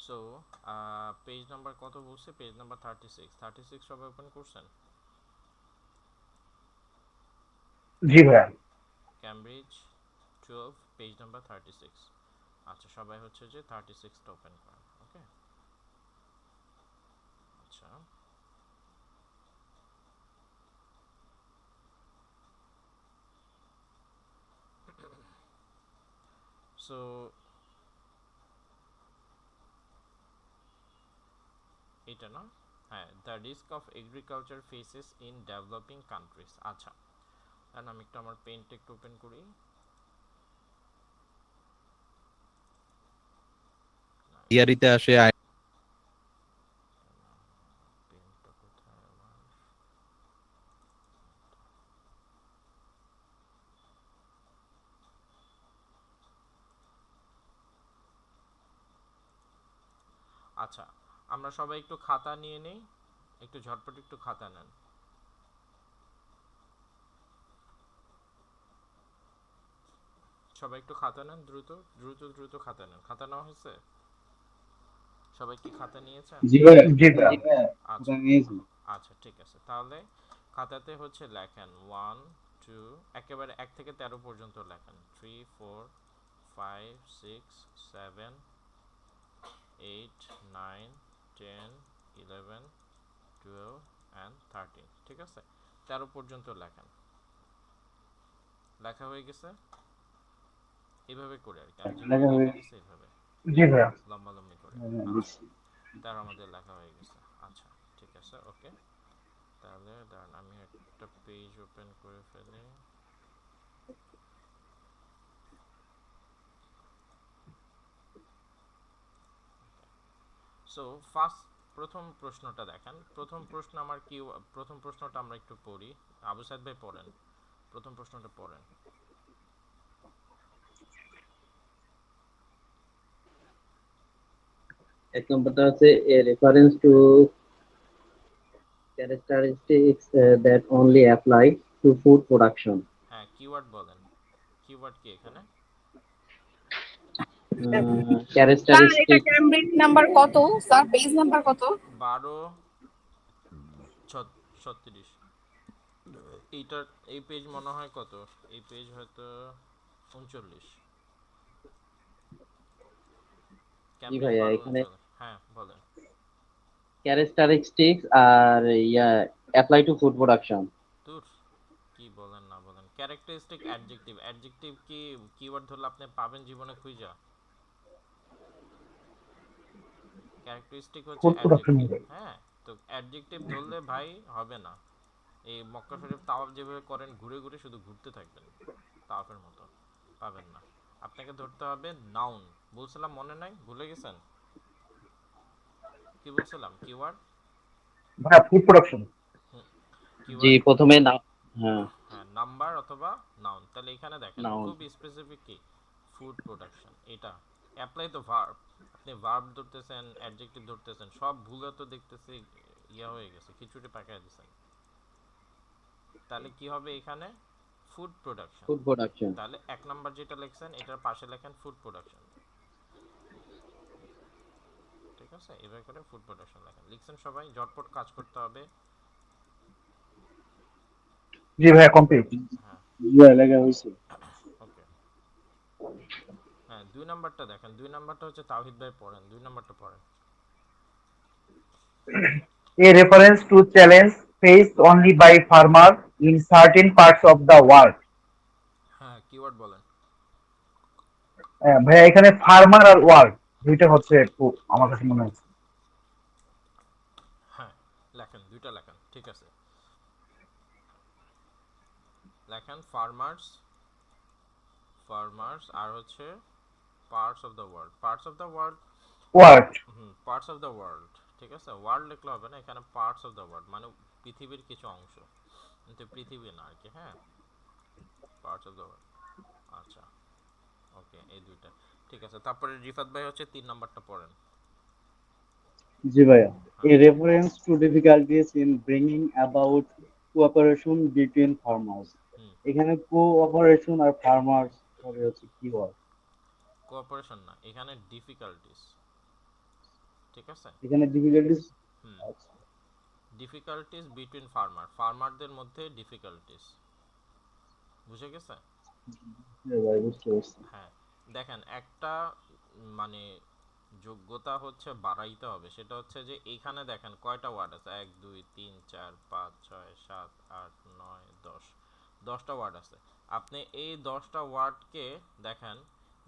So page number কত বলছে? Page number 36। 36 সবাই ওপেন করছেন? জি ভাইয়া। Cambridge 12 page number 36। আচ্ছা, সবাই হচ্ছে যে 36টা ওপেন করেন। ওকে, আচ্ছা। সো এটা না, হ্যাঁ, the risk of agriculture faces in developing countries. আচ্ছা, কারণ আমি একটু আমার পেনটা একটু ওপেন করি। ইয়ারিতে আসে পেনটা কোথায় আমার? আচ্ছা, আমরা সবাই একটু খাতা নিয়ে নেই, একটু ঝটপট একটু খাতা নেন। সবাই একটু খাতা নেন, দ্রুত দ্রুত দ্রুত খাতা নেন। খাতা নেওয়া হয়েছে? সবাই কি খাতা নিয়েছেন? জি ভাইয়া। জি ভাইয়া। জি ভাইয়া, ওটা আচ্ছা, নিয়েছি। আচ্ছা, ঠিক আছে। তাহলে খাতাতে হচ্ছে লেখেন 1 2, একেবারে 1 থেকে 13 পর্যন্ত লেখেন। 3 4 5 6 7 8 9 10 11 12 and 13। ঠিক আছে, 13 পর্যন্ত লেখেন। লেখা হয়ে গেছে? এইভাবে করে আর কি, আমি যেভাবে লেখা হয়ে লিখে দিছি এইভাবে জি ভাইয়া। লম্বালম্বি করে। আচ্ছা, দিচ্ছি। তার আমাদের লেখা হয়ে গেছে। আচ্ছা, ঠিক আছে, ওকে। তাহলে দাঁড়ান, আমি একটা পেজ ওপেন করে ফেলি। সো ফার্স্ট, প্রথম প্রশ্নটা দেখেন। প্রথম প্রশ্ন আমার কি? প্রথম প্রশ্নটা আমরা একটু পড়ি। আবু সাইদ ভাই পড়েন, প্রথম প্রশ্নটা পড়েন। এক নম্বরটা হচ্ছে এ reference to characteristics that only apply to food production. হ্যাঁ, কিওয়ার্ড বলেন। কিওয়ার্ড কি এখানে? স্যার এটা Characteristic ক্যামব্রিজ নাম্বার কত? স্যার পেজ নাম্বার কত? 12 36। এইটার এই পেজ মনে হয় কত? এই পেজ হয়তো 39। জি ক্যামব্রিজ ভাইয়া, 12 এখানে 39। হ্যাঁ, বলেন। characteristics R apply to food production. দূর, কি বলেন না বলেন। ক্যারেক্টারিস্টিক অ্যাডজেক্টিভ, অ্যাডজেক্টিভ কি কিওয়ার্ড ধরলে আপনি পাবেন জীবনে খুঁজা? ক্যারেক্টারিস্টিক হচ্ছে ফুড প্রোডাকশন। অ্যাডজেক্টিভ, হ্যাঁ। তো অ্যাডজেক্টিভ ধরলে ভাই হবে না। এই মক্কা শরীফ তাওয়াফ যেভাবে করেন, ঘুরে ঘুরে শুধু ঘুরতে থাকবেন তাওয়াফের মতো, পাবেন না। আপনাকে ধরতে হবে নাউন। বলছিলাম মনে নাই, ভুলে গেছেন? কি বলছিলাম? কিওয়ার্ড। ভাইয়া ফুড প্রোডাকশন। জি, কিওয়ার্ড, প্রথমে না। হ্যাঁ, হ্যাঁ, নাম্বার অথবা নাউন। তাহলে এখানে দেখেন নাউন। খুব স্পেসিফিক কি, ফুড প্রোডাকশন। এটা অ্যাপ্লাই তো ভার্ব। আপনি ভার্ব ধরতেছেন, অ্যাডজেক্টিভ ধরতেছেন, সব ভুলে তো দেখতেছি ইয়া হয়ে গেছে, খিচুড়ি পাকায় দিছেন। তাহলে কি হবে এখানে? Food production. Food production. তাহলে এক নাম্বার যেটা লিখছেন এটার পাশে লেখেন ফুড প্রোডাকশন। ঠিক আছে, এবার করে ফুড প্রোডাকশন লেখেন। লিখছেন সবাই? ঝটপট কাজ করতে হবে। জি ভাইয়া কমপ্লিট। হ্যাঁ, জি ভাইয়া, লেখা হয়েছে। ওকে। হ্যাঁ, 2 নাম্বারটা দেখেন। 2 নাম্বারটা হচ্ছে তাওহিদ ভাই পড়েন, 2 নাম্বারটা পড়েন। A reference to challenge faced only by farmers in certain parts of the world. হ্যাঁ, কিওয়ার্ড বলেন। ভাইয়া এখানে ফার্মার আর ওয়ার্ল্ড দুইটা হচ্ছে একটু আমার কাছে মনে হচ্ছে। হ্যাঁ, লেখেন, দুইটা লেখেন, ঠিক আছে। লেখেন ফার্মার্স, ফার্মার্স আর হচ্ছে parts of the world, parts of the world. World. Hmm, parts of the world. ঠিক আছে, ওয়ার্ল্ড লিখলে হবে না, এখানে পার্টস অফ দ্য ওয়ার্ল্ড মানে পৃথিবীর কিছু অংশ, কিন্তু পৃথিবী না আর কি। হ্যাঁ, পার্টস অফ দ্য ওয়ার্ল্ড। আচ্ছা, ওকে, এই দুইটা ঠিক আছে। তারপরে রিফাত ভাই হচ্ছে 3 নাম্বারটা পড়েন। জি ভাইয়া। হ্যাঁ। A reference to difficulties in bringing about cooperation between farmers. হুম। এখানে কোঅপারেশন আর ফার্মার্স হবে হচ্ছে কি ওয়ার্ড? কোঅপারেশন না, এখানে ডিফিকাল্টিস। ঠিক আছে? এখানে ডিফিকাল্টিস। হুম, আচ্ছা। ডিফিকাল্টিস বিটুইন ফার্মারদের মধ্যে ডিফিকাল্টিস, বুঝে গেছে? হ্যাঁ ভাই, বুঝতে পারছি। হ্যাঁ, দেখেন একটা মানে যোগ্যতা হচ্ছে বাড়াইতে হবে, সেটা হচ্ছে যে এইখানে দেখেন কয়টা ওয়ার্ড আছে, 1 2 3 4 5 6 7 8 9 10, 10টা ওয়ার্ড আছে। আপনি এই 10টা ওয়ার্ডকে দেখেন,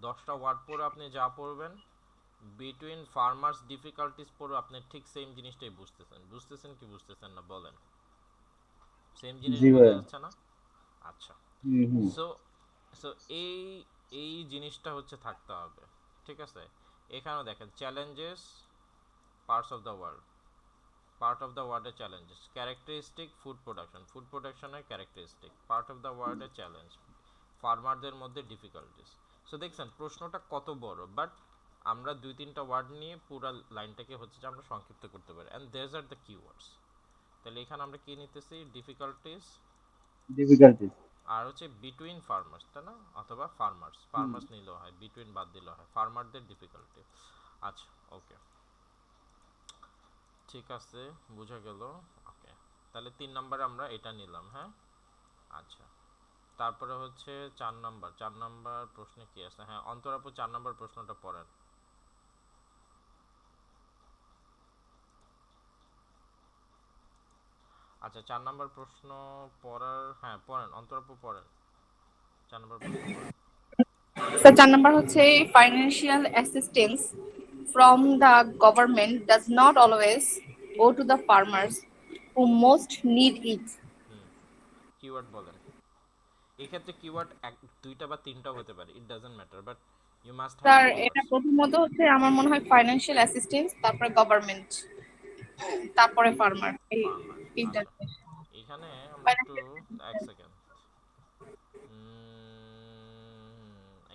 10টা ওয়ার্ড পরে আপনি যা পড়বেন, বিটুইন ফার্মার্স ডিফিকাল্টিস পরে আপনি ঠিক সেম জিনিসটাই বুঝতেছেন কি বুঝতেছেন না বলেন? সেম জিনিস জি বোঝা ভাই। যাচ্ছে না? আচ্ছা। হুম হুম। সো সো এই এই জিনিসটা হচ্ছে থাকতে হবে, ঠিক আছে? এখানেও দেখেন challenges, parts of the world, part of the ওয়ার্ডের চ্যালেঞ্জেস, ক্যারেক্টারিস্টিক ফুড প্রোডাকশনের ক্যারেক্টারিস্টিক, পার্ট অফ দ্য ওয়ার্ডের চ্যালেঞ্জ, ফার্মারদের মধ্যে ডিফিকাল্টিস। সো দেখছেন প্রশ্নটা কত বড়, বাট আমরা 2-3টা ওয়ার্ড নিয়ে পুরো লাইনটাকে হচ্ছে যে আমরা সংক্ষিপ্ত করতে পারি, and these are the keywords. তাহলে এখানে আমরা কি নিতেছি? Difficulties, difficulties. আর হচ্ছে বিটুইন ফার্মার্স, তাই না? অথবা ফার্মার্স নিলেও হয়, বিটুইন বাদ দিলেও হয়, ফার্মারদের ডিফিকাল্টি। আচ্ছা, ওকে, ঠিক আছে, বুঝা গেল। ওকে, তাহলে 3 নম্বরে আমরা এটা নিলাম, হ্যাঁ। আচ্ছা, তারপরে হচ্ছে 4 নম্বর। 4 নম্বর প্রশ্নে কি আছে? হ্যাঁ, অন্তরাপু 4 নম্বর প্রশ্নটা পড়েন। আচ্ছা, 4 নম্বর প্রশ্ন পড়ার, হ্যাঁ পড়েন, অন্তরাপু পড়েন, 4 নম্বর প্রশ্ন পড়েন। স্যার 4 নাম্বার হচ্ছে financial assistance from the government does not always go to the farmers who most need it. Hmm, keyword বলেন। এক্ষেত্রে কিওয়ার্ড 2টা বা 3টাও হতে পারে, it doesn't matter, but you must have sir এটা কিওয়ার্ডস। প্রথমত হচ্ছে আমার মনে হয় ফাইন্যান্সিয়াল অ্যাসিস্ট্যান্স, তারপরে গভর্নমেন্ট, তারপরে ফার্মার, এই ফার্মার, তিনটা। আচ্ছা। এখানে আমরা একটু, এক সেকেন্ড,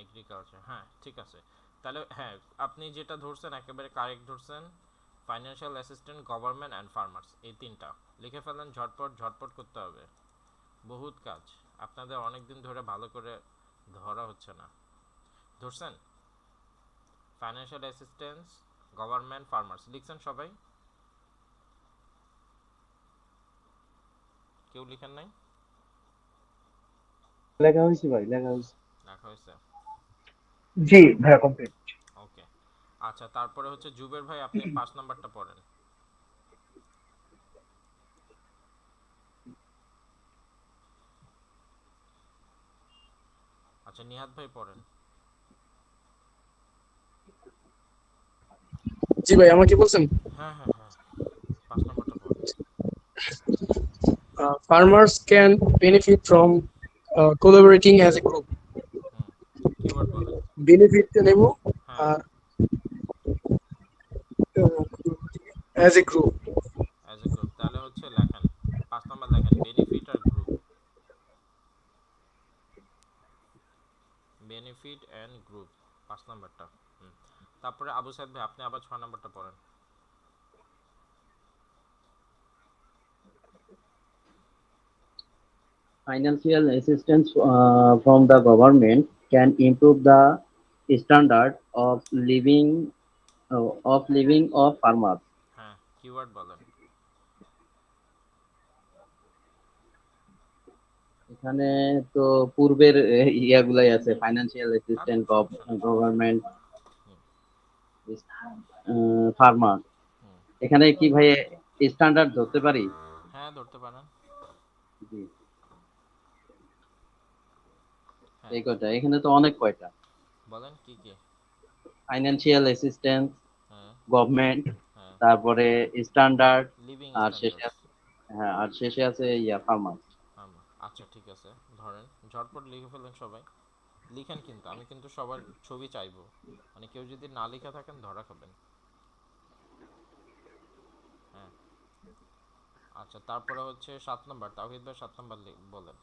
এগ্রিকালচার, হ্যাঁ ঠিক আছে। তাহলে হ্যাঁ, আপনি যেটা ধরছেন একেবারে কারেক্ট ধরছেন। Financial assistant, government and farmers, এই 3টা লিখে ফেলেন, ঝটপট ঝটপট করতে হবে, বহুত কাজ। আপনাদের অনেক দিন ধরে ভালো করে ধরা হচ্ছে না। ধরছেন? ফাইন্যান্সিয়াল অ্যাসিস্ট্যান্স, গভর্নমেন্ট, ফার্মার্স লিখছেন সবাই? কেউ লিখেন নাই? লেখা হয়েছে ভাই, লেখা হয়েছে। লেখা হয়েছে, জি ভাইয়া, কমপ্লিট। ওকে। আচ্ছা, তারপরে হচ্ছে জুবের ভাই, আপনি 5 নম্বরটা পড়েন। আচ্ছা, নিহাত ভাই পড়েন। জি ভাই, আমাকে বলছেন। হ্যাঁ হ্যাঁ হ্যাঁ, 5 নম্বরটা পড়েন। Farmers can benefit from collaborating as a group. Hmm, keyword বলেন। Benefit নেব হ্যাঁ, আর as a group. As a group, তাহলে হচ্ছে লেখেন, 5 নম্বর লেখেন, বেনিফিট আর গ্রুপ, বেনিফিট অ্যান্ড গ্রুপ, 5 নম্বরটা। হুম, তারপরে আবু সাইদ ভাই, আপনি আবার 6 নম্বরটা পড়েন। Financial assistance from the government can improve the standard of living of farmers. হ্যাঁ, কিওয়ার্ড বলেন। এখানে তো পূর্বের ইয়াগুলাই আছে, ফাইন্যান্সিয়াল থাকুক, অ্যাসিস্ট্যান্ট, সমস্যা নেই। গভর্নমেন্ট, হুম ফার্মার। হুম, এখানে কি ভাই স্ট্যান্ডার্ড ধরতে পারি? হ্যাঁ ধরতে পারেন। জি, হ্যাঁ, এই কয়টা, এখানে তো অনেক কয়টা, বলেন কি কি। ফাইন্যান্সিয়াল অ্যাসিস্ট্যান্ট, হ্যাঁ গভর্নমেন্ট, হ্যাঁ, তারপরে স্ট্যান্ডার্ড, লিভিং আর শেষে স্ট্যান্ডার্ডস। হ্যাঁ, আর শেষে আছে ইয়া ফার্মার। আচ্ছা ঠিক আছে, ধরেন ঝটপট লিখে ফেলেন সবাই। লিখেন কিন্তু, আমি কিন্তু সবার ছবি চাইবো, মানে কেউ যদি না লিখে থাকেন ধরা খাবেন। হ্যাঁ, আচ্ছা, তারপরে হচ্ছে 7 নম্বর, তাওহিদ ভাই 7 নম্বর বলেন।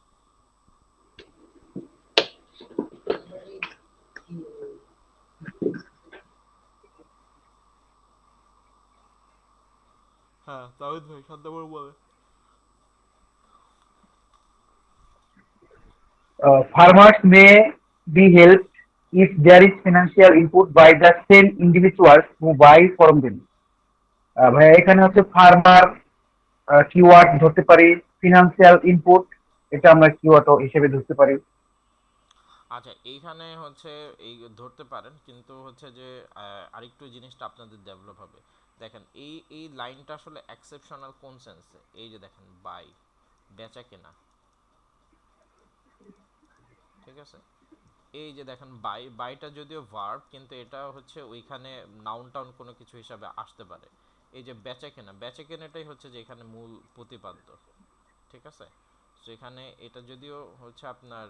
হ্যাঁ, তাওহিদ ভাই 7 নম্বর বলেন। Farmers may be helped if there is financial input by the same individuals who buy from them. ভাইয়া এখানে হচ্ছে ফার্মার কিওয়ার্ড ধরতে পারি, ফিনান্সিয়াল ইনপুট এটা আমরা কিওয়ার্ড হিসেবে ধরতে পারি। আচ্ছা, এইখানে হচ্ছে এই ধরতে পারেন, কিন্তু হচ্ছে যে আরেকটু জিনিসটা আপনাদের ডেভেলপ হবে। দেখেন এই লাইনটা আসলে এক্সেপশনাল কোন সেন্সে, এই যে দেখেন বাই, বেচা কেনা, ঠিক আছে। এই যে দেখেন বাইটা যদিও ভার্ব, কিন্তু এটা হচ্ছে ওইখানে নাউন টাউন কোনো কিছু হিসাবে আসতে পারে। এই যে বেচা কেনাটাই হচ্ছে যে এখানে মূল প্রতিপাদ্য, ঠিক আছে। তো এখানে এটা যদিও হচ্ছে আপনার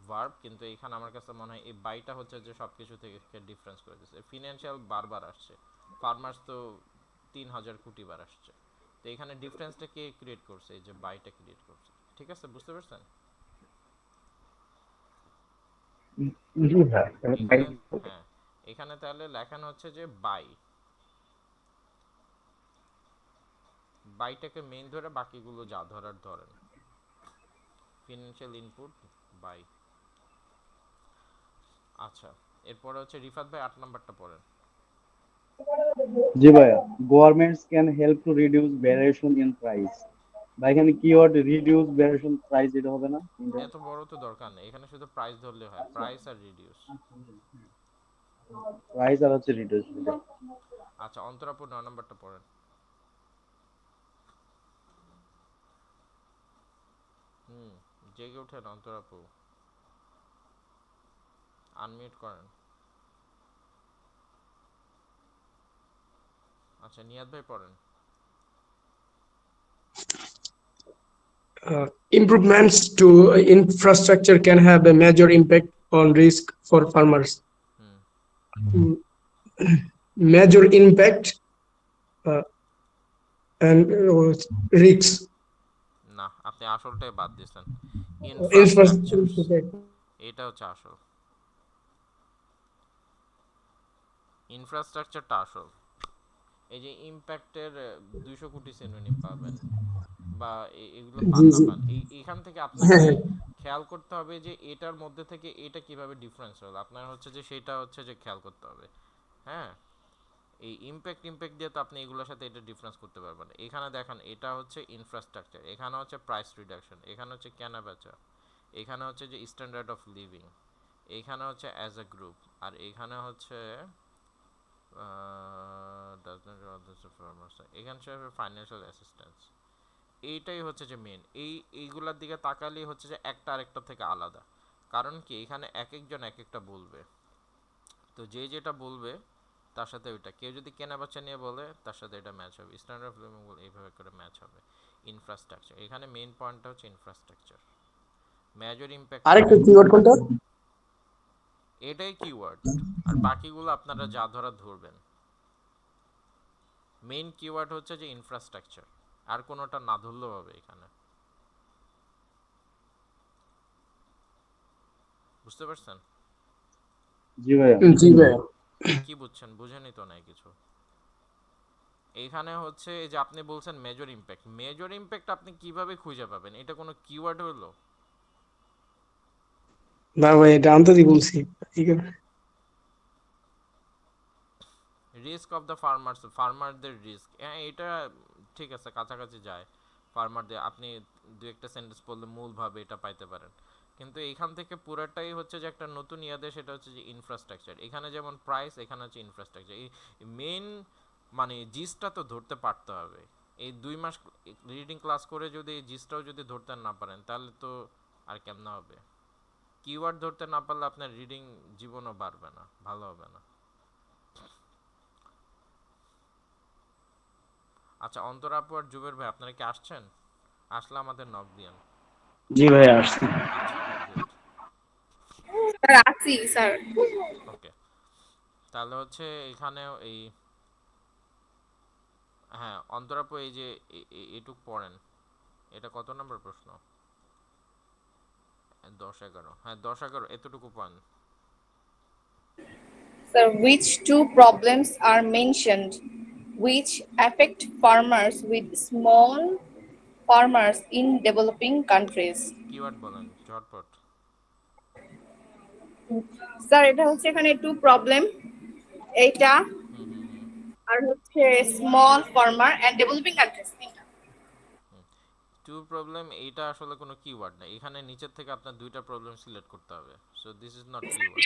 ভার্ব, কিন্তু এখানে আমার কাছে মনে হয় এই বাইটা হচ্ছে যে সব কিছু থেকে ডিফারেন্স করে দিচ্ছে। ফিনান্সিয়াল বারবার আসছে, ফার্মার্স তো 3,000 কোটি বার আসছে। তো এখানে ডিফারেন্সটা কে ক্রিয়েট করছে? এই যে বাইটা ক্রিয়েট করছে, ঠিক আছে, বুঝতে পারছেন? জি ভাই। এখানে হ্যাঁ, এখানে তাহলে লেখানো হচ্ছে যে বাইটাকে মেইন ধরে বাকিগুলো যা ধরার ধরেন। Financial input by. আচ্ছা, এরপরে হচ্ছে রিফাত ভাই 8 নাম্বারটা পড়েন। জি ভাইয়া, governments can help to reduce variation in price. বা এখানে কিওয়ার্ড রিডিউস ভ্যারিয়েশন প্রাইস এটা হবে না? এত বড় তো দরকার নেই, এখানে শুধু প্রাইস ধরলে হয়, প্রাইস আর রিডিউস। প্রাইস আর হচ্ছে রিডিউস। আচ্ছা, অন্তরাপুর 9 নাম্বারটা পড়েন। জেগে ওঠেন অন্তরাপু, আনমিউট করেন। আচ্ছা, নিয়াদ ভাই পড়েন। Improvements to infrastructure can have a major impact on risk for farmers. Hmm Mm, Major impact uh, and risks. না, আপনি আসলটাই বাদ দিয়েছেন, ইনফ্রাস্ট্রাকচার, Infrastructure. এটা হচ্ছে আসল, ইনফ্রাস্ট্রাকচারটা আসল। এই যে ইম্প্যাক্টের 200 কোটি সিনোনিম পাবেন, বা এগুলো পান জি না জি পান, এইখান থেকে হ্যাঁ আপনাকে হ্যাঁ খেয়াল করতে হবে যে এটার মধ্যে থেকে এটা কিভাবে ডিফারেন্স হলো, আপনার হচ্ছে যে সেটা হচ্ছে যে খেয়াল করতে হবে। হ্যাঁ, এই ইম্প্যাক্ট দিয়ে তো আপনি এগুলোর সাথে এটা ডিফারেন্স করতে পারবেন না। এখানে দেখেন, এটা হচ্ছে ইনফ্রাস্ট্রাকচার, এখানে হচ্ছে প্রাইস রিডাকশন, এখানে হচ্ছে কেনা বেচা, এখানে হচ্ছে যে স্ট্যান্ডার্ড অফ লিভিং, এইখানে হচ্ছে অ্যাজ এ গ্রুপ, আর এখানে হচ্ছে এখানে ফাইন্যান্সিয়াল অ্যাসিস্ট্যান্স। এইটাই হচ্ছে যে মেন, এইগুলার দিকে তাকালেই হচ্ছে যে একটা আরেকটা থেকে আলাদা। কারণ কি, এখানে এক একজন এক একটা বলবে, তো যে যেটা বলবে তার সাথে ওইটা, কেউ যদি কেনা বেচা নিয়ে বলে তার সাথে এটা ম্যাচ হবে, স্ট্যান্ডার্ড অফ লিভিং বলে এইভাবে করে ম্যাচ হবে। ইনফ্রাস্ট্রাকচার, এখানে মেইন পয়েন্টটা হচ্ছে ইনফ্রাস্ট্রাকচার। মেজর ইম্প্যাক্ট অন আরেকটা কিওয়ার্ড কোনটা? এটাই কিওয়ার্ড, আর বাকিগুলো আপনারা যা ধরা ধরবেন। মেইন কিওয়ার্ড হচ্ছে যে ইনফ্রাস্ট্রাকচার, আর কোনোটা না ধরলেও হবে এখানে, বুঝতে পারছেন? জি ভাইয়া। জি ভাইয়া। কি বুঝছেন? বুঝেনি তো নাই কিছু। এইখানে হচ্ছে এই যে আপনি বলছেন মেজর ইম্প্যাক্ট আপনি কিভাবে খুঁজে পাবেন? এটা কোনো কিওয়ার্ড হলো? না ভাই, এটা আন্তরিক বলছি। ঠিক আছে। রিস্ক অফ দ্য ফার্মারদের রিস্ক, হ্যাঁ এটা ঠিক আছে, কাছাকাছি যায়। ফার্মারদের আপনি দু একটা সেন্টেন্স পড়লে মূলভাবে এটা পাইতে পারেন, কিন্তু এইখান থেকে পুরাটাই হচ্ছে যে একটা নতুন ইয়াদে, সেটা হচ্ছে যে ইনফ্রাস্ট্রাকচার। এখানে যেমন প্রাইস, এখানে হচ্ছে ইনফ্রাস্ট্রাকচার। এই মেইন মানে জিসটা তো ধরতে পারতে হবে। এই 2 মাস রিডিং ক্লাস করে যদি এই জিসটাও যদি ধরতে না পারেন, তাহলে তো আর কেমন হবে? কিওয়ার্ড ধরতে না পারলে আপনার রিডিং জীবনও বাড়বে না, ভালো হবে না। আচ্ছা, অন্তর আপু আর জুবের ভাই, আপনারা কি আসছেন? আসলে আমাদের নক দিয়েন। জি ভাইয়া, আসছি। আচ্ছা, গুড। স্যার আছি স্যার। ওকে, তাহলে হচ্ছে এখানে এই, হ্যাঁ অন্তর আপু, এই যে এটুক পড়েন, এটা কত নম্বর প্রশ্ন? 10-11, হ্যাঁ 10-11 এতটুকু point. Sir, which two problems are mentioned which affect farmers with small farmers in developing countries? Keyword বলেন ঝটপট। স্যার এটা হচ্ছে এখানে টু প্রবলেম, এইটা হুম হুম হুম আর হচ্ছে small farmer and developing countries তিনটা। টু প্রবলেম এইটা আসলে কোনো কিওয়ার্ড না, এখানে নিচের থেকে আপনার দুইটা প্রবলেম সিলেক্ট করতে হবে, so this is not keyword.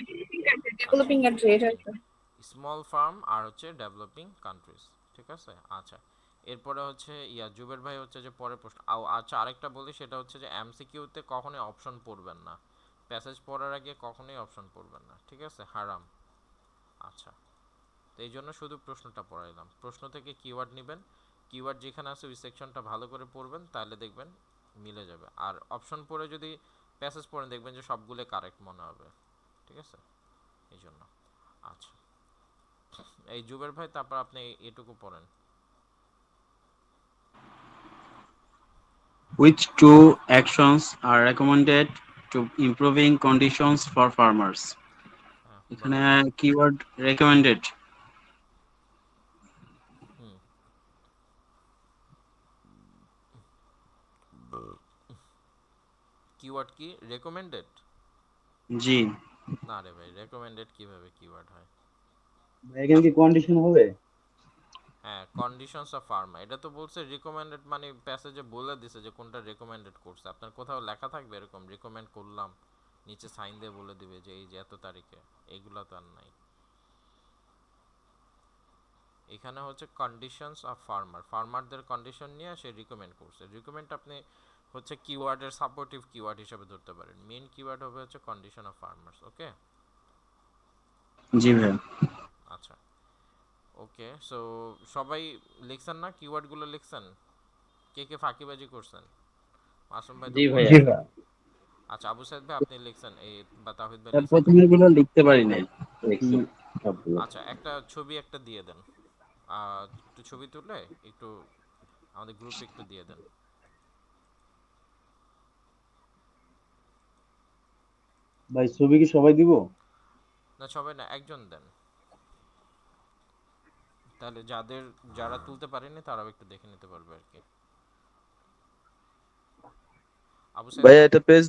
আচ্ছা, ডেভেলপিং কান্ট্রি এটা একটা। স্মল ফার্ম আর হচ্ছে ডেভেলপিং কান্ট্রিজ, ঠিক আছে। আচ্ছা, এরপরে হচ্ছে জুবের ভাই হচ্ছে যে পরের প্রশ্ন। আচ্ছা, আরেকটা বলি, সেটা হচ্ছে যে এমসিকিউতে কখনোই অপশন পড়বেন না, প্যাসেজ পড়ার আগে কখনোই অপশন পড়বেন না, ঠিক আছে, হারাম। আচ্ছা, তো এই জন্য শুধু প্রশ্নটা পড়াইলাম, প্রশ্ন থেকে কিওয়ার্ড নেবেন, কিওয়ার্ড যেখানে আছে ওই সেকশনটা ভালো করে পড়বেন, তাহলে দেখবেন মিলে যাবে। আর অপশন পড়ে যদি প্যাসেজ পড়েন দেখবেন যে সবগুলো কারেক্ট মনে হবে, ঠিক আছে, এই জন্য। আচ্ছা, এই জুবের ভাই তারপর আপনি এটুকু পড়েন। Which two actions are recommended to improving conditions for farmers? হ্যাঁ, এখানে বলেন। keyword recommended. হুম, কিওয়ার্ড কি রেকমেন্ডেড? জি। না রে ভাই, রেকমেন্ডেড কিভাবে কিওয়ার্ড হয়? ভাই এখানে কি কন্ডিশন হবে? হ্যাঁ, কন্ডিশনস অফ ফার্মা, এটা তো বলছে রিকমেন্ডেড, মানে প্যাসেজে বলে দিছে যে কোনটা রেকমেন্ডেড করছে। আপনার কোথাও লেখা থাকবে এরকম রিকমেন্ড করলাম, নিচে সাইন দিয়ে বলে দিবে যে এই যে এত তারিখে, এগুলো তো আর নাই। এখানে হচ্ছে কন্ডিশনস অফ ফার্মার, ফার্মারদের কন্ডিশন নিয়ে সে রিকমেন্ড করছে। রিকমেন্ড আপনি হচ্ছে কিওয়ার্ডের সাপোর্টিভ কিওয়ার্ড হিসেবে ধরতে পারেন, মেইন কিওয়ার্ড হবে হচ্ছে কন্ডিশন অফ ফার্মার্স। ওকে, জি ভাই। আচ্ছা, ওকে। সো সবাই লিখছেন না, কিওয়ার্ডগুলো লিখছেন? কে কে ফাঁকিবাজি করছেন? মাসুম ভাই তো জি ভাইয়া। জি করেনি। ভাই। আচ্ছা, আবু সাইদ ভাই আপনি লিখছেন, এই বা তাহিদ ভাই তার লিখছেন? প্রথমের গুলো লিখতে পারি নাই। দেখছি সবগুলো। আচ্ছা, একটা ছবি একটা দিয়ে দেন, একটু ছবি তুলে একটু আমাদের গ্রুপে একটু দিয়ে দেন। ভাই ছবি কি সবাই দিব? না সবাই না, একজন দেন, তাহলে যারা তুলতে পারেনি তারাও একটু দেখে নিতে পারবে আর কি। আবু সাইদ ভাইয়া ভাই, এটা পেজ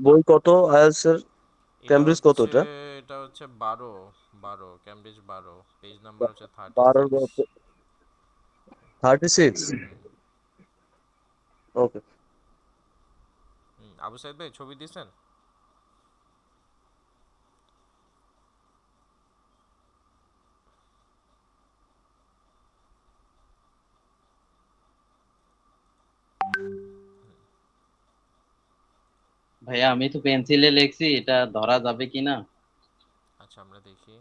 বই কত আইএলটিএস এর এটা ক্যামব্রিজ কত হচ্ছে এটা? এটা হচ্ছে 12 ক্যামব্রিজ 12, পেজ নাম্বার হচ্ছে 12 36। 36। হুম ওকে। হুম, আবু সাইদ ভাই ছবি দিছেন? ভাইয়া আমি তো পেন্সিলে লিখছি, এটা ধরা যাবে কিনা? আচ্ছা, আমরা দেখি।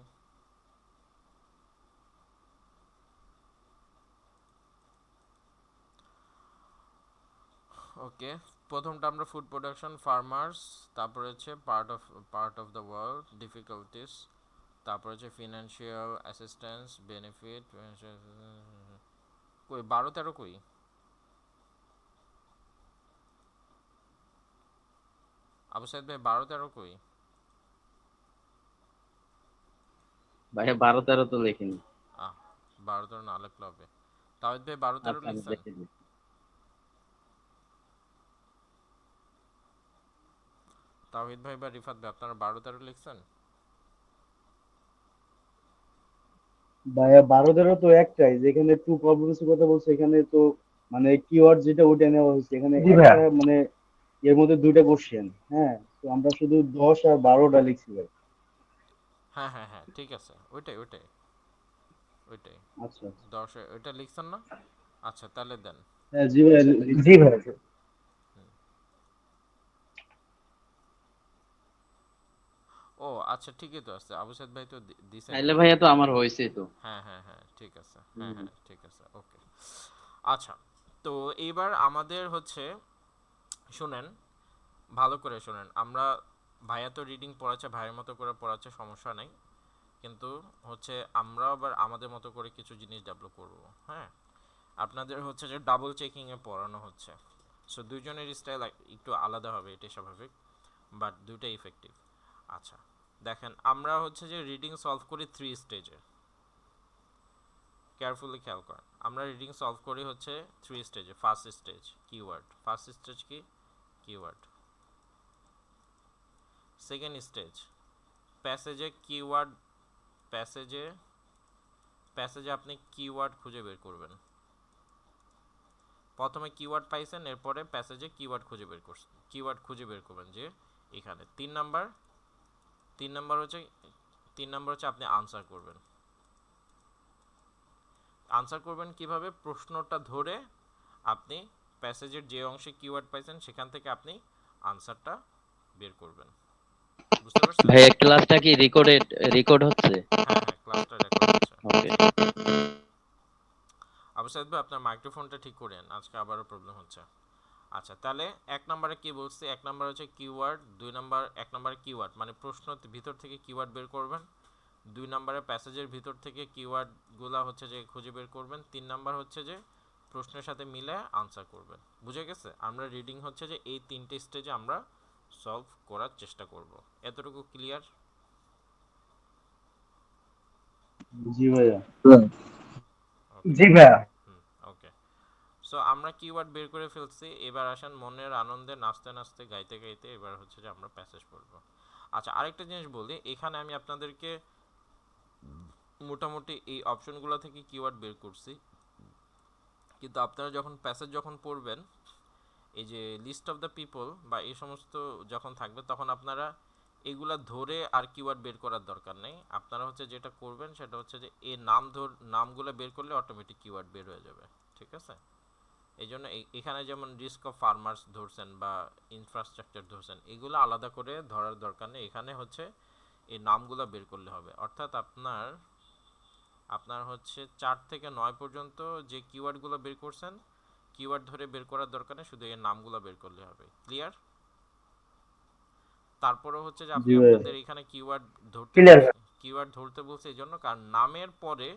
ওকে, প্রথমটা আমরা ফুড প্রোডাকশন ফার্মার্স, তারপরে হচ্ছে part of the world difficulties, তারপর হচ্ছে ফিনান্সিয়াল অ্যাসিস্ট্যান্স বেনিফিট। কই 12-13 কই? আবু সাইদ ভাই 12-13 কই? ভাইয়া 12-13 তো লেখিনি। আহ, 12-13 না লেখলে হবে। তাহিদ ভাই 12-13 আচ্ছা আমি লিখছেন? দেখে দিই। তাহিদ ভাই বা রিফাত ভাই আপনারা 12-13 লিখছেন? ভাইয়া 12-13 তো একটাই, যেখানে টু প্রবলেমস এর কথা বলছে এখানে তো মানে কিওয়ার্ড যেটা ওইটা নেওয়া হয়েছে, এখানে জি ভাইয়া। একটা মানে এর মধ্যে দুইটা কোশ্চেন। হ্যাঁ, তো আমরা শুধু 10 আর 12টা লিখছি ভাই। হ্যাঁ হ্যাঁ হ্যাঁ, ঠিক আছে, ওইটাই ওইটাই ওইটাই। আচ্ছা আচ্ছা। 10 ওইটা লিখছেন না? আচ্ছা, তাহলে দেন। হ্যাঁ জি ভাই জি লিখছি। ভাইয়া। হুম। ও আচ্ছা, ঠিকই তো আছে, আবু সাইদ ভাই তো তাইলে দিছেনই। ভাইয়া তো আমার হয়েছে তো। হ্যাঁ হ্যাঁ হ্যাঁ, ঠিক আছে, হ্যাঁ হুম। হ্যাঁ ঠিক আছে, ওকে। আচ্ছা, তো এইবার আমাদের হচ্ছে, শুনেন, ভালো করে শুনেন। আমরা, ভাইয়া তো রিডিং পড়াচ্ছে, ভাইয়ের মতো করে পড়াচ্ছে, সমস্যা নাই, কিন্তু হচ্ছে আমরা আবার আমাদের মতো করে কিছু জিনিস ডেভেলপ করব। হ্যাঁ, আপনাদের হচ্ছে যে ডাবল চেকিংয়ে পড়ানো হচ্ছে, সো দুইজনের স্টাইল একটু আলাদা হবে, এটাই স্বাভাবিক, বাট দুইটাই ইফেক্টিভ। আচ্ছা, দেখেন, আমরা হচ্ছে যে রিডিং সলভ করি 3 স্টেজে, কেয়ারফুলি খেয়াল করেন। আমরা রিডিং সলভ করি হচ্ছে 3 স্টেজে। First stage keyword, first stage কি কিওয়ার্ড। সেকেন্ড স্টেজ প্যাসেজে কিওয়ার্ড, প্যাসেজে প্যাসেজে আপনি কিওয়ার্ড খুঁজে বের করবেন। প্রথমে কিওয়ার্ড পাইছেন, এরপরে প্যাসেজে কিওয়ার্ড খুঁজে বের করছেন, কিওয়ার্ড খুঁজে বের করবেন যে এখানে 3 নাম্বার হচ্ছে আপনি আনসার করবেন। আনসার করবেন কিভাবে? প্রশ্নটা ধরে আপনি প্যাসেজের যে অংশে কিওয়ার্ড পাইছেন সেখান থেকে আপনি আনসারটা বের করবেন। বুঝতে পারছেন? ভাইয়া ক্লাসটা কি রেকর্ড হচ্ছে? হ্যাঁ হ্যাঁ, ক্লাসটা রেকর্ড হচ্ছে। ওকে। অবশ্যই আপনার মাইক্রোফোনটা ঠিক করেন, আজকে আবারও প্রবলেম হচ্ছে। আচ্ছা, তাহলে 1 নম্বরে কি বলছি? 1 নম্বর হচ্ছে কিওয়ার্ড, 2 নম্বর 1 নম্বরে কিওয়ার্ড মানে প্রশ্ন ভিতর থেকে কিওয়ার্ড বের করবেন। 2 নম্বরে প্যাসেজের ভিতর থেকে কিওয়ার্ডগুলো হচ্ছে যে খুঁজে বের করবেন। 3 নম্বর হচ্ছে যে প্রশ্নের সাথে মিলে আনসার করবেন। বুঝে গেছে? আমরা রিডিং হচ্ছে যে এই 3টে স্টেজে আমরা সলভ করার চেষ্টা করব। এতটুকু ক্লিয়ার? জি ভাইয়া। জি ভাইয়া। ওকে। সো আমরা কিওয়ার্ড বের করে ফেলছি, এবার আসেন মনের আনন্দে নাচতে নাচতে গাইতে গাইতে এবার হচ্ছে যে আমরা প্যাসেজ পড়ব। আচ্ছা, আরেকটা জিনিস বলি, এখানে আমি আপনাদেরকে মোটামুটি এই অপশনগুলো থেকে কিওয়ার্ড বের করছি, কিন্তু আপনারা যখন প্যাসেজ পড়বেন, এই যে লিস্ট অফ দ্য পিপল বা এই সমস্ত যখন থাকবে তখন আপনারা এগুলা ধরে আর কিওয়ার্ড বের করার দরকার নেই। আপনারা হচ্ছে যেটা করবেন সেটা হচ্ছে যে এই নামগুলো বের করলে অটোমেটিক কিওয়ার্ড বের হয়ে যাবে। ঠিক আছে? এই জন্য এখানে যেমন রিস্ক অফ ফার্মার্স ধরছেন বা ইনফ্রাস্ট্রাকচার ধরছেন, এগুলো আলাদা করে ধরার দরকার নেই। এখানে হচ্ছে এই নামগুলো বের করলে হবে। অর্থাৎ আপনার হচ্ছে 4 থেকে 9 পর্যন্ত যে কিওয়ার্ডগুলো বের করছেন, কিওয়ার্ড ধরে বের করার দরকার নেই, শুধু এর নামগুলো বের করলে হবে। ক্লিয়ার? তারপরে হচ্ছে যে আপনি জি ভাইয়া। আপনাদের এখানে ক্লিয়ার। কিওয়ার্ড ধরতে বলছে এই জন্য, কারণ নামের পরে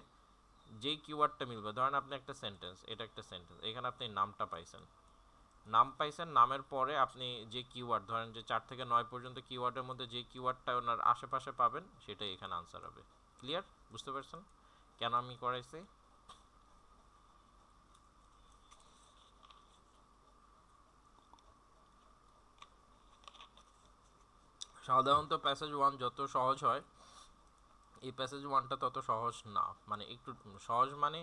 যেই কিওয়ার্ডটা মিলবে, ধরেন আপনি একটা সেন্টেন্স, এটা একটা সেন্টেন্স, এখানে আপনি নামটা পাইছেন, নামের পরে আপনি যে কিওয়ার্ড, ধরেন যে 4 থেকে 9 পর্যন্ত কিওয়ার্ডের মধ্যে যে কিওয়ার্ডটা ওনার আশেপাশে পাবেন সেটাই এখানে আনসার হবে। ক্লিয়ার? বুঝতে পারছেন কেন আমি করাইছি? সাধারণত প্যাসেজ 1 যত সহজ হয়, এই প্যাসেজ 1টা তত সহজ না, মানে একটু সহজ মানে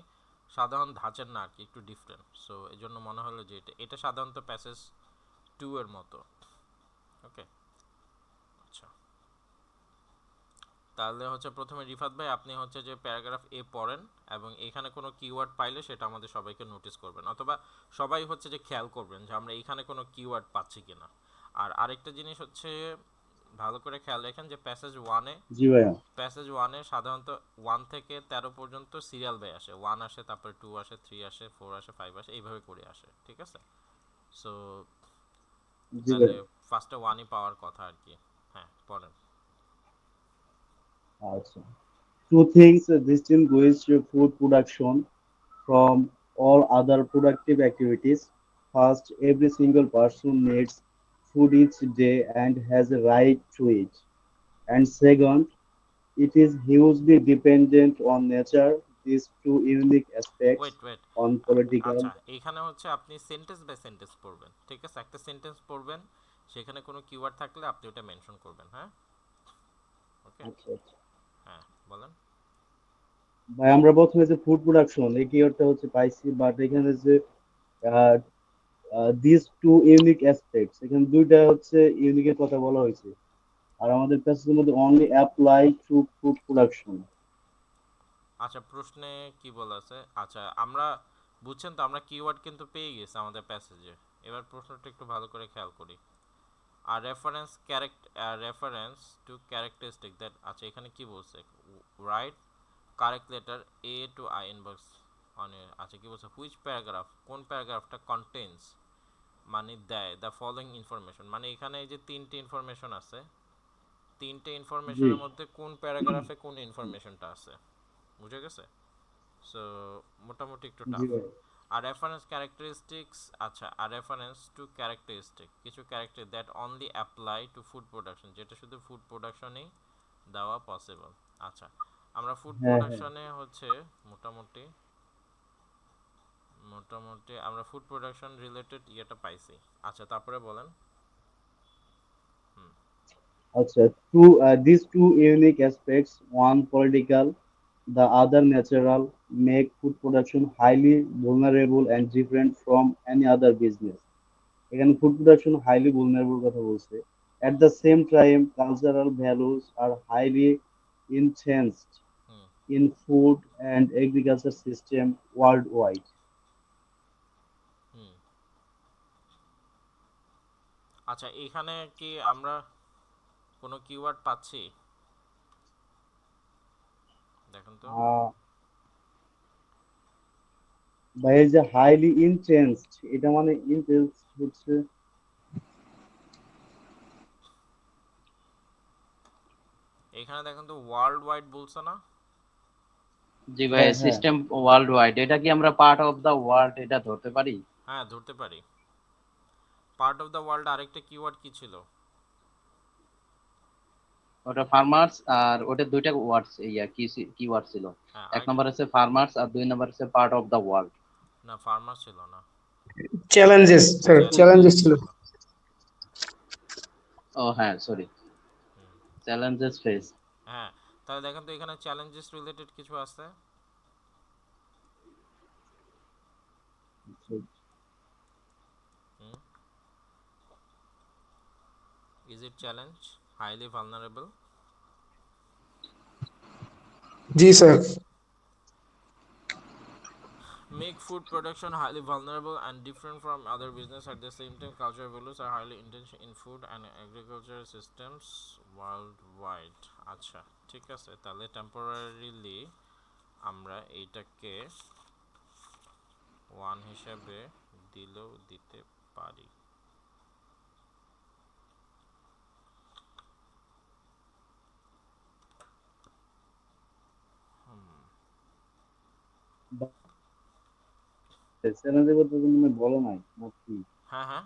সাধারণ ধাঁচের না আর কি, একটু ডিফারেন্ট। সো এই জন্য মনে হলো যে এটা সাধারণত প্যাসেজ 2 এর মতো। ওকে, আচ্ছা, তাহলে হচ্ছে প্রথমে রিফাত ভাই আপনি হচ্ছে যে প্যারাগ্রাফ এ পড়েন এবং এখানে কোনো কিওয়ার্ড পাইলে সেটা আমাদের সবাইকে নোটিস করবেন, অথবা সবাই হচ্ছে যে খেয়াল করবেন যে আমরা এখানে কোনো কিওয়ার্ড পাচ্ছি কিনা। আর আরেকটা জিনিস হচ্ছে ভালো করে খেয়াল রাখেন যে জি ভাইয়া। প্যাসেজ 1-এ সাধারণত 1 থেকে 13 পর্যন্ত সিরিয়াল বাই আসে। 1 আসে, তারপরে 2 আসে, 3 আসে, 4 আসে, 5 আসে, এইভাবে করে আসে। ঠিক আছে? সো জি তাহলে ভাইয়া। ফার্স্টে 1-ই পাওয়ার কথা আর কি। হ্যাঁ, পড়েন। আচ্ছা। Two things distinguish food production from all other productive activities. First, every single person needs food each day and has a right to it. And second, it is hugely dependent on nature. These two unique aspects wait wait on political. আচ্ছা, এইখানে হচ্ছে আপনি sentence by sentence পড়বেন। ঠিক আছে? একটা sentence পড়বেন, সেখানে কোনো কিওয়ার্ড থাকলে আপনি ওটা মেনশন করবেন। হ্যাঁ, ওকে। আচ্ছা আচ্ছা। হ্যাঁ, বলেন। ভাই আমরা প্রথমে যে ফুড প্রোডাকশন এই কিওয়ার্ডটা হচ্ছে পাইছি, বাট এখানে যে দিস টু ইউনিক অ্যাসপেক্টস, এখানে দুইটা হচ্ছে ইউনিকের কথা বলা হয়েছে, আর আমাদের প্যাসেজের মধ্যে only apply to food production. আচ্ছা, প্রশ্নে কি বলা আছে? আচ্ছা, আমরা বুঝছেন তো, আমরা কিওয়ার্ড কিন্তু পেয়ে গেছি আমাদের প্যাসেজে। এবার প্রশ্নটা একটু ভালো করে খেয়াল করি। আর রেফারেন্স টু ক্যারেক্টারিস্টিক দ্যাট, আচ্ছা এখানে কি বলছে? Write correct letter A to I in box on. আচ্ছা, কি বলছে? হুইচ প্যারাগ্রাফ, কোন প্যারাগ্রাফটা কন্টেন্স মানে দেয় দ্য ফলোইং ইনফরমেশন, মানে এখানে এই যে 3টে ইনফরমেশন আছে, 3টে জি ইনফরমেশনের মধ্যে কোন প্যারাগ্রাফে কোন ইনফরমেশনটা আছে। বুঝে গেছে? সো মোটামুটি একটু জি টাফ। ভাই। আর রেফারেন্স ক্যারেক্টারিস্টিক্স, আচ্ছা, আর রেফারেন্স টু ক্যারেক্টারিস্টিক, কিছু character that only apply to food production, যেটা শুধু ফুড প্রোডাকশনেই দেওয়া পসিবল। আচ্ছা, আমরা ফুড হ্যাঁ হ্যাঁ। প্রোডাকশনে হচ্ছে মোটামুটি মোটামুটি আমরা ফুড প্রোডাকশন রিলেটেড ইয়েটা পাইছি। আচ্ছা, তারপরে বলেন। আচ্ছা, this two unique aspects, one political The other natural make food production highly vulnerable and different from any other business. এখানে ফুড প্রোডাকশন হাইলি vulnerable কথা বলছে। At the same time, cultural values are highly entrenched hmm in food and agriculture system worldwide. হুম আচ্ছা, এখানে কি আমরা কোনো keyword পাচ্ছি? দেখুন তো। আহ ভাই এই যে হাইলি entrenched এটা মানে entrenched হচ্ছে এখানে দেখুন তো, ওয়ার্ল্ড ওয়াইড বলছে না? জি ভাই, হ্যাঁ হ্যাঁ সিস্টেম ওয়ার্ল্ড ওয়াইড, এটা কি আমরা পার্ট অফ দা ওয়ার্ল্ড এটা ধরতে পারি? হ্যাঁ, ধরতে পারি। পার্ট অফ দ্য ওয়ার্ল্ড আরেকটা কিওয়ার্ড কি ছিল? ওটা ফার্মার্স, আর ওটা দুইটা ওয়ার্ডস ইয়া কি ওয়ার্ড ছিল? হ্যাঁ, এক আরেকটা। নম্বর আছে ফার্মার্স আর দুই নম্বর আছে পার্ট অফ দা ওয়ার্ল্ড। না, ফার্মার ছিল না, challenges, sir. চ্যালেঞ্জেস Challenges ছিল। ছিল। ও হ্যাঁ, সরি, হুম, চ্যালেঞ্জেস ফেস। হ্যাঁ। তাহলে দেখেন তো, এখানে চ্যালেঞ্জেস রিলেটেড কিছু আছে? Hmm, is it challenge highly vulnerable? জি sir. Make food production highly vulnerable and different from other business. At the same time, cultural values are highly entrenched in food and agriculture systems worldwide. আচ্ছা, ঠিক আছে। তাহলে temporarily আমরা এইটাকে 1 হিসাবে দিলেও দিতে পারি। চ্যালেঞ্জের কথা তুমি বলো নাই নাকি? হ্যাঁ হ্যাঁ,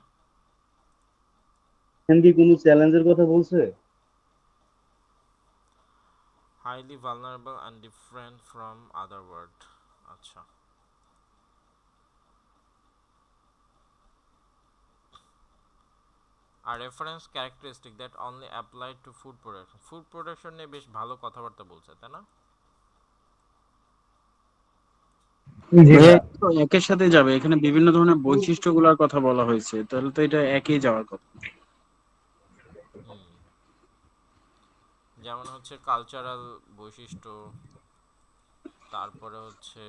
এখানে কি কোনো চ্যালেঞ্জের কথা বলছে? highly vulnerable and different from other word। আচ্ছা, আর reference characteristic that only apply to food production. Food production নিয়ে বেশ ভালো কথাবার্তা বলছে, তাই না? জি ভাইয়া ভাইয়া। এটা তো একের সাথে যাবে, এখানে বিভিন্ন ধরনের বৈশিষ্ট্যগুলোর কথা বলা হয়েছে, তাহলে তো এটা একই যাওয়ার কথা। হুম, যেমন হচ্ছে কালচারাল বৈশিষ্ট্য, তারপরে হচ্ছে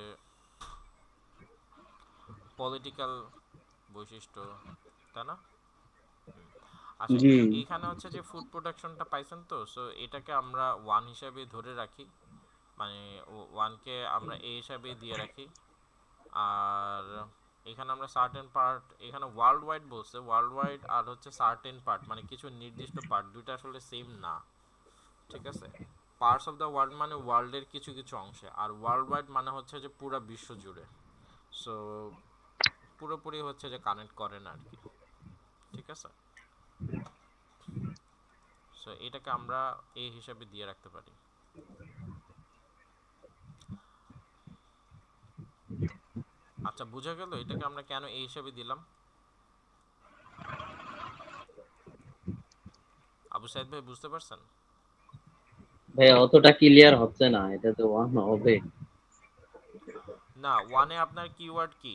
পলিটিক্যাল বৈশিষ্ট্য, তাই না? আচ্ছা, জি এইখানে হচ্ছে যে ফুড প্রোডাকশনটা পাইছেন তো, সো এটাকে আমরা 1 হিসাবে ধরে রাখি, মানে 1কে আমরা এ হিসাবে দিয়ে রাখি। আর এখানে আমরা সার্টেন পার্ট, এখানে ওয়ার্ল্ড ওয়াইড বলছে, ওয়ার্ল্ড ওয়াইড আর হচ্ছে সার্টেন পার্ট মানে কিছু নির্দিষ্ট পার্ট, দুইটা আসলে সেম না, ঠিক আছে? পার্টস অফ দ্য ওয়ার্ল্ড মানে ওয়ার্ল্ডের কিছু কিছু অংশে, আর ওয়ার্ল্ড ওয়াইড মানে হচ্ছে যে পুরো বিশ্ব জুড়ে। সো পুরোপুরি হচ্ছে যে কানেক্ট করে না আর কি, ঠিক আছে? সো এটাকে আমরা এ হিসাবে দিয়ে রাখতে পারি। আচ্ছা, বুঝা গেল এটাকে আমরা কেন এ হিসাবে দিলাম? আবু সাইদ ভাই, বুঝতে পারছেন? ভাই অতটা ক্লিয়ার হচ্ছে না, এটা তো ওয়ান হবে। না, 1-এ আপনার কিওয়ার্ড কি?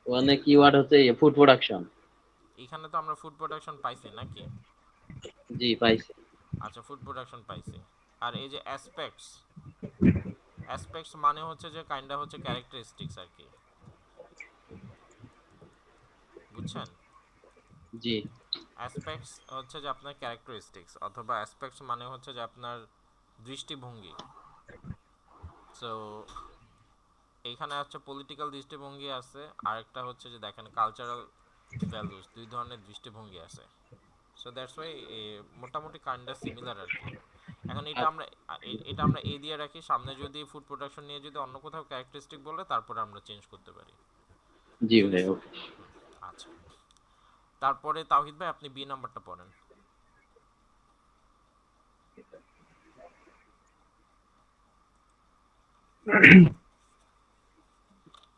ওয়ানে কিওয়ার্ড হচ্ছে ফুড প্রোডাকশন। এখানে তো আমরা ফুড প্রোডাকশন পাইছি নাকি? জি পাইছি। আচ্ছা, ফুড প্রোডাকশন পাইছি। আর এই যে অ্যাসপেক্টস, অ্যাসপেক্টস মানে হচ্ছে যে কাইন্ডা হচ্ছে ক্যারেক্টারিস্টিক্স আর কি, বুঝছেন? জি অ্যাসপেক্টস হচ্ছে যে আপনার ক্যারেক্টারিস্টিক্স, অথবা অ্যাসপেক্টস মানে হচ্ছে যে আপনার দৃষ্টিভঙ্গি। সো এইখানে হচ্ছে পলিটিক্যাল দৃষ্টিভঙ্গি আছে, আরেকটা হচ্ছে যে দেখেন কালচারাল ভ্যালুস, দুই ধরনের দৃষ্টিভঙ্গি আছে। সো দ্যাটস ওয়াই মোটামুটি কাইন্ডা সিমিলার আর কি। এখন এটা আর আমরা এটা আমরা এ দিয়ে রাখি, সামনে যদি ফুড প্রোডাকশন নিয়ে যদি অন্য কোথাও ক্যারেক্টারিস্টিক বলে, তারপরে আমরা চেঞ্জ করতে পারি। জি বুঝে ভাই, গেছে? ওকে। আচ্ছা, তারপরে তাওহিদ ভাই আপনি বি নাম্বারটা পড়েন।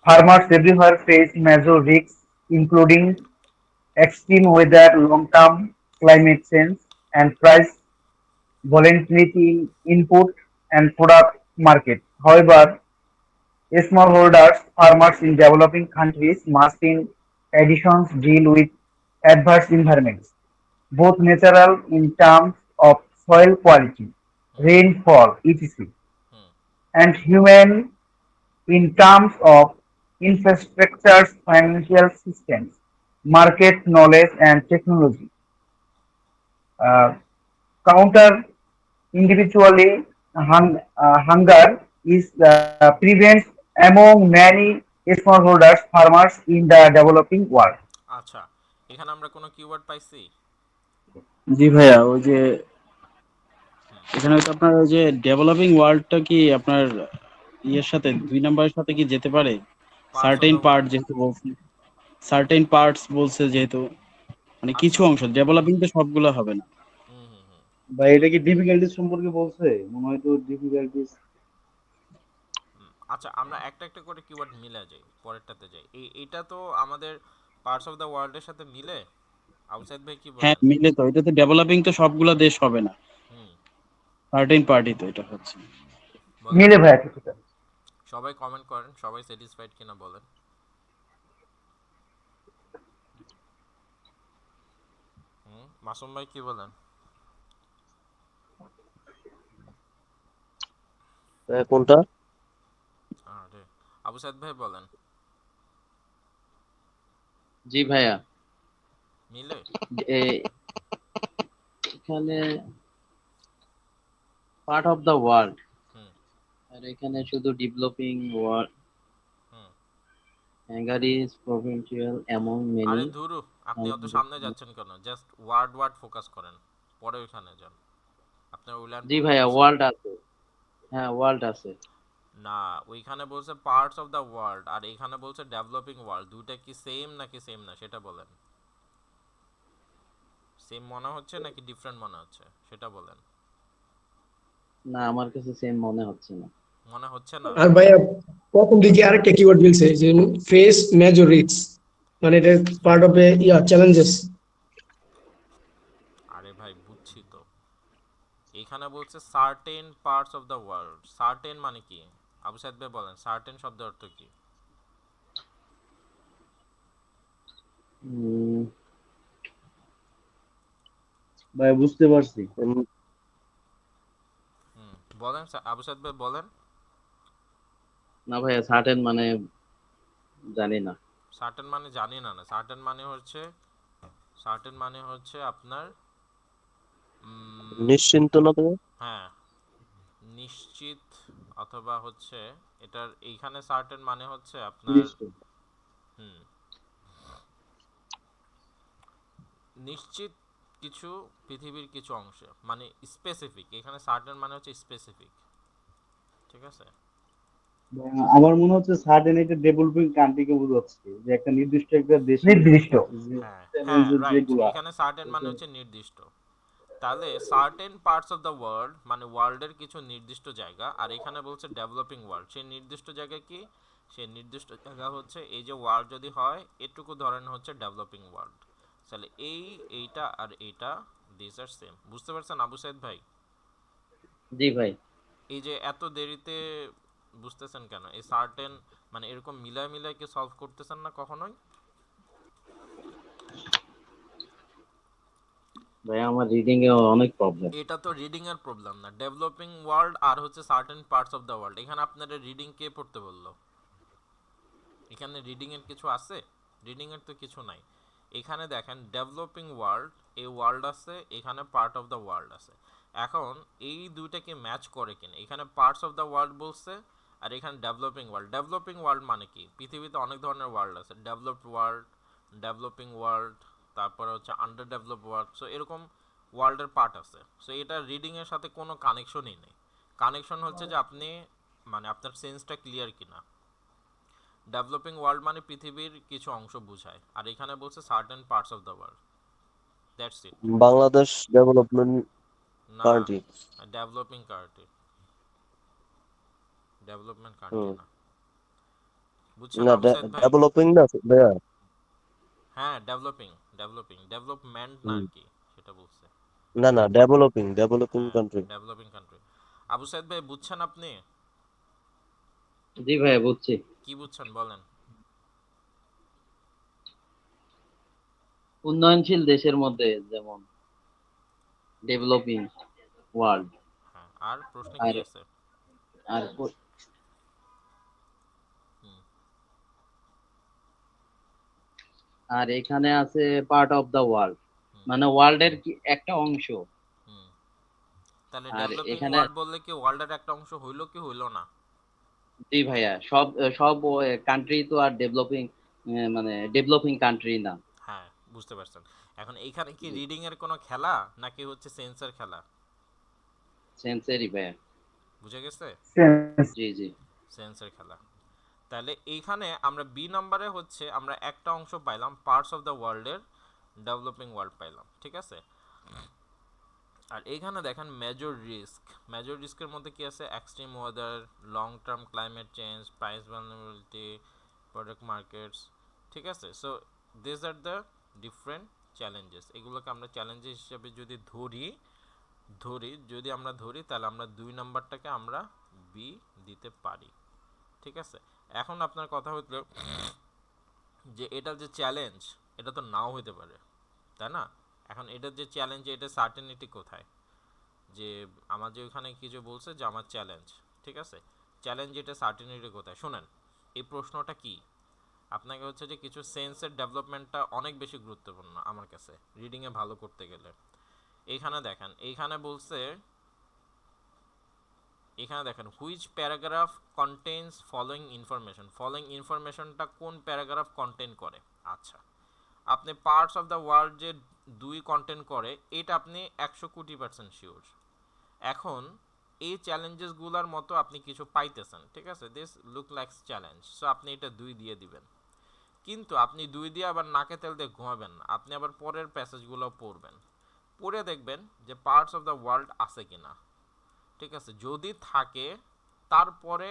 Farmers everywhere face major risks, including extreme weather, long-term climate change, and price volatility in input and product market. However, smallholders farmers in developing countries must in addition deal with adverse environments, both natural in terms of soil quality, hmm rainfall, etc., hmm and human in terms of infrastructures, financial systems, market knowledge and technology. Uh, counter individually hunger is prevents among many smallholders farmers in the developing world. আচ্ছা, এখানে আমরা কোনো keyword পাইছি? জি ভাইয়া, ওই যে হুম এখানে তো আপনার ওই যে ডেভেলপিং ওয়ার্ল্ডটা কি আপনার ইয়ের সাথে 2 নাম্বারের সাথে কি যেতে পারে? Parts of certain the part world. যেহেতু বলছি, সার্টেন পার্টস বলছে যেহেতু, মানে কিছু আচ্ছা। অংশ, ডেভেলপিং তো সবগুলো হবে না। হুম হুম হুম বা এটা কি ডিফিকাল্টিস সম্পর্কে বলছে? মনে হয় তো ডিফিকাল্টিস। আচ্ছা, আমরা একটা একটা করে কিওয়ার্ড মিলে যাই, পরেরটাতে যাই। এটা তো আমাদের পার্টস অফ দ্য ওয়ার্ল্ডের সাথে মিলে। আউটসাইড ভাই কি হ্যাঁ বলেন? মিলে তো, এটা তো ডেভেলপিং তো সবগুলো দেশ হবে না, হুম, সার্টেন পার্টি তো এটা হচ্ছে। বলেন। মিলে ভাইয়া কিছুটা। সবাই কমেন্ট করেন, সবাই স্যাটিসফাইড কিনা বলেন। মাসুম ভাই কি বলেন? কোনটা? আরে, আবু সাইদ ভাই বলেন। জি ভাইয়া, মিলে? এ- এখানে পার্ট অফ দ্য ওয়ার্ল্ড, হুম আর এখানে শুধু ডেভেলপিং ওয়ার্ল্ড, হুম হ্যাঙ্গারিজ প্রভিন্সিয়াল অ্যামং আরে মেনি। ধুরু, আপনি অত সামনে যাচ্ছেন কেন? জাস্ট ওয়ার্ড ওয়ার্ড ফোকাস করেন, পরে ওইখানে যান। আপনার উইলান জি পড়তে ভাইয়া, দিছি। ওয়ার্ল্ড আছে। হ্যাঁ, ওয়ার্ল্ড আছে। না, ওইখানে বলছে পার্টস অফ দ্য ওয়ার্ল্ড আর এখানে বলছে ডেভেলপিং ওয়ার্ল্ড। দুইটা কি সেম নাকি সেম না সেটা বলেন। সেম মনে হচ্ছে নাকি ডিফারেন্ট মনে হচ্ছে সেটা বলেন। না, আমার কাছে সেম মনে হচ্ছে না। মনে হচ্ছে না? আর ভাইয়া প্রথম দিকে আরেকটা কিওয়ার্ড মিলছে যে ফেস মেজর রিস্ক, মানে এটা পার্ট অফ এ চ্যালেঞ্জেস। আরে ভাই বুঝছি তো। এখানে বলছে certain parts of the world. Certain মানে কি? আবু সাইদ ভাই বলেন, সার্টেন শব্দের অর্থ কি? উম, ভাই বুঝতে পারছি। হুম, বলেন আবু সাইদ ভাই বলেন। না ভাইয়া, সার্টেন মানে জানি না। সার্টেন মানে জানি না না, সার্টেন মানে হচ্ছে আপনার নিশ্চিন্ত না তুমি? হ্যাঁ, নিশ্চিত। অথবা হচ্ছে এটার এইখানে সার্টেন মানে হচ্ছে আপনার নিশ্চয়। হুম, নিশ্চিত কিছু, পৃথিবীর কিছু অংশে, মানে স্পেসিফিক। এখানে সার্টেন মানে হচ্ছে স্পেসিফিক, ঠিক আছে? আমার মনে হচ্ছে সার্টেন এটা ডেভেলপিং কান্ট্রিকে বোঝাচ্ছে, যে একটা নির্দিষ্ট একটা দেশের নির্দিষ্ট। যে হ্যাঁ হ্যাঁ, চ্যালেঞ্জেস রাইট। যেগুলা। এখানে সার্টেন মানে হচ্ছে নির্দিষ্ট। তাহলে certain parts of the world মানে ওয়ার্ল্ডের কিছু নির্দিষ্ট জায়গা, আর এখানে বলছে ডেভেলপিং ওয়ার্ল্ড। সেই নির্দিষ্ট জায়গা কি? সেই নির্দিষ্ট জায়গা হচ্ছে এই যে ওয়ার্ল্ড যদি হয় এটুকু ধরেন হচ্ছে ডেভেলপিং ওয়ার্ল্ড। তাহলে এইটা আর এইটা, দিস আর সেম। বুঝতে পারছেন আবু সাইদ ভাই? জি ভাই। এই যে এত দেরিতে বুঝতেছেন কেন? এই সার্টেন মানে এরকম মিলায় মিলায় কি সলভ করতেছেন না কখনোই? ভাই, আমার রিডিং এ অনেক প্রবলেম। এটা তো রিডিং এর প্রবলেম না, ডেভেলপিং ওয়ার্ল্ড আর হচ্ছে certain parts of the world. এখানে আপনারা রিডিং কে পড়তে বললো? এখানে রিডিং এর কিছু আছে? রিডিং এর তো কিছু নাই। এখানে দেখেন ডেভেলপিং ওয়ার্ল্ড, এই ওয়ার্ল্ড আছে, এখানে পার্ট অফ দ্য ওয়ার্ল্ড আছে। এখন এই দুইটাকে ম্যাচ করে কিনা? এখানে পার্টস অফ দ্য ওয়ার্ল্ড বলছে আর এখানে ডেভেলপিং ওয়ার্ল্ড। ডেভেলপিং ওয়ার্ল্ড মানে কি? পৃথিবীতে অনেক ধরনের ওয়ার্ল্ড আছে, ডেভেলপড ওয়ার্ল্ড, ডেভেলপিং ওয়ার্ল্ড, তারপরে হচ্ছে আন্ডার ডেভেলপ ওয়ার্ল্ড। সো এরকম ওয়ার্ল্ডের পার্ট আছে। সো এটা রিডিং এর সাথে কোনো কানেকশনই নেই। কানেকশন হচ্ছে যে আপনি মানে আপনার সেন্সটা ক্লিয়ার কিনা। ডেভেলপিং ওয়ার্ল্ড মানে পৃথিবীর কিছু অংশ বোঝায়, আর এখানে বলছে certain parts of the world, that's it. Bangladesh development না, country. Developing country, development country hmm. না। বুঝছেন না, আবু সাইদ ভাই? ডেভেলপিং না ভাইয়া। হ্যাঁ, ডেভেলপিং, ডেভেলপিং, ডেভেলপমেন্ট না হুম। আর কি, সেটা বলছে। না না, ডেভেলপিং হ্যাঁ, country. Developing country. Abu Saeed ভাই বুঝছেন আপনি? জি ভাইয়া বুঝছি। কি বুঝছেন বলেন। উন্নয়নশীল দেশের মধ্যে যেমন ডেভেলপিং ওয়ার্ল্ড। হ্যাঁ, আর প্রশ্নে কি আর আছে? আর হুম আর এখানে আছে পার্ট অফ দা ওয়ার্ল্ড, হুম মানে ওয়ার্ল্ডের কি একটা অংশ। হুম তাহলে আর ডেভেলপিং এখানে ওয়ার্ল্ড বললে কি ওয়ার্ল্ডের একটা অংশ হইলো কি হইলো না? জি ভাইয়া, সব সব কান্ট্রি তো আর ডেভেলপিং, মানে ডেভেলপিং কান্ট্রি না। হ্যাঁ, বুঝতে পারছেন। এখন এইখানে কি জি, রিডিং এর কোনো খেলা নাকি হচ্ছে সেন্সর খেলা? সেন্সেরই ভাইয়া। বুঝে গেছে? সেন্স। জি জি। সেন্সর খেলা। তাহলে এইখানে আমরা বি নাম্বারে হচ্ছে আমরা একটা অংশ পাইলাম পার্টস অফ দ্য ওয়ার্ল্ডের, ডেভেলপিং ওয়ার্ল্ড পাইলাম, ঠিক আছে। আর এইখানে দেখেন মেজর রিস্কের মধ্যে কি আছে? Extreme weather, long term climate change, price vulnerability, product markets, ঠিক আছে। So this are the different challenges. এগুলোকে আমরা চ্যালেঞ্জেস হিসেবে যদি যদি আমরা ধরি তাহলে আমরা 2 নাম্বারটাকে আমরা বি দিতে পারি, ঠিক আছে। এখন আপনার কথা হলো যে এটা যে চ্যালেঞ্জ, এটা তো নাও হইতে পারে, তাই না? এখন এটার যে চ্যালেঞ্জ, এটা সার্টেনিটি কোথায়? যে আমার যে ওখানে কিছু বলছে যে আমার চ্যালেঞ্জ, ঠিক আছে। চ্যালেঞ্জ এটা সার্টেনিটি কোথায়? শুনেন, এই প্রশ্নটা কি আপনাকে হচ্ছে যে কিছু সেন্সের ডেভেলপমেন্টটা অনেক বেশি গুরুত্বপূর্ণ আমার কাছে রিডিংয়ে ভালো করতে গেলে। এইখানে দেখেন, এখানে দেখেন হুইচ প্যারাগ্রাফ কন্টেইনস ফলোয়িং ইনফরমেশনটা কোন প্যারাগ্রাফ কন্টেইন করে। আচ্ছা, আপনি পার্টস অফ দ্য ওয়ার্ল্ড যে 2 কন্টেন্ট করে এটা আপনি 100 কোটি% শিওর। এখন এই চ্যালেঞ্জেসগুলোর মতো আপনি কিছু পাইতেছেন, ঠিক আছে, this look likes challenge, so আপনি এটা 2 দিয়ে দিবেন। কিন্তু আপনি 2 দিয়ে আবার নাকে তেল দিয়ে ঘুমাবেন না, আপনি আবার পরের প্যাসেজগুলো পড়বেন, পড়ে দেখবেন যে পার্টস অফ দ্য ওয়ার্ল্ড আছে কিনা, ঠিক আছে। যদি থাকে, তারপরে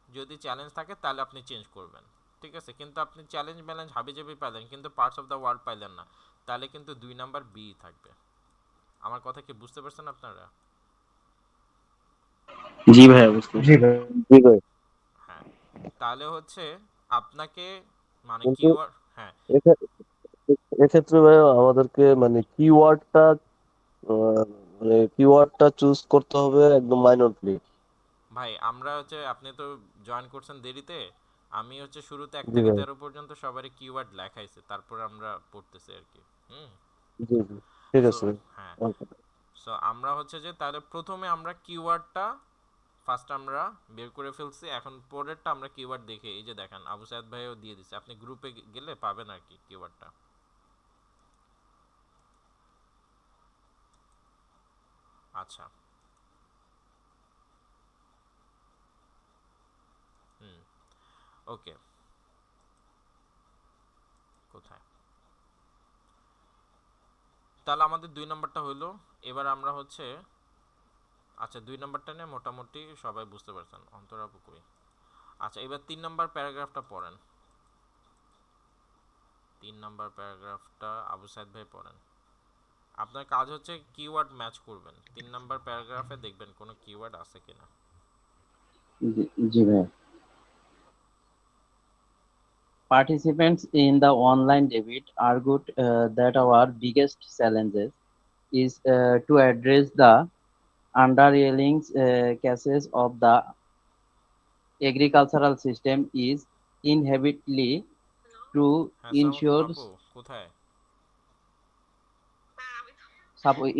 যদি চ্যালেঞ্জ থাকে তাহলে আপনি চেঞ্জ করবেন, ঠিক আছে। কিন্তু আপনি চ্যালেঞ্জ হাবিজাবি পাইলেন কিন্তু পার্টস অফ দ্য ওয়ার্ল্ড পাইলেন না, তাহলে কিন্তু 2 নাম্বার বি থাকবে। আমার কথা কি বুঝতে পারছেন আপনারা? জি ভাইয়া, বুঝতে জি পারছি। ভাই। জি ভাই। হ্যাঁ, তাহলে হচ্ছে আপনাকে মানে কিন্তু কিওয়ার্ড, হ্যাঁ এক্ষে- এক্ষেত্রে ভাই আমাদেরকে মানে কিওয়ার্ডটা চুজ করতে হবে একদম মাইনরলি। ভাই, আমরা হচ্ছে আপনি তো জয়েন করছেন দেরিতে, আমি হচ্ছে শুরুতে 1 জি থেকে ভাই। 13 পর্যন্ত সবারই কিওয়ার্ড লেখাইছে, তারপর আমরা পড়তেছি আর কি। হুম জি জি, ঠিক সো আছে ভাই। হ্যাঁ, ওকে। সো আমরা হচ্ছে যে তাহলে প্রথমে আমরা কিওয়ার্ডটা ফার্স্ট আমরা বের করে ফেলছি, এখন পরেরটা আমরা কিওয়ার্ড দেখে, এই যে দেখেন আবু সাইদ ভাইও দিয়ে দিছে, আপনি গ্রুপে গেলে পাবেন আর কি কিওয়ার্ডটা। আচ্ছা, হুম, ওকে, কোথায়? তাহলে আমাদের 2 নাম্বারটা হইলো। এবার আমরা হচ্ছে, আচ্ছা 2 নাম্বারটা নিয়ে মোটামুটি সবাই বুঝতে পারছেন, অন্তরাপু কই? আচ্ছা, এবার 3 নাম্বার প্যারাগ্রাফটা পড়েন। 3 নাম্বার প্যারাগ্রাফটা আবু সাইদ ভাই পড়েন। আপনার কাজ হচ্ছে কিওয়ার্ড ম্যাচ করবেন, 3 নাম্বার প্যারাগ্রাফে দেখবেন কোনো কিওয়ার্ড আছে কিনা। জি জি ভাইয়া। Participants in the online debate argued that our biggest challenges is to address the underlying cases of the agricultural system is inherently to হ্যাঁ, সালামালাইকুম ensure আপু, কোথায়?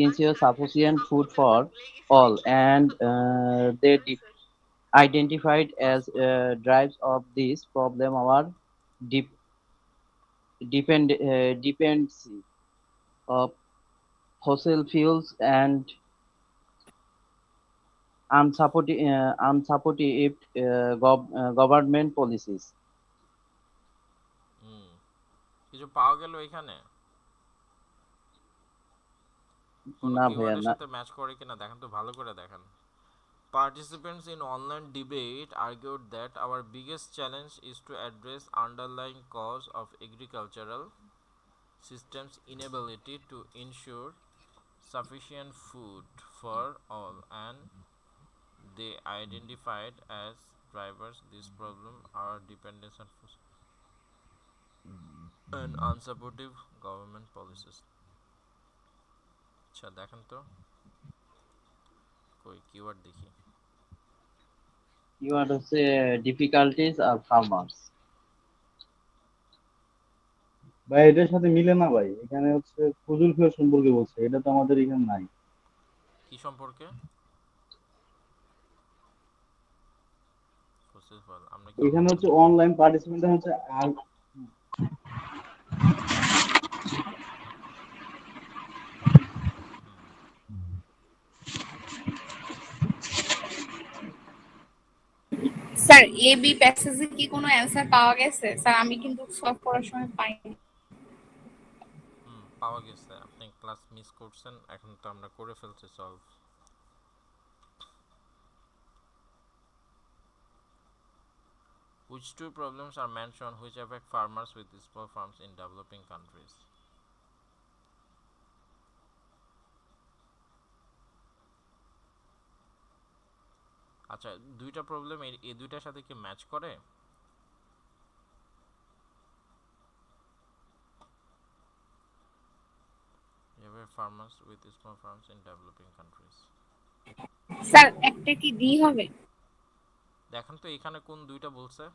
ensure sufficient food for all, and they identified as passport নেই। drives of this problem our dep dependency of fossil fuels and unsupportive government policies. হুম, কিছু পাওয়া গেল এখানে? কোনো না ভাইয়া কিওয়ার্ডের না। সাথে ম্যাচ করে কিনা দেখেন তো, ভালো করে দেখেন। Participants in online debate argued that our biggest challenge is to address underlying cause of agricultural systems inability to ensure sufficient food for all, and they identified as drivers this problem are dependence on and unsupportive government policies. আচ্ছা দেখেন তো কই keyword দেখি। Keyword হচ্ছে difficulties আর farmers. ভাই এটার সাথে মিলে না ভাই, এখানে হচ্ছে ফজল ফিয়ার সম্পর্কে বলছে, এটা তো আমাদের এখানে নাই। কি সম্পর্কে? ফসিল ফুয়েল আমরা কি এখানে হচ্ছে অনলাইন পার্টিসিপেন্ট হচ্ছে আর স্যার এ বি প্যাসেজে কি কোনো অ্যান্সার পাওয়া গেছে? স্যার আমি কিন্তু সলভ করার সময় পাইনি। পাওয়া গেছে, আপনি ক্লাস মিস করছেন, এখন তো আমরা করে ফেলছি solve. Which two problems are mentioned which affect farmers with small farms in developing countries? আচ্ছা দুইটা প্রবলেম এই দুইটার সাথে কি ম্যাচ করে? Farmers with small farms in developing countries. Sir একটা কি ডি হবে? দেখেন তো এখানে কোন দুইটা বলছে।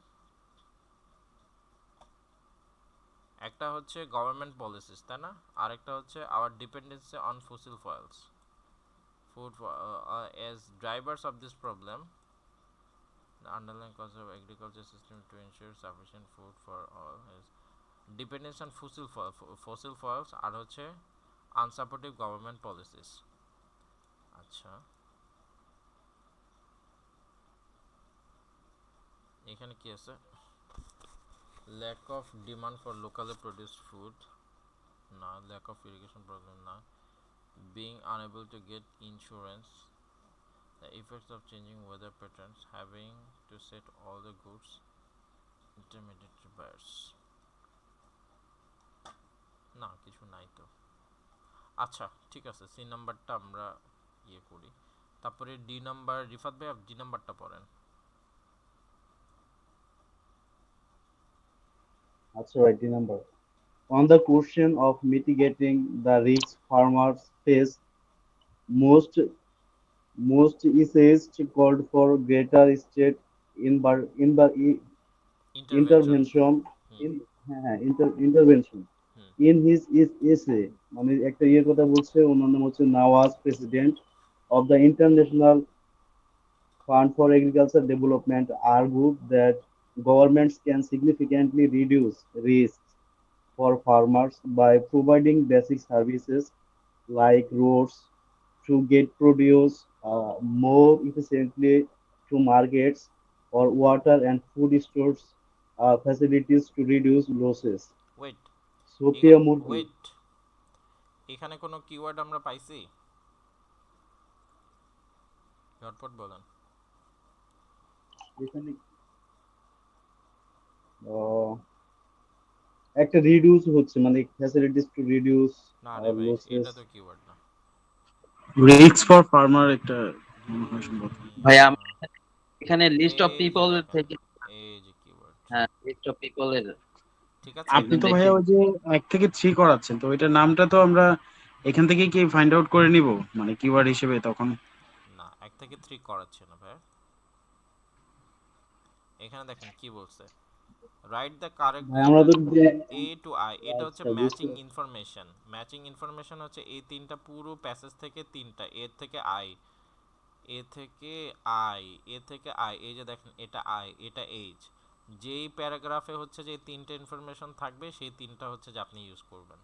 একটা হচ্ছে গভর্নমেন্ট পলিসিস তাই না, আরেকটা হচ্ছে our dependency on fossil fuels food as drivers of this problem. The underlying cause of agriculture system to ensure sufficient food for all is dependence on fossil fuels আর হচ্ছে unsupportive government policies. আচ্ছা এখানে কি আছে? lack of demand for locally produced food না, lack of irrigation problem না, being unable to get insurance, the effects of changing weather patterns, having to set all the goods intermediate buyers না কিছু নাই তো। আচ্ছা ঠিক আছে, সি নাম্বারটা আমরা ইয়ে করি, তারপরে ডি নাম্বার রিফাত ভাই ডি নাম্বারটা পড়েন। আচ্ছা ভাই, D number. On the question of mitigating the risks farmers face, most essayists called for greater state intervention intervention intervention. In his essay, মানে একটা ইয়ের কথা বলছে, ওনার নাম হচ্ছে Nawaz, president of the International Fund for Agricultural Development, argued that governments can significantly reduce risks for farmers by providing basic services like roads to get produce more efficiently to markets, or water and food stores facilities to reduce losses. Wait Sophia Murthy. Wait এখানে কোনো keyword আমরা পাইছি? ঝটপট বলেন। এখানে একটা reduce হচ্ছে, মানে ফ্যাসিলিটিস টু রিডিউস না রে ভাই লসেস। এটা তো কিওয়ার্ড না। রিস্ক ফর ফার্মার একটা সম্ভব। ভাইয়া আমি এখানে লিস্ট অফ এই যে পিপল দেখেন, থেকে, এই যে কিওয়ার্ড, হ্যাঁ লিস্ট অফ পিপল এর ঠিক আছে। আপনি তো ভাইয়া ওই যে 1 থেকে 3 করাচ্ছেন, তো ওইটার নামটা তো আমরা এখান থেকে কি ফাইন্ড আউট করে নিব মানে কিওয়ার্ড হিসেবে তখন? না 1 থেকে 3 করাচ্ছে না ভাই, এখানে দেখেন কি বলছে, রাইট দ্য কারেক্ট ভাই আমরা তো এ টু আই, এটা হচ্ছে আচ্ছা ম্যাচিং বুঝতে ইনফরমেশন। ম্যাচিং ইনফরমেশন হচ্ছে এই তিনটা পুরো প্যাসেজ থেকে তিনটা, এ থেকে আই, এ থেকে আই, এ থেকে আই, এই যে দেখেন এটা আই এটা এইচ, যেই প্যারাগ্রাফে হচ্ছে যে তিনটা ইনফরমেশন থাকবে সেই তিনটা হচ্ছে যে আপনি ইউজ করবেন।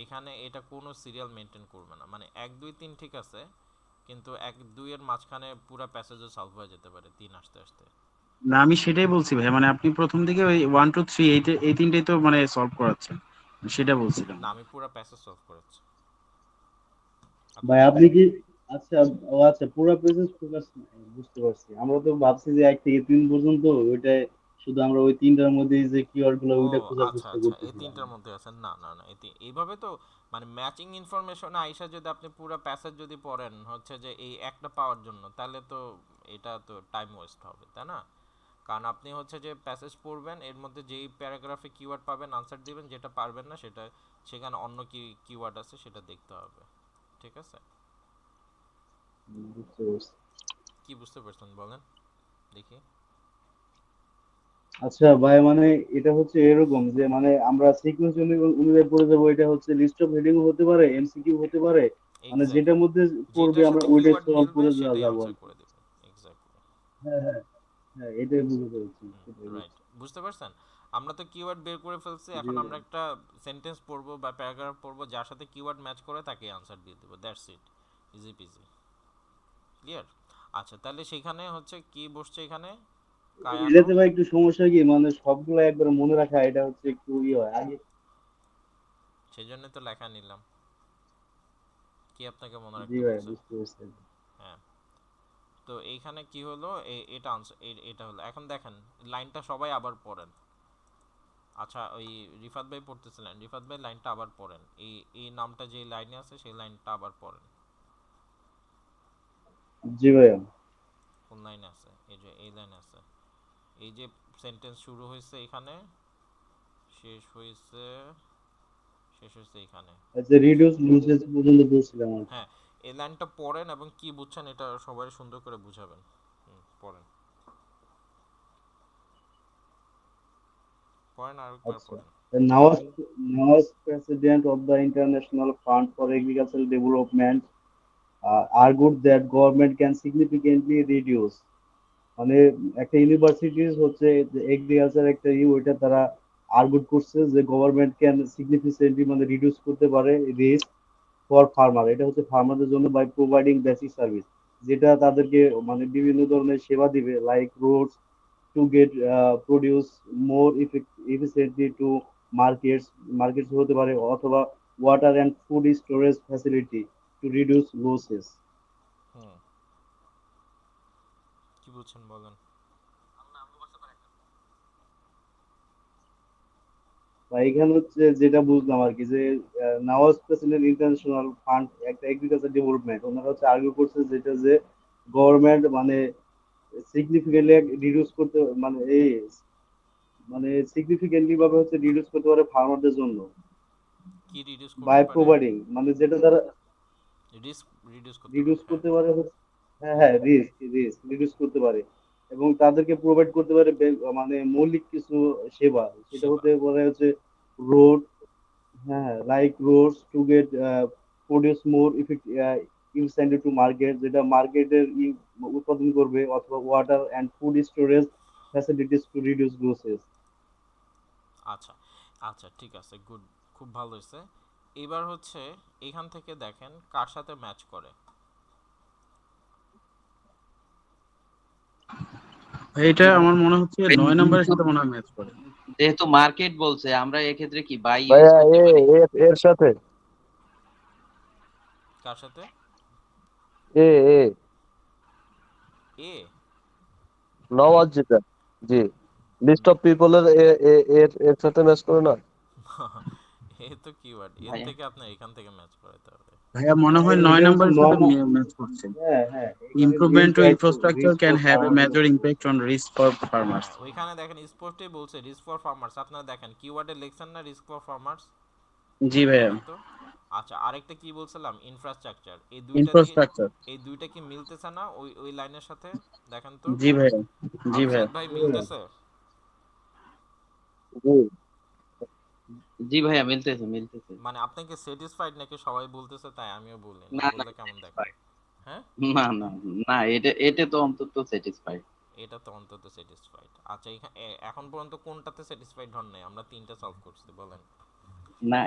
এখানে এটা কোনো সিরিয়াল মেনটেন করবে না, মানে 1 2 3 ঠিক আছে, কিন্তু 1 2 এর মাঝখানে পুরো প্যাসেজও সলভ হয়ে যেতে পারে 3 আসতে আসতে। না আমি সেটাই বলছি ভাই, মানে আপনি প্রথম দিকে ওই 1 2 3 এই তিনটেই তো মানে সলভ করাচ্ছেন, সেটা বলছিলাম। না আমি পুরো প্যাসেজ সলভ করেছি। ভাই আপনি কি, আচ্ছা আচ্ছা পুরো প্রসেস ফোকাস, বুঝতে পারছি। আমরা তো ভাবছি যে 1 থেকে 3 পর্যন্ত ওইটা শুধু আমরা ওই তিনটার মধ্যে যে কিওয়ার্ড গুলো ও ওইটা খোঁজার আচ্ছা চেষ্টা আচ্ছা, এই করতেছিলাম। তিনটার মধ্যে আছে, না না না এইভাবে তো মানে ম্যাচিং ইনফরমেশন আইসা যদি আপনি পুরো প্যাসেজ যদি পড়েন হচ্ছে যে এই একটা পাওয়ার জন্য, তাহলে তো এটা তো টাইম ওয়েস্ট হবে তাই না। কারণ আপনি হচ্ছে যে প্যাসেজ পড়বেন, এর মধ্যে যেই প্যারাগ্রাফে কিওয়ার্ড পাবেন আনসার দিবেন, যেটা পারবেন না সেটা সেখানে অন্য কি কিওয়ার্ড আছে সেটা দেখতে হবে। ঠিক আছে, বুঝতে পারছি। কি বুঝতে পারছেন বলেন দেখি। আচ্ছা ভাই, মানে এটা হচ্ছে এরকম যে মানে আমরা সিকোয়েন্স অনুযায়ী পড়ে যাবো, এটা হচ্ছে লিস্ট অফ হেডিং হতে পারে, এমসিকিউ হতে পারে, মানে যেটার এক্স্যাক্টলি, মধ্যে পড়বে যেটার আমরা সাথে ওইটাই কিওয়ার্ড সলভ মিলবে করে সেটাই যাবো আর আনসার কি। করে দেবেন। এক্স্যাক্টলি, হ্যাঁ হ্যাঁ হ্যাঁ, এটাই বুঝতে পেরেছি, সেটাই রাইট, বুঝছি। বুঝতে পারছেন। আমরা তো কিওয়ার্ড বের করে ফেলছি, জি এখন ভাই। আমরা একটা সেন্টেন্স পড়বো বা প্যারাগ্রাফ পড়বো, যার সাথে কিওয়ার্ড ম্যাচ করে তাকে আনসার দিয়ে দেবো, that's it, easy PG, clear. আচ্ছা, তাহলে সেখানে হচ্ছে কি বসছে এখানে, কায়ানো, এটাতে ভাই একটু সমস্যা কি, মানে সবগুলো একবার মনে রাখা এটা হচ্ছে একটু হয় আগে। সেই জন্য তো লেখা নিলাম, কি আপনাকে মনে জি রাখতে ভাই, বলছে। বুঝতে পারছি। হ্যাঁ, তো এইখানে কি হলো, এটা আনসার, এটা হলো। এখন দেখেন লাইনটা সবাই আবার পড়েন। আচ্ছা, ওই রিফাত ভাই পড়তেছিলেন, রিফাত ভাই লাইনটা আবার পড়েন, এই নামটা যে লাইনে আছে সেই লাইনটা আবার পড়েন। জি ভাইয়া। কোন লাইনে আছে, এই যে এই লাইনে আছে, এই যে সেন্টেন্স শুরু হয়েছে এখানে, শেষ হয়েছে, শেষ হয়েছে এখানে। আচ্ছা, রিডিউস লুজেস পর্যন্ত বলছিলাম আর কি। হ্যাঁ, এই লাইনটা পড়েন এবং কি বুঝছেন এটা সবাই সুন্দর করে বুঝাবেন। পড়েন, পড়েন আর একবার আচ্ছা, পড়েন। Now as president of the International Fund for Agricultural Development argued that government can significantly reduce, মানে একটা ইউনিভার্সিটিজ হচ্ছে এগ্রিকালচার একটা ওইটা তারা আর্গুড করছে যে গভর্নমেন্ট ক্যান সিগনিফিকেন্টলি মানে রিডিউস করতে পারে রিস্ক ফর ফার্মার, এটা হচ্ছে ফার্মারদের জন্য বাই প্রোভাইডিং বেসিক সার্ভিস, যেটা তাদেরকে মানে বিভিন্ন ধরনের সেবা দিবে, like roads to get produce more efficiently to markets হতে পারে, অথবা water and food storage facility to reduce losses. হুম, কি বুঝছেন বলেন। বা এখানে হচ্ছে যেটা বুঝলাম আর কি, যে নওয়াজ প্রেসিডেন্ট ইন্টারন্যাশনাল ফান্ড একটা এগ্রিকালচার ডেভেলপমেন্ট, ওনারা হচ্ছে আর্গুই করছে যেটা যে গভর্নমেন্ট মানে সিগনিফিকেন্টলি রিডিউস করতে মানে এই মানে সিগনিফিকেন্টলি ভাবে হচ্ছে রিডিউস করতে পারে ফার্মারদের জন্য কি রিডিউস বাই করতে পারে, প্রোভাইডিং, মানে যেটা তারা রিস্ক রিডিউস করতে পারে, রিডিউস হ্যাঁ। করতে পারে হ্যাঁ হ্যাঁ, রিস্ক রিডিউস করতে পারে, এবং তাদেরকে প্রোভাইড করতে পারে মানে মৌলিক কিছু সেবা, সেটা সেবা, হতে পারে হচ্ছে রোড, হ্যাঁ like roads to get produce more incentive to market, যেটা মার্কেটের উৎপাদন করবে, অথবা water and food storage facilities to reduce losses. আচ্ছা, আচ্ছা ঠিক আছে, গুড, খুব ভালো হয়েছে। এবার হচ্ছে এখান থেকে দেখেন কার সাথে ম্যাচ করে। এটা আমার মনে হচ্ছে 9 নম্বরের যেহেতু সাথে মনে হয় ম্যাচ করে। যেহেতু মার্কেট বলছে, আমরা এক্ষেত্রে কি বাই ইউজ ভাইয়া করতে এ পারি? এর এর সাথে কার সাথে, এ এ এ, নওয়াজ যেটা, জি, লিস্ট অফ পিপলের এর সাথে ম্যাচ করে না। এ তো কিওয়ার্ড, এর ভাইয়া থেকে আপনার এখান থেকে ম্যাচ করাতে হবে। ভাইয়া মনে হ্যাঁ, হয় নয় এটা হচ্ছে নম্বরের সাথে নয় ম্যাচ করছে। হ্যাঁ হ্যাঁ, এখানে improvement to infrastructure risk can for have a ফার্মারদের মেজর উপর। Impact on risk for farmers. হ্যাঁ, ওইখানে দেখেন স্পষ্টই বলছে রিস্ক ফর ফার্মার্স, আপনারা দেখেন কিওয়ার্ডে লিখছেন না রিস্ক ফর ফার্মার্স, জি ভাইয়া। দেখেন তো। আচ্ছা, আরেকটা কি বলছিলাম, ইনফ্রাস্ট্রাকচার, এই দুইটা দিয়ে, ইনফ্রাস্ট্রাকচার, এই দুইটা কি মিলতেছে না ওই ওই লাইনের সাথে, দেখেন তো। জি ভাইয়া, জি ভাইয়া। আফজাদ ভাই মিলতেছে। জি, জি ভাইয়া, মিলতেছে মিলতেছে। মানে আপনি কি স্যাটিসফাইড নাকি সবাই বলতেছে তাই আমিও বলি, না না না, বললে কেমন দেখায়। স্যাটিসফাইড। হ্যাঁ, না না না, এটা তো অন্তত স্যাটিসফাইড। এটা তো অন্তত স্যাটিসফাইড। আচ্ছা, এখন পর্যন্ত কোনটাতে স্যাটিসফাইড হন নাই, আমরা তিনটা সলভ করছি বলেন। না,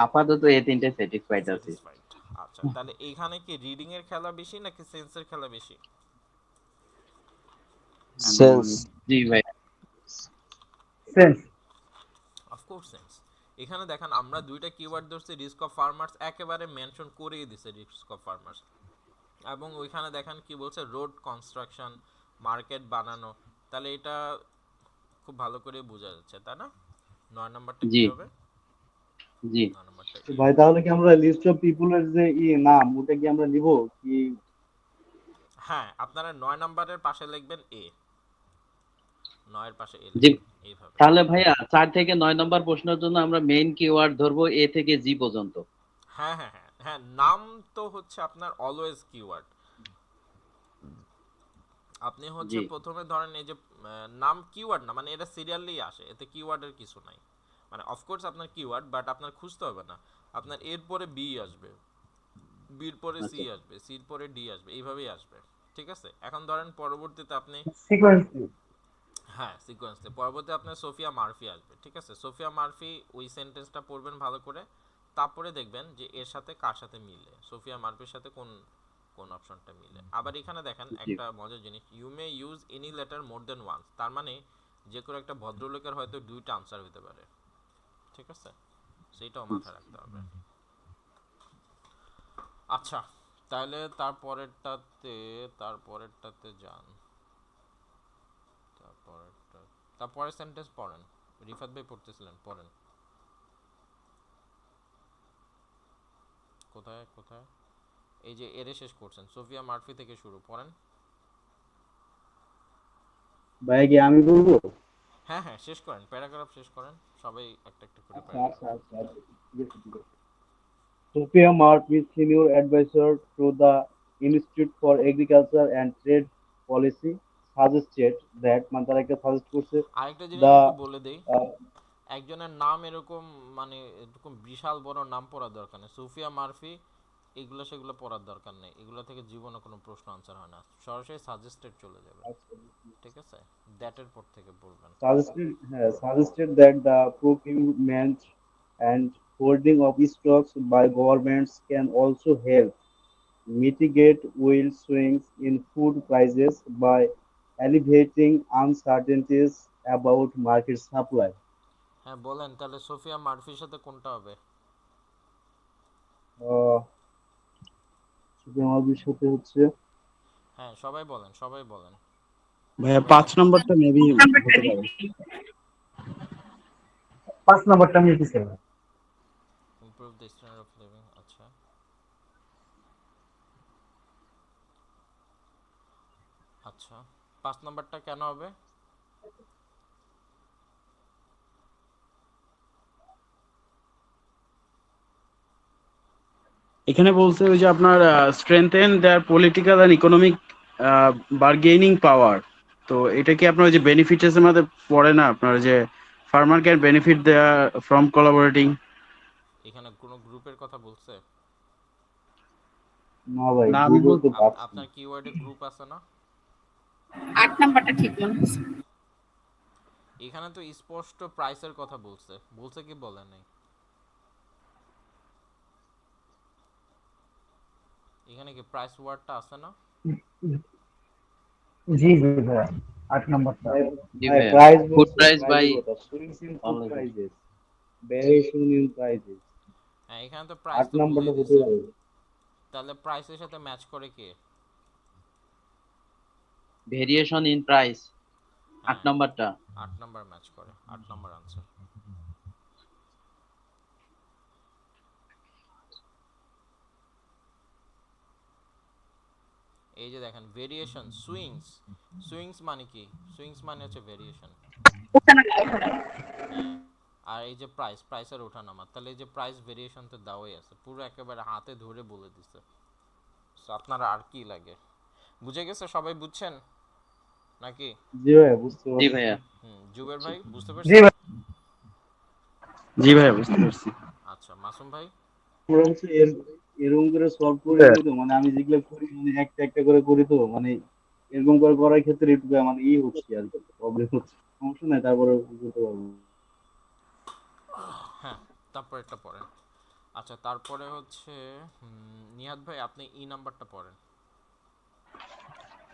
আপাতত এ তিনটে স্যাটিসফাইড আছে। স্যাটিসফাইড। আচ্ছা, তাহলে এখানে কি রিডিং এর খেলা বেশি নাকি সেন্সের খেলা বেশি। সেন্স। জি ভাইয়া। সেন্স। Of course sense. এখানে দেখেন আমরা দুইটা কিওয়ার্ড ধরছি, রিস্ক অফ ফার্মার্স একেবারে মেনশন করেই দিছে রিস্ক অফ ফার্মার্স, এবং ওইখানে দেখেন কি বলছে, রোড কনস্ট্রাকশন, মার্কেট বানানো, তাহলে এটা খুব ভালো করে বোঝা যাচ্ছে, তাই না। 9 নম্বরটা কি জি হবে, জি 9 নম্বরটা তো এ ভাই, হবে। তাহলে কি আমরা লিস্ট অফ পিপুলের যে নাম ওটা কি আমরা নিব কি? হ্যাঁ, আপনারা 9 নম্বরের পাশে লিখবেন এ। 9 এর পাশে এ জি। লিখবেন এইভাবে। তাহলে ভাইয়া 4 থেকে 9 নম্বর প্রশ্নের জন্য আমরা মেইন কিওয়ার্ড ধরবো এ থেকে জি পর্যন্ত। হ্যাঁ হ্যাঁ হ্যাঁ হ্যাঁ, নাম তো হচ্ছে আপনার অলওয়েজ কিওয়ার্ড। আপনি হচ্ছে জি প্রথমে ধরেন এই যে নাম কিওয়ার্ড না, মানে এটা সিরিয়ালি আসে, এতে কিওয়ার্ডের কিছু নাই। মানে অফকোর্স আপনার কিওয়ার্ড, বাট আপনার খুঁজতে হবে না। আপনার এর পরে বি আসবে, বির পরে সি আচ্ছা আসবে, সির পরে ডি আসবে, এইভাবেই আসবে। ঠিক আছে, এখন ধরেন পরবর্তীতে আপনি, সিকোয়েন্স। হ্যাঁ সিকোয়েন্সে পরবর্তীতে আপনার সোফিয়া মার্ফি আসবে। ঠিক আছে, সোফিয়া মার্ফি ওই সেন্টেন্সটা পড়বেন ভালো করে, তারপরে দেখবেন যে এর সাথে কার সাথে মিলে, সোফিয়া মার্ফির সাথে কোন কোন অপশনটা মিলে। আবার এখানে দেখেন জি একটা মজার জিনিস, you may use any letter more than once, তার মানে যে কোনো একটা ভদ্রলোকের হয়তো দুইটা আনসার হতে পারে। ঠিক আছে, সেইটাও মাথায় রাখতে হবে। আচ্ছা, তাহলে তারপরেরটাতে যান। তারপরেরটা, তারপরের সেন্টেন্স পড়েন। রিফাত ভাই পড়তেছিলেন, পড়েন। কোথায় কোথায়, এই যে এরে শেষ করছেন, সোফিয়া মার্ফি থেকে শুরু, পড়েন। ভাইয়া কি আমি বলবো? হ্যাঁ হ্যাঁ, শেষ করেন, প্যারাগ্রাফ শেষ করেন, সবাই একটা একটা করে আচ্ছা প্যারাগ্রাফ। আচ্ছা আচ্ছা আচ্ছা, ঠিক আছে ঠিক আছে। Sophia Mark is senior advisor to the Institute for Agriculture and Trade Policy suggested that মানে তারা একটা সাজেস্ট করছে আরেকটা জিনিস the একটু বলে দেই, একজনের নাম এরকম, মানে এরকম বিশাল বড় নাম পড়ার দরকার নেই। সুফিয়া মারফি এগুলো সেগুলো পড়ার দরকার নেই, এগুলো থেকে জীবনে কোনো প্রশ্ন আনসার হয় না, সরাসরি সাজেস্টেড চলে যাবে। ঠিক আছে, দ্যাটের পর থেকে বলবেন। suggested that the procurement and holding of stocks by governments can also help mitigate wild swings in food prices by alleviating uncertainties about market supply. হ্যাঁ বলেন, তাহলে সোফিয়া মারফির সাথে কোনটা হবে? আহ আমাদের সাথে হচ্ছে হ্যাঁ সবাই বলেন, সবাই বলেন, ভাইয়া সবাই 5 বলেন। নম্বরটা মেবি হতে পারে। 5 নম্বরটা আমি লিখেছিলাম। Improve the standard of living. আচ্ছা আচ্ছা, 5 নম্বরটা কেন হবে? এখানে বলছে ওই যে আপনার strengthen their political and economic bargaining power. তো এটা কি আপনার ওই যে বেনিফিটস এর মধ্যে পড়ে না, আপনার ওই যে farmer can benefit there from collaborating? এখানে কোনো গ্রুপের কথা বলছে? না ভাই না আমি গ্রুপ বলতে পারছি না। আপনার কিওয়ার্ডে গ্রুপ আছে না? 8 নাম্বারটা ঠিক মনে হচ্ছে। এখানে তো স্পষ্ট প্রাইসের কথা বলছে, বলছে কি বলে নাই? এখানে কি প্রাইস ওয়ার্ডটা আছে না? জি জি ভাইয়া, 8 নম্বরটা। জি ভাই ভাইয়া, প্রাইস ফুড বলছে, প্রাইস বাই প্রাইসের কথা swings in food online. Prices, variation in prices. হ্যাঁ এখানে তো প্রাইস 8 তো নাম্বারটা বলেই হতে দিছে, পারে। তাহলে প্রাইসের সাথে ম্যাচ করে কে? ভেরিয়েশন ইন প্রাইস 8 হ্যাঁ নাম্বারটা। 8 নম্বর ম্যাচ করে, 8 নম্বর আনসার। এই যে দেখেন ভেরিয়েশন, সুইংস, সুইংস মানে কি? সুইংস মানে হচ্ছে ভেরিয়েশন। হ্যাঁ, আর এই যে প্রাইস, প্রাইসের ওঠানামা, তাহলে এই যে প্রাইস ভেরিয়েশন তো দেওয়াই আছে, পুরো একেবারে হাতে ধরে বলে দিছে। সো আপনার আর কি লাগে? বুঝে গেছে, সবাই বুঝছেন নাকি? জি ভাই বুঝতে জি পারছি। ভাইয়া। জুবের ভাই বুঝতে জি পারছেন? ভাই। জি ভাইয়া বুঝতে পারছি। আচ্ছা মাসুম ভাই? আমরা হচ্ছে এরকম করে সলভ করে হ্যাঁ। নিই তো, মানে আমি যেগুলো করি মানে একটা একটা করে করি তো, মানে এরকম করে করার ক্ষেত্রে একটু মানে হচ্ছে আর কি, প্রবলেম হচ্ছে। সমস্যা নাই, তারপরে করতে পারবো। হ্যাঁ, তারপর একটা পড়েন। আচ্ছা তারপরে হচ্ছে নিহাদ ভাই আপনি ই নাম্বারটা পড়েন।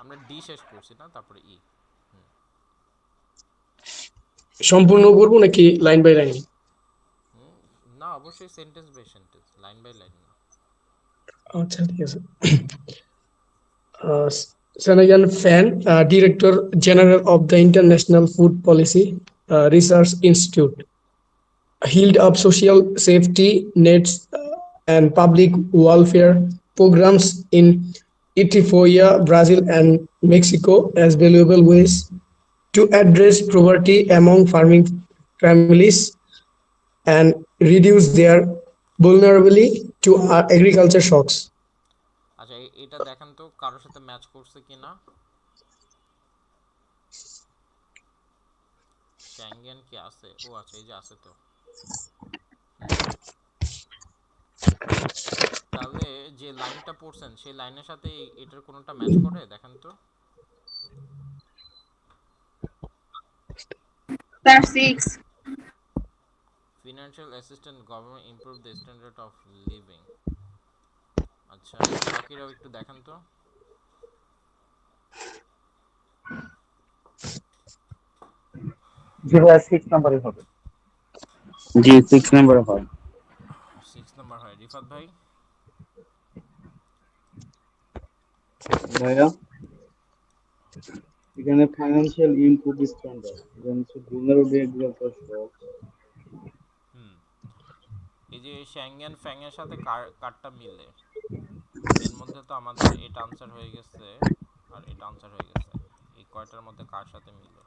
আমরা ডি শেষ করছি না, তারপরে ই। সম্পূর্ণ করবো নাকি লাইন বাই লাইন? না অবশ্যই sentence by sentence, line by line না। আচ্ছা ঠিক আছে। Senayan Fan, Director General of the International Food Policy Research Institute, held up social safety nets and public welfare programs in Ethiopia, Brazil, and Mexico as valuable ways to address poverty among farming families and reduce their vulnerability to agriculture shocks. আচ্ছা এটা দেখেন তো কারোর সাথে match করছে কিনা। শ্যাঙ্গেন কি আছে? ও আচ্ছা এই যে আছে তো। হুম। তাহলে যে লাইনটা পড়ছেন সেই লাইনের সাথে এটার কোনোটা ম্যাচ করে দেখেন তো। Sir, 6. Financial assistant government improve the standard of living. আচ্ছা বাকিরাও একটু দেখেন তো। জি ভাইয়া 6 নম্বরে হবে। জি 6 নম্বরে হয়। 6 নাম্বার হয়। রিফাত ভাই। ভাইয়া এখানে ফাইন্যান্সিয়াল ইনপুট স্ট্যান্ডার্ড এখানে হচ্ছে vulnerable agriculture shocks। হুম। এই যে শ্যাঙ্গেন ফ্যাংয়ের সাথে কারটা মিলে এর মধ্যে তো আমাদের এটা আনসার হয়ে গেছে আর এটা আনসার হয়ে গেছে। এই কয়টার মধ্যে কার সাথে মিলে?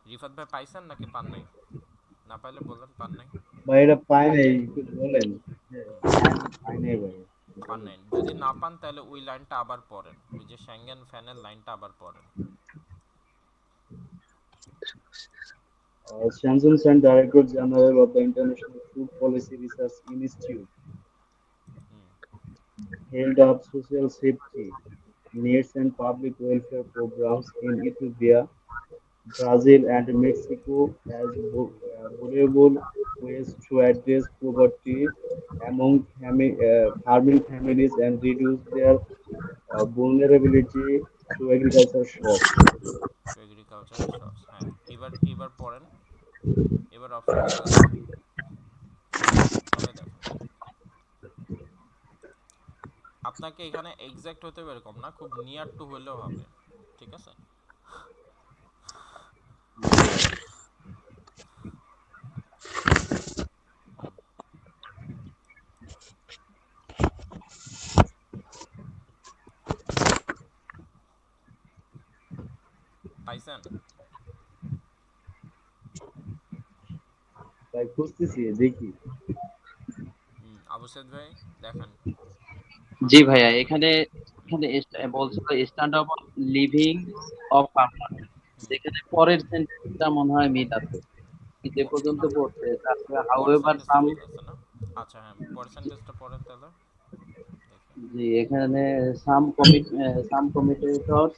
রিফাত ভাই পাইছেন নাকি পান নাই? না পাইলে বলেন পান নাই। ভাই এটা পাই নাই, একটু বলেন। হ্যাঁ, হুম, পাই নাই ভাই, পান বলেন। নাই। যদি না পান তাহলে ওই লাইনটা আবার পড়েন, ওই যে শ্যাঙ্গেন ফ্যানের লাইনটা আবার পড়েন। Shannon Sen, Director General of the International Food Policy Research Institute, hmm held up social safety nets and public welfare programs in Ethiopia, Brazil, and Mexico as valuable ways to address poverty among farming families and reduce their vulnerability to agriculture shocks. To agricultural shops. হ্যাঁ এবার এবার পড়েন। এবার অপশনগুলো দেখেন, সবাই দেখেন। আপনাকে এখানে এক্সাক্ট হতে হবে এরকম না, খুব নিয়ার টু হলেও হবে। ঠিক আছে। হুম পাইছেন? তাই খুঁজতেছি, দেখি। আবু সাইদ ভাই দেখেন জি মার্কটা ভাইয়া, দেখেন। এখানে এখানে বলছিল standard of living of farmer, হুম যেখানে পরের সেন্টেন্সটা মনে হয় মিল আছে, কি যে পর্যন্ত পড়ছে তারপরে পরের হাউএভার সেন্টেন্সটা সাম। মিল আছে না? আচ্ছা হ্যাঁ পরের সেন্টেন্সটা পড়েন তাহলে দেখি। জি এখানে সাম কমিটেটরস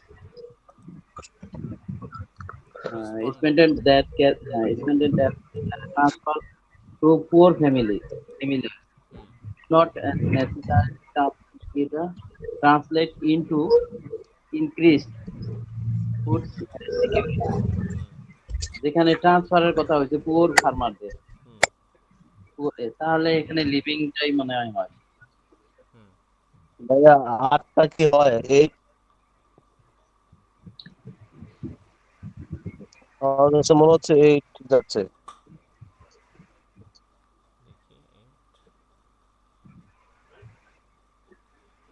respondent. spended that can spended that transfer to poor family families, hmm not necessarily translate into increased food security, হুম যেখানে ট্রান্সফারের কথা হয়েছে পুয়ার ফার্মারদের, হুম তাহলে এখানে লিভিংটাই মনে হয় হয়। হুম ভাইয়া 8টা কি হয়? 8? আমার কাছে মনে হচ্ছে 8 যাচ্ছে। দেখি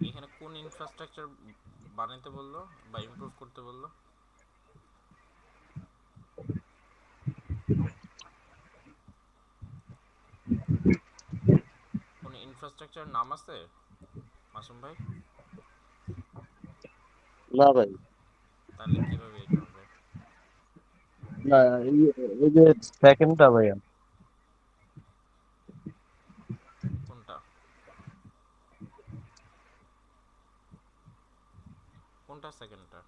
এখানে কোন ইনফ্রাস্ট্রাকচার বানাইতে বললো বা ইমপ্রুভ করতে বললো? কোন ইনফ্রাস্ট্রাকচার নাম আছে মাসুম ভাই? না ভাই, তাহলে কিভাবে এটা হবে? না, এই এই যে সেকেন্ডটা ভাইয়া। কোনটা কোনটা সেকেন্ডটা?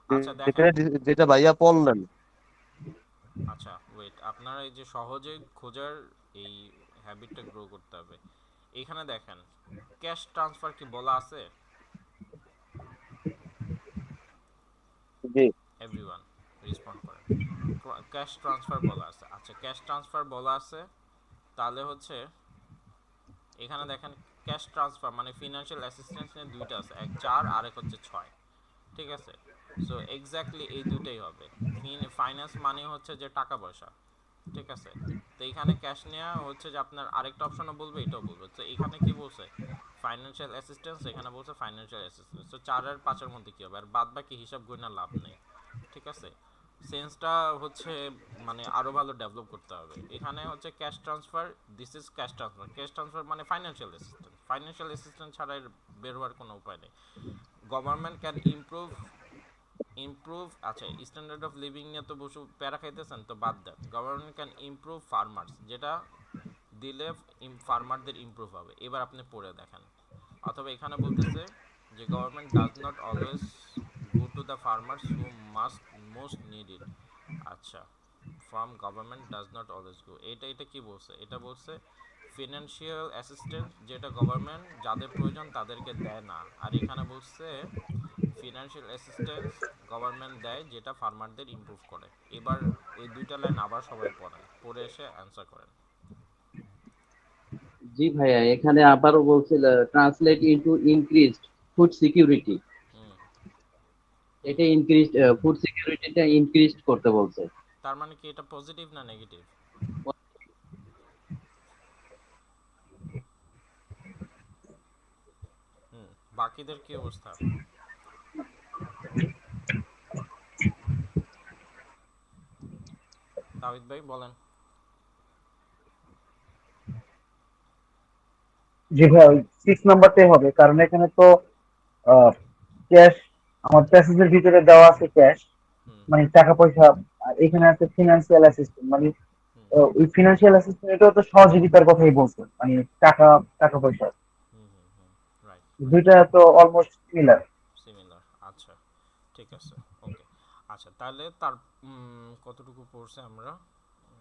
আচ্ছা যেটা দেখেন। যেটা ভাইয়া পড়লেন। আচ্ছা ওয়েট, আপনারা এই যে সহজে খোঁজার এই হ্যাবিটটা গ্রো করতে হবে। এখানে দেখেন ক্যাশ ট্রান্সফার কি বলা আছে? জি এভরিওয়ান রেসপন্ড করেন। ক্যাশ ট্রান্সফার বলা আছে। আচ্ছা ক্যাশ ট্রান্সফার বলা আছে, তাহলে হচ্ছে এখানে দেখেন ক্যাশ ট্রান্সফার মানে ফিনান্সিয়াল অ্যাসিস্ট্যান্স নিয়ে দুইটা আছে, এক 4 আর এক হচ্ছে 6। ঠিক আছে। সো এক্স্যাক্টলি এই দুইটাই হবে। ফাইন্যান্স মানে হচ্ছে যে টাকা পয়সা, ঠিক আছে, তো এখানে ক্যাশ নেওয়া হচ্ছে যে আপনার আরেকটা অপশনও বলবে, এটাও বলবে। তো এখানে কি বলছে ফাইন্যান্সিয়াল অ্যাসিস্ট্যান্স, এখানে বলছে ফাইন্যান্সিয়াল অ্যাসিস্ট্যান্স। তো 4 আর 5 এর মধ্যে কি হবে? আর বাদ বাকি হিসাব করে না লাভ নেই, ঠিক আছে। সেন্সটা হচ্ছে মানে আরো ভালো ডেভেলপ করতে হবে। এখানে হচ্ছে cash transfer, this is cash transfer. Cash transfer মানে ফাইন্যান্সিয়াল অ্যাসিস্ট্যান্স, ফাইন্যান্সিয়াল অ্যাসিস্ট্যান্স ছাড়া এর বের হওয়ার কোনো উপায় নেই। গভর্নমেন্ট ক্যান ইমপ্রুভ ইমপ্রুভ, আচ্ছা স্ট্যান্ডার্ড অফ লিভিং নিয়ে তো বসে প্যারা খাইতেছেন, তো বাদ দেন। গভর্নমেন্ট ক্যান ইমপ্রুভ ফার্মার্স, যেটা দিলে ফার্মারদের ইমপ্রুভ হবে। এবার আপনি পড়ে দেখেন। অথবা এখানে বলতেছে যে government does not always go to the farmers who must most need it. আচ্ছা, from government does not always go, এটা কি বলছে? এটা বলছে ফিনান্সিয়াল অ্যাসিস্ট্যান্স, যেটা গভর্নমেন্ট যাদের প্রয়োজন তাদেরকে দেয় না। আর এখানে বলছে ফিনান্সিয়াল অ্যাসিস্ট্যান্স গভর্নমেন্ট দেয় যেটা ফার্মারদের ইমপ্রুভ করে। এবার ওই দুইটা লাইন আবার সবাই পড়েন, পড়ে এসে অ্যান্সার করেন। জি ভাইয়া, এখানে আবারও বলছিল translate into increased food security. হুম, এটা ইনক্রিজড ফুড সিকিউরিটিটা ইনক্রিজড করতে বলছে। তার মানে কি এটা পজিটিভ না নেগেটিভ? হুম, বাকিদের কি অবস্থা? তাহিদ ভাই বলেন। জি ভাই, 6 নাম্বারটাই হবে, কারণ এখানে তো ক্যাশ, আমার প্যাসেজের ভিতরে দেওয়া আছে ক্যাশ, হুম মানে টাকা পয়সা। আর এখানে আছে ফিনান্সিয়াল অ্যাসিস্ট্যান্ট, মানে হুম ওই ফিনান্সিয়াল অ্যাসিস্ট্যান্ট এটাও তো সহযোগিতার কথাই বলছে, মানে টাকা টাকা পয়সা। হুম হুম হুম, রাইট। দুইটা তো অলমোস্ট সিমিলার। সিমিলার, আচ্ছা ঠিক আছে, ওকে। আচ্ছা তাহলে তার কতটুকু পড়ছে আমরা?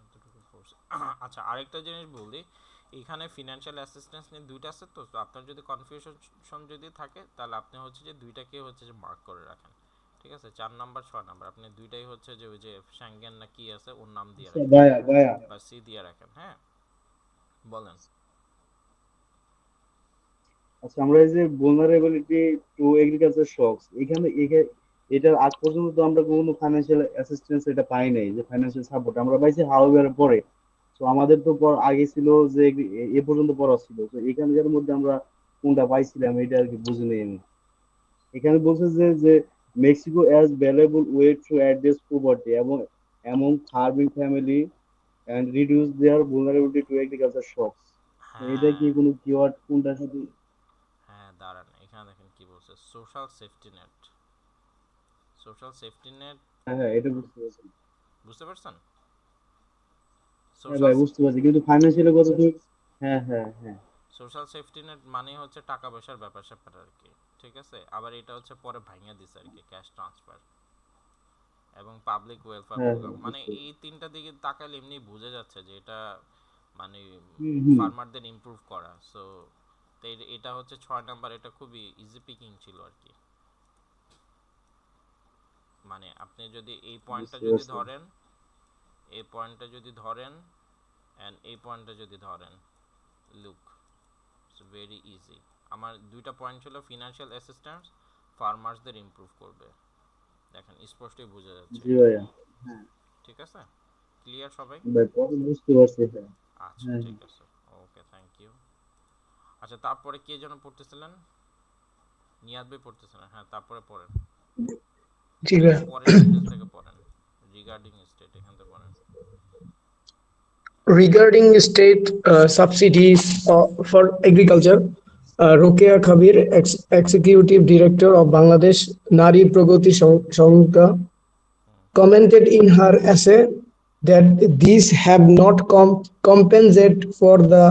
এতটুকু পড়ছে। আচ্ছা আরেকটা জিনিস বলি, এখানে ফিনান্সিয়াল অ্যাসিস্ট্যান্স নিয়ে দুইটা আছে। তো তো আপনার যদি কনফিউশন যদি থাকে, তাহলে আপনি হচ্ছে যে দুইটাকে হচ্ছে যে মার্ক করে রাখেন, ঠিক আছে। 4 নাম্বার 6 নাম্বার আপনি দুইটাই হচ্ছে যে ওই যে শ্যাঙ্গেন না কি আছে ওর নাম দিয়ে আচ্ছা রাখেন, ভাইয়া ভাইয়া বা সি দিয়ে রাখেন। হ্যাঁ বলেন। আচ্ছা, আমরা এই যে vulnerability টু এগ্রিকালচার শকস, এটার আগ পর্যন্ত তো আমরা কোনো ফাইন্যান্সিয়াল অ্যাসিস্ট্যান্স এটা পাই নাই, যে ফাইন্যান্সিয়াল সাপোর্ট আমরা পাইছি হাউয়ার পরে। তো আমাদের তো আগে ছিল যে এ পর্যন্ত পড়া ছিল, তো এখানকার মধ্যে আমরা কোনটা পাইছিলাম এটা আর কি বুঝি নাই আমি। এখানে বলছে যে Mexico as valuable way to address poverty এবং among farming family and reduce their vulnerability to agriculture shocks. এটা হ্যাঁ কি কোনো কিওয়ার্ড কোনটার সাথে? হ্যাঁ দাঁড়ান, এখানে দেখেন কি বলছে, social safety net. Social safety net, হ্যাঁ হ্যাঁ, এটা বুঝতে পারছি। বুঝতে পারছেন? হ্যাঁ সোশ্যাল ভাই, বুঝতে পারছি, কিন্তু ফাইন্যান্সিয়ালি কত ঠিক। হ্যাঁ হ্যাঁ হ্যাঁ। সোশ্যাল সেফটি নেট মানে হচ্ছে টাকা পয়সার ব্যাপার স্যাপার আর কি, ঠিক আছে। আবার এটা হচ্ছে পরে ভাঙিয়ে দিছে আর কি, ক্যাশ ট্রান্সফার এবং পাবলিক ওয়েলফেয়ার হ্যাঁ প্রোগ্রাম। হ্যাঁ, মানে বুঝতে এই পারছি। তিনটা দিকে তাকালে এমনি বোঝা যাচ্ছে যে এটা মানে হুম হুম। ফার্মারদের ইমপ্রুভ করা। সো এটা হচ্ছে 6 নাম্বার, এটা খুবই ইজি পিকিং ছিল আর কি। মানে আপনি যদি এই পয়েন্টটা বুঝতে যদি পারছি। ধরেন, এই পয়েন্টটা যদি ধরেন অ্যান্ড এই পয়েন্টটা যদি ধরেন, লুক ইটস ভেরি ইজি। আমার দুইটা পয়েন্ট ছিল ফিনান্সিয়াল অ্যাসিস্ট্যান্স ফার্মার্সদের ইমপ্রুভ করবে, দেখেন স্পষ্টই বোঝা যাচ্ছে জি এটা। ভাইয়া। হ্যাঁ ঠিক আছে, ক্লিয়ার সবাই? ভাই, পরে বুঝতে পারছি। হ্যাঁ আচ্ছা হ্যাঁ ঠিক আছে, ওকে থ্যাংক ইউ। আচ্ছা তারপরে কে যেন পড়তেছিলেন? নিয়াদ ভাই পড়তেছিলেন, হ্যাঁ তারপরে পড়েন। জি এই ভাইয়া। পরের সেন্টেন্স থেকে পড়েন, রিগার্ডিং স্টেট এখান থেকে পড়েন। Regarding state subsidies for agriculture, Rokeya Khabir, Executive Director of Bangladesh Nari Pragati Sangha, commented in her essay that these have not compensated for the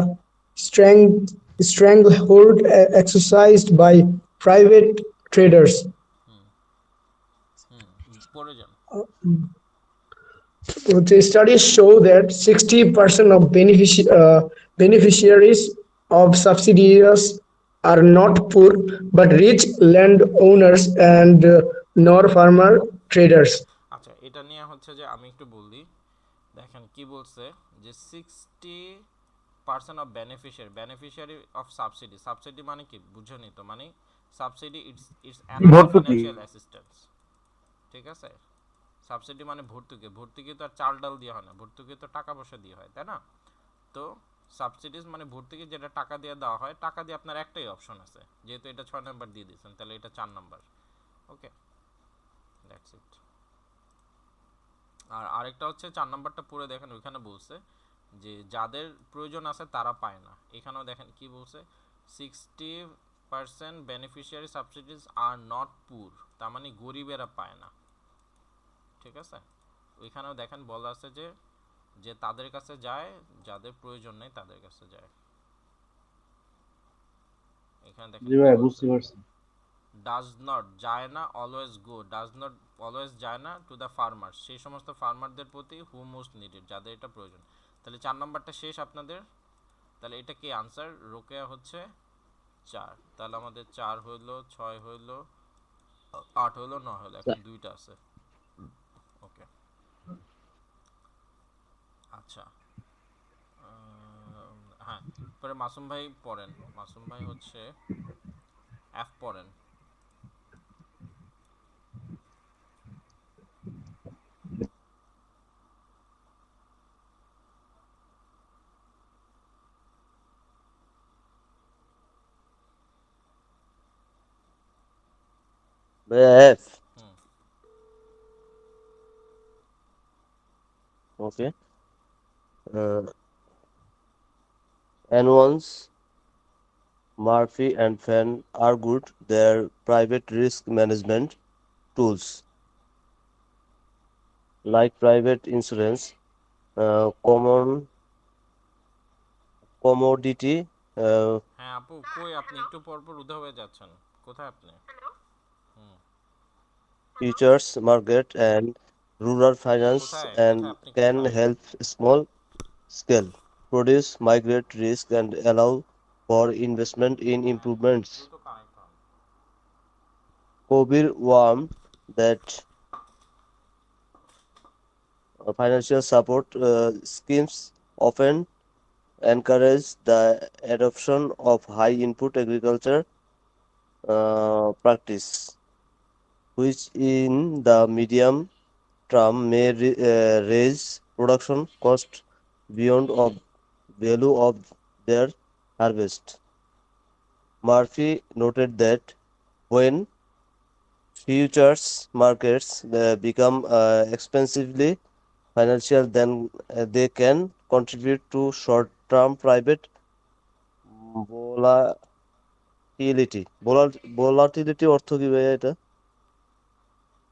stranglehold exercised by private traders. হুম পড়ে যান। The studies show that 60% of beneficiaries of subsidies are not poor but rich landowners and nor farmer traders. আচ্ছা এটা নিয়ে হচ্ছে যে আমি একটু বলি, দেখেন কি বলছে যে 60% of beneficiary of subsidy. Subsidy মানে কি বুঝেনি তো? মানে সাবসিডি ইটস অ্যানাদার ভর্তুকি। ফিনান্সিয়াল অ্যাসিস্ট্যান্স, ঠিক আছে। সাবসিডি মানে ভর্তুকি, ভর্তুকি তো আর চাল ডাল দিয়ে হয় না, ভর্তুকি তো টাকা পয়সা দিয়ে হয়, তাই না? তো সাবসিডিজ মানে ভর্তুকি, যেটা টাকা দিয়ে দেওয়া হয়, টাকা দিয়ে আপনার একটাই অপশন আছে, যেহেতু এটা 6 নাম্বার দিয়ে দিয়েছেন তাহলে এটা 4 নাম্বার। Okay, that's it. আর আরেকটা হচ্ছে 4 নাম্বারটা পড়ে দেখেন, ওইখানে বলছে যে যাদের প্রয়োজন আছে তারা পায় না। এখানেও দেখেন কি বলছে, 60% বেনিফিশিয়ারি সাবসিডিজ আর নট পুর, তার মানে গরিবেরা পায় না, ঠিক আছে? ওইখানেও দেখেন বলা আছে যে যে তাদের কাছে যায়, যাদের প্রয়োজন নেই তাদের কাছে যায়। এখানে দেখেন জি কি ভাই, বলছে, বুঝতে পারছি। ডাজ নট যায় না, always go, does not always যায় না টু দ্য ফার্মার্স, সেই সমস্ত ফার্মারদের প্রতি হু মোস্ট নিডেড, যাদের এটা প্রয়োজন। তাহলে 4 নাম্বারটা শেষ আপনাদের। তাহলে এটা কি আনসার? রোকেয়া হচ্ছে 4। তাহলে আমাদের 4 হইলো, 6 হইলো, 8 হইলো, 9 হইলো, এখন দুইটা আছে। ওকে, আচ্ছা। হ্যাঁ, পরে মাসুম ভাই পড়েন। মাসুম ভাই হচ্ছে এফ পড়েন। F. Hmm, Okay. And once Murphy and Fenn argued their private risk management tools like private insurance, common commodity হ্যাঁ আপু, কই আপনি? একটু পর পর উধাও হয়ে যাচ্ছেন, কোথায় আপনি? হুম, futures market and rural finance কোথায় কোথায় and আপনি can কোথায়? help small scale produce migrate risk and allow for investment in হ্যাঁ, improvements. দ্রুত কানেক্ট হন। Kobir warned that financial support schemes often encourage the adoption of high input agriculture practice, which in the medium term may raise production cost beyond of value of their harvest. Murphy noted that when futures markets become expensively financial, then they can contribute to short-term private volatility. Volatility অর্থ কি ভাইয়া এটা?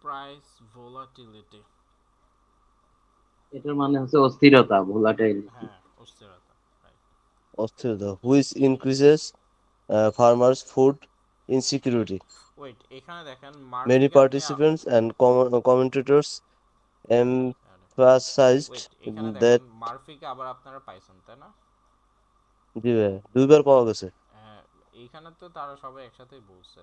Price volatility. এটার মানে হচ্ছে অস্থিরতা, ভোলাটাইলিটি। হ্যাঁ, অস্থিরতা, রাইট। অস্থিরতা, which increases farmers' food insecurity. Wait, এখানে দেখেন Many মার্ফিকে আপনি participants and commentators wait, emphasized এখানে দেখেন that মার্ফিকে আবার আপনারা পাইছেন, তাই না? জি ভাইয়া, দুইবার পাওয়া গেছে। হ্যাঁ, এইখানে তো তারা সবাই একসাথেই বলছে।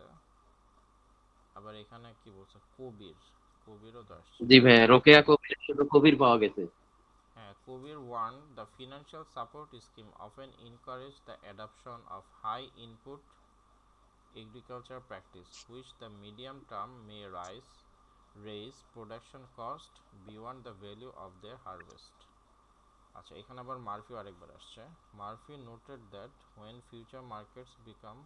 আবার এখানে কি বলছে, কবির, কবিরও তো আসছে। জি ভাইয়া, রোকেয়া কবির, শুধু কবির পাওয়া গেছে। হ্যাঁ, কবির one, the financial support scheme often encourage the adaption of high input agriculture practice which the medium term may raise production cost beyond the value of their harvest. আচ্ছা, এখানে আবার মার্ফি আরেকবার আসছে। Murphy noted that when future markets become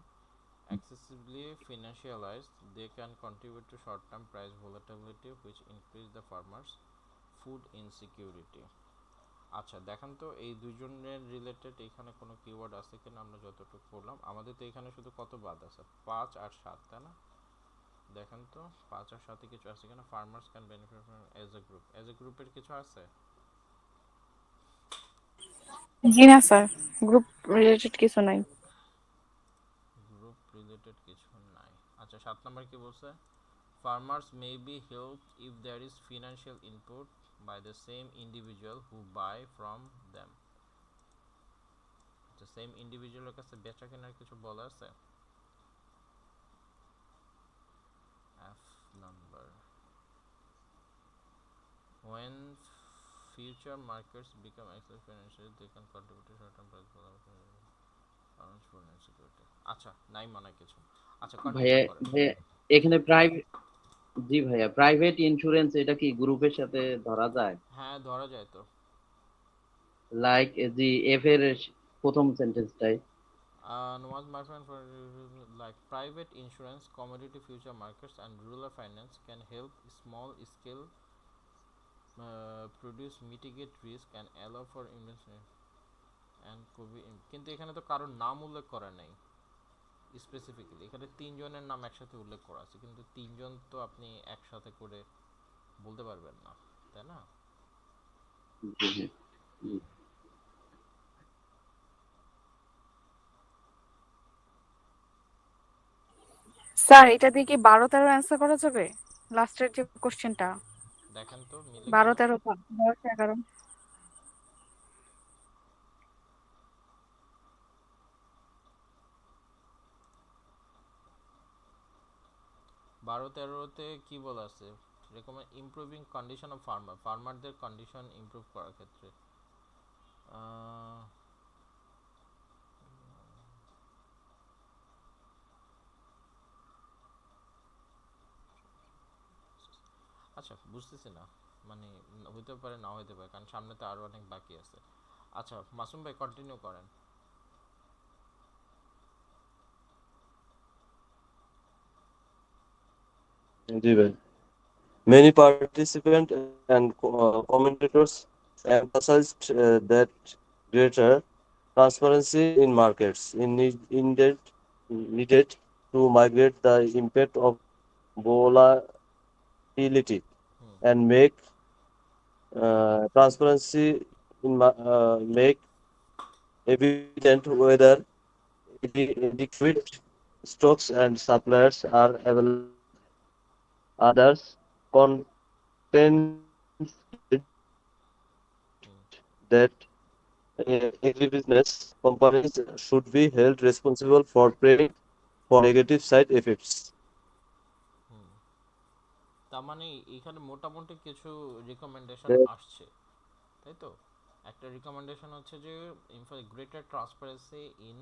excessively financialized, they can contribute to short-term price volatility which increase the farmers' food insecurity. আচ্ছা, দেখেন তো এই দুইজনের রিলেটেড এখানে কোনো কিওয়ার্ড আছে কিনা। আমরা যতটুকু পড়লাম, আমাদের তো এখানে শুধু কত বাদ আছে, 5 আর 7, তাই না? দেখেন তো 5 আর 7 কিছু আছে কিনা। Farmers can benefit from as a group, as a গ্রুপের কিছু আছে? জি না স্যার, গ্রুপ রিলেটেড কিছু নাই। গ্রুপ রিলেটেড কিছু নাই। আচ্ছা, 7 নাম্বার কি বলছে? Farmers may be helped if there is financial input by the same individual who buy from them. আচ্ছা, সেম ইন্ডিভিজুয়ালের কাছে বেচা কেনার কিছু বলা আছে? F number. When future markets become access financial, they can contribute to short-term price food insecurity. আচ্ছা, নাই মনে কিছু। আচ্ছা, ভাইয়া কন্টিনিউ করেন। ভাইয়া, এখানে প্রাইভেট জি ভাইয়া, প্রাইভেট ইন্স্যুরেন্স এটা কি গ্রুপের সাথে ধরা যায়? হ্যাঁ, ধরা যায় তো। লাইক জি, এফ এর প্রথম সেন্টেন্সটাই। Nawaz, my friend, for like private insurance, commodity future markets, and rural finance can help small scale produce mitigate risk and allow for investment and কিন্তু এখানে তো কারোর নাম উল্লেখ করা নাই স্পেসিফিক্যালি। এখানে তিনজনের নাম একসাথে উল্লেখ করা আছে, কিন্তু তিনজন তো আপনি একসাথে করে বলতে পারবেন না, তাই না? জি জি জি। স্যার এটা দিয়ে কি 12-13 অ্যান্সার করা যাবে? লাস্টের যে কোশ্চেনটা দেখেন তো মিলে 12, কিনা। 13, 10, 11। 12-13-তে কি বলা আছে? রেকমেন্ড ইমপ্রুভিং কন্ডিশন অফ ফার্মারদের কন্ডিশন ইমপ্রুভ করার ক্ষেত্রে। আহ, আচ্ছা, বুঝতেছি না, মানে হইতে পারে না হইতে পারে, কারণ সামনে তো আরো অনেক বাকি আছে। আচ্ছা মাসুম ভাই কন্টিনিউ করেন। জি ভাই। Many participants and commentators emphasized that greater transparency in markets needed to migrate the impact of volatility hmm and make transparency make evident whether adequate stocks and suppliers are available. Others contended hmm that agribusiness companies should be held responsible for preventing for negative side effects. হুম তার মানে এখানে মোটামুটি কিছু recommendation That আসছে, তাই তো? একটা recommendation হচ্ছে যে গ্রেটার ট্রান্সপারেন্সি ইন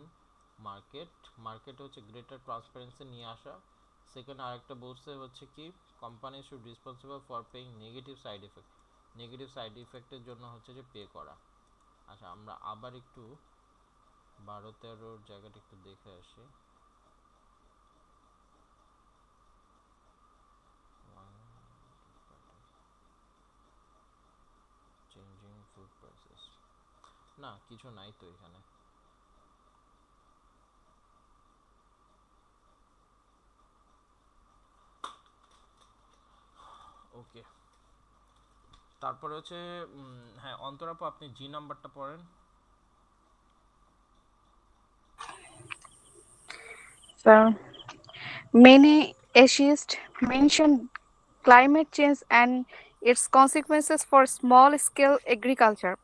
মার্কেট হচ্ছে গ্রেটার ট্রান্সপারেন্সি নিয়ে আসা। সেকেন্ড আরেকটা বলছে হচ্ছে কি company should responsible for paying negative side ইফেক্টের জন্য হচ্ছে যে পে করা। আচ্ছা আমরা আবার একটু 12-13 জায়গাটা একটু দেখে আসি। চেঞ্জিং ফুড প্রাইসেস, না কিছু নাই তো এখানে। ওকে, তারপরে হচ্ছে হ্যাঁ অন্তরাপু আপনি জি নাম্বারটা পড়েন। Sir, many essayists mention climate change and its consequences for small-scale agriculture.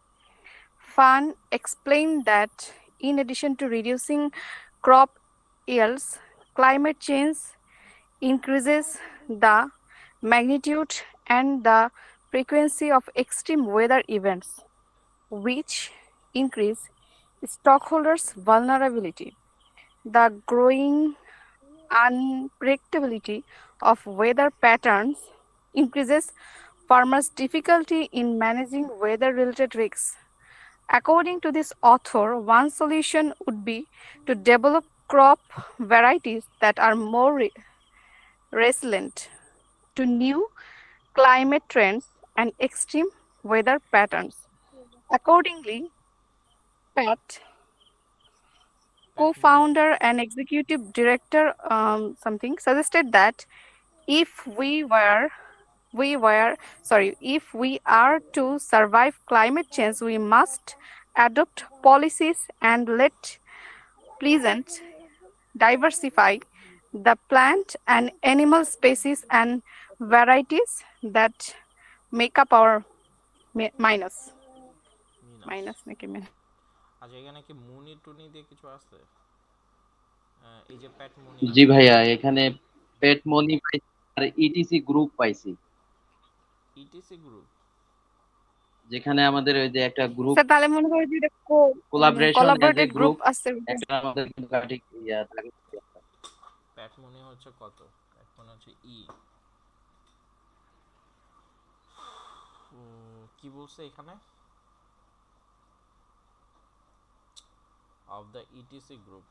Fan explained that in addition to reducing crop yields, climate change increases the magnitude and the frequency of extreme weather events, which increase stockholders' vulnerability. The growing unpredictability of weather patterns increases farmers' difficulty in managing weather related risks. According to this author, one solution would be to develop crop varieties that are more resilient to new climate trends and extreme weather patterns. Accordingly, Pat, প্যাট মুনি। co-founder and executive director something suggested that if we were if we are to survive climate change, we must adopt policies and let pleasant diversify the plant and animal species and varieties that make up our minus মিনাস। minus make a min- আচ্ছা এখানে কি মুনি টুনি দিয়ে কিছু আছে? এই যে প্যাট মুনি জি আছে। ভাইয়া, এখানে পেট মনি পাইছি আর ইটিসি গ্রুপ পাইছি, ইটিসি গ্রুপ। যেখানে আমাদের ওই যে একটা গ্রুপ স্যার তাহলে মনে করি যে এটা মানে collaboration as a collaborated group group, আছে একটা আমাদের কিন্তু ইয়া থাকে। প্যাট মুনি হচ্ছে কত? প্যাট মুনি হচ্ছে ই। কি বলছে এখানে, অফ দ্য ইটিসি গ্রুপ,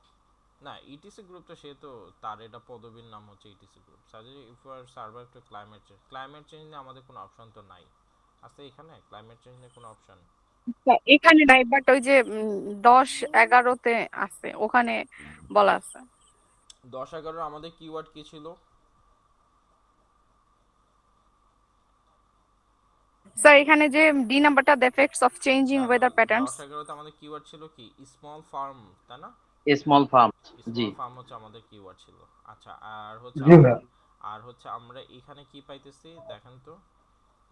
না ইটিসি গ্রুপ তো সে তো তার এটা পদবীর নাম হচ্ছে ETC group. Suggest if you are survive to climate change নিয়ে আমাদের কোনো অপশন তো নাই, আছে এখানে ক্লাইমেট চেঞ্জ নিয়ে কোনো অপশন? এখানে নাই, বাট ওই যে 10-11-তে আছে, ওখানে বলা আছে। 10-11 আমাদের কিওয়ার্ড কি ছিল? স্যার এখানে যে ডি নাম্বারটা, দ্য এফেক্টস অফ চেঞ্জিং না না, ওয়েদার প্যাটার্নস। 10-11তে আমাদের কিওয়ার্ড ছিল কি স্মল ফার্ম, তাই না? স্মল ফার্ম, জি। স্মল ফার্ম হচ্ছে আমাদের কিওয়ার্ড ছিল। আচ্ছা, আর হচ্ছে জি আমরা, ভাইয়া। আর হচ্ছে আমরা এখানে কি পাইতেছি দেখেন তো,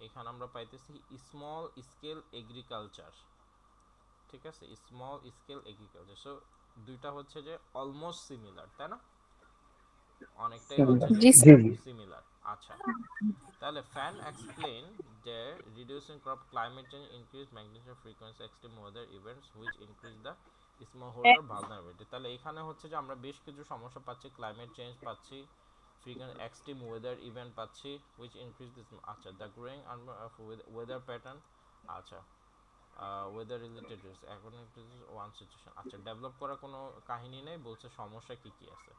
এখানে আমরা পাইতেছি স্মল স্কেল এগ্রিকালচার, ঠিক আছে, স্মল স্কেল এগ্রিকালচার। সো দুইটা হচ্ছে যে অলমোস্ট সিমিলার, তাই না? অনেকটাই হচ্ছে যে জি জি স্যার। জি। সিমিলার। আচ্ছা, তাহলে ফ্যান এক্সপ্লেন যে reducing crop climate change increase magnetic frequency extreme weather events which increase the small holder vulnerability. তাহলে এখানে হচ্ছে যে আমরা বেশ কিছু সমস্যা পাচ্ছি, ক্লাইমেট চেঞ্জ পাচ্ছি, ফ্রিকোয়েন্সি এক্সট্রিম ওয়েদার ইভেন্ট পাচ্ছি হুইচ ইনক্রিজ দিস, আচ্ছা দ্য গ্রোয়িং ওয়েদার প্যাটার্ন, আচ্ছা weather related risk according to one situation. আচ্ছা, ডেভেলপ করার কোনো কাহিনী নেই, বলছে সমস্যা কি কি আছে।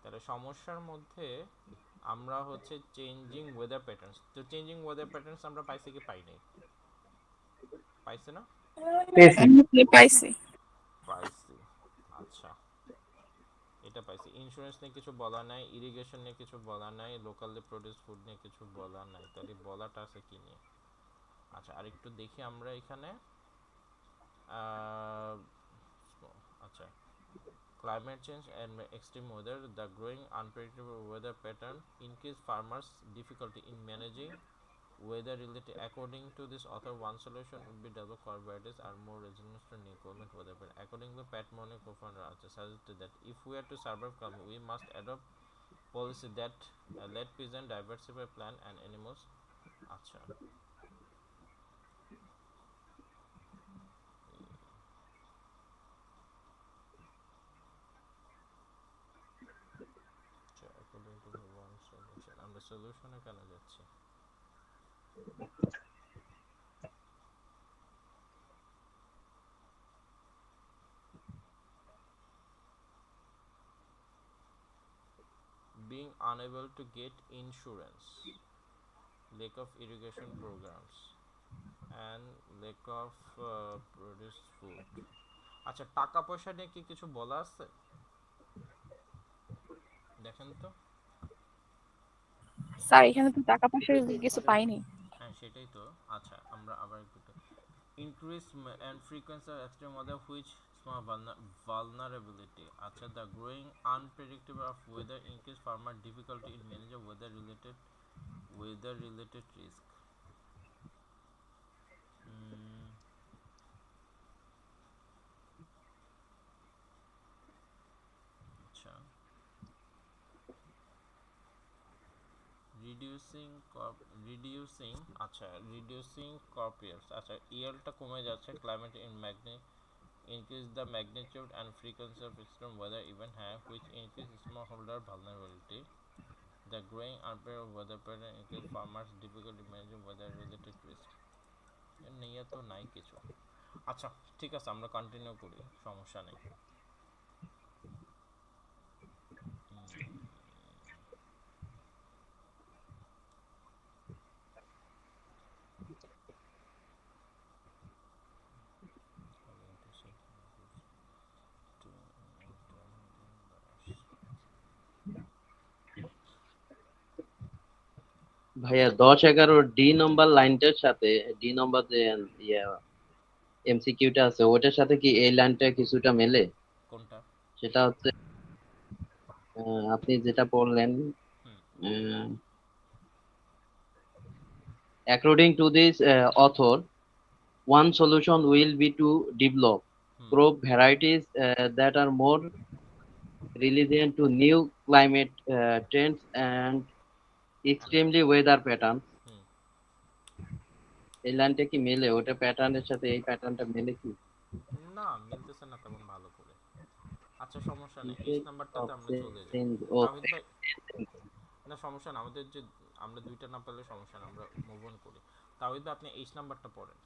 তাহলে সমস্যার মধ্যে আমরা হচ্ছে চেঞ্জিং ওয়েদার প্যাটার্নস, তো চেঞ্জিং ওয়েদার প্যাটার্নস আমরা পাইছি কি পাই নাই? পাইছে না? পেয়েছি। পাইছি। পাইছি। আচ্ছা, এটা পাইছি। ইন্স্যুরেন্স নিয়ে কিছু বলা নাই, ইরিগেশন নিয়ে কিছু বলা নাই, লোকালি প্রোডিউস ফুড নিয়ে কিছু বলা নাই, তাহলে বলাটা আছে কি নিয়ে? আচ্ছা, আরেকটু দেখি আমরা এখানে। আহ, আচ্ছা, climate change and extreme weather, the growing unpredictable weather pattern increase farmers difficulty in managing weather related. According to this author, one solution would be develop crop varieties are more resilient to new climate weather pattern. According to Pat Mooney, co-founder, suggested that if we are to survive climate, we must adopt policy that let present diversify plant and animals. আচ্ছা, according to the one solution, আমরা সলিউশনে কেন যাচ্ছি? Being unable to get insurance, lack of irrigation programs, and lack of produced food. আচ্ছা, টাকা পয়সা নিয়ে কি কিছু বলা আছে দেখেন তো? স্যার এখানে তো টাকা পয়সা কিছু পাইনি। হ্যাঁ সেটাই তো। আচ্ছা, আমরা আবার একটু increase and frequency of extreme weather which small vulnerability. আচ্ছা, the growing unpredictable of weather increase farmer difficulty in managing weather related risk. আচ্ছা, রিডিউসিং, আচ্ছা রিডিউসিং crop yields, আচ্ছা ইয়েলটা কমে যাচ্ছে, climate in increase the magnitude and frequency of extreme weather event high which increase smallholder vulnerability. The growing unpredictable weather pattern increase farmers difficulty managing weather related risk. এর নিয়ে তো নাই কিছু। আচ্ছা ঠিক আছে, আমরা কন্টিনিউ করি, সমস্যা নেই। ভাইয়া 10-11 ডি নম্বর লাইনটার সাথে, ডি নম্বর যে ইয়া এমসিকিউটা আছে ওটার সাথে কি এই লাইনটা কিছুটা মেলে? কোনটা? সেটা হচ্ছে আপনি যেটা বললেন, according to this author, one solution will be to develop crop varieties that are more resilient to new climate trends and extremely weather patterns. এই লাইনটা কি মেলে? ওটা প্যাটার্নের সাথে এই প্যাটার্নটা মেলে কি? না মিলতেছে না তেমন ভালো করে। আচ্ছা সমস্যা নেই, এইচ Effect of নাম্বারটাতে আমরা চলে যাই। change of তাওহিদ ভাই, না সমস্যা না, আমাদের যে আমরা দুইটা না পেলে সমস্যা না, আমরা মুভ অন করি। তাওহিদ আপনি এইচ নাম্বারটা পড়েন।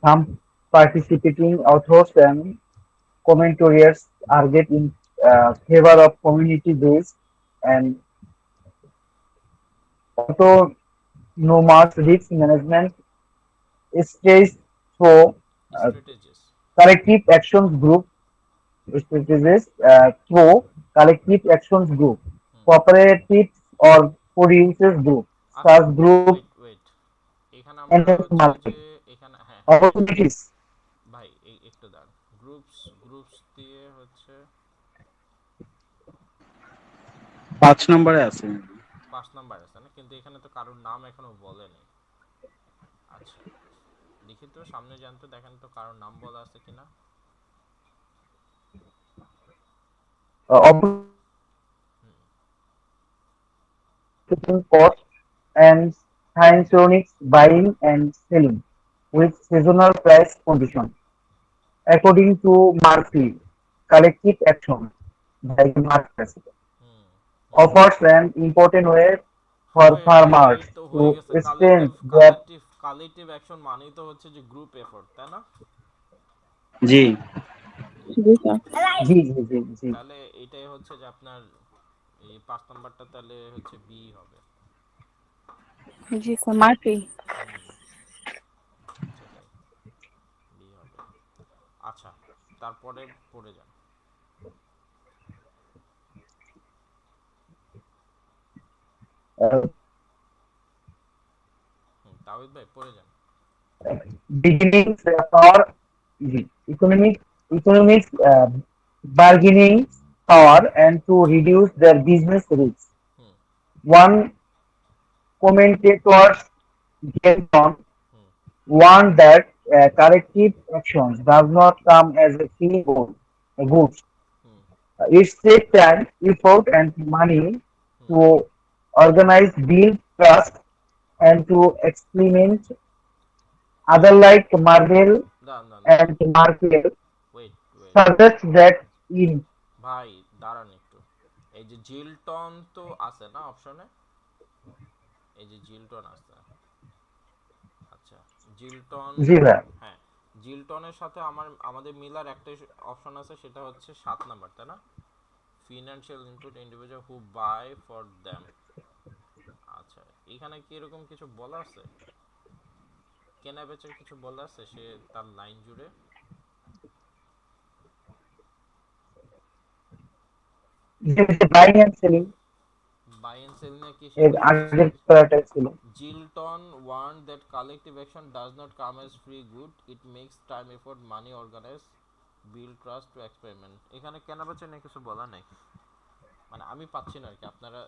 Some participating authors and commentators argue in favor of community-based and autonomous risk management strategies through uh, strategies. collective actions group strategies through collective actions group, cooperatives or producers group, আচ্ছা such group wait, এখানে আমরা and হচ্ছে যে market এখানে হ্যাঁ হ্যাঁ হ্যাঁ opportunities. ভাই একটু দাঁড়ান। গ্রুপস দিয়ে হচ্ছে 5 নম্বরে আছে। 5 নাম্বার আছে না, কিন্তু এখানে তো কারোর নাম এখনো বলেনি। আচ্ছা লিখিত সামনে জানতে দেখেন তো কারোর নাম বলা আছে কিনা। Operating cost and synchronous buying and selling with seasonal price condition. According to Murphy, collective action by the market hmm hmm offers an important way for farmers এই তো হয়ে to গেছে। extend their কালেকটিভ অ্যাকশন মানেই তো হচ্ছে যে group effort, তাই না? জি। জি স্যার। জি। তাহলে এটাই হচ্ছে যে আপনার এই 5 নাম্বারটা তাহলে হচ্ছে বি হবে। জি স্যার, মার্ফি। হুম সেটাই বি হবে। আচ্ছা তারপরে পড়ে যান। uh, তাওহিদ ভাই পড়ে যান। beginning power economic bargaining power and to reduce their business risks. Hmm One commentator Gelton hmm warned that corrective actions does not come as a free goods. Hmm It takes time, effort, and money hmm to organize, build trust, and to experiment. Other like Marvel দাঁড়ান দাঁড়ান দাঁড়ান, and Markel wait suggest that in ভাই দাঁড়ান একটু। এই যে জিলটন তো আছে না অপশনে, এই যে জিলটন আছে। আচ্ছা জিলটন, Zira. হ্যাঁ জিলটনের সাথে আমাদের মিলার একটাই অপশন আছে, সেটা হচ্ছে 7 নাম্বার, তাই না? Financial input individual who buy for them. আচ্ছা এখানে কি এরকম কিছু বলা আছে, কেনা বেচার কিছু বলা আছে সে তার লাইন জুড়ে? There is a buying and selling buy and sell নিয়ে কি সে এর কিছু বলছে? আগের প্যারাটা ছিল। Gilton warned that collective action does not come as free good. It makes time, effort, money, organize, build trust to experiment. এখানে কেনা বেচা নিয়ে কিছু বলা নাই, মানে আমি পাচ্ছি না আর কি, আপনারা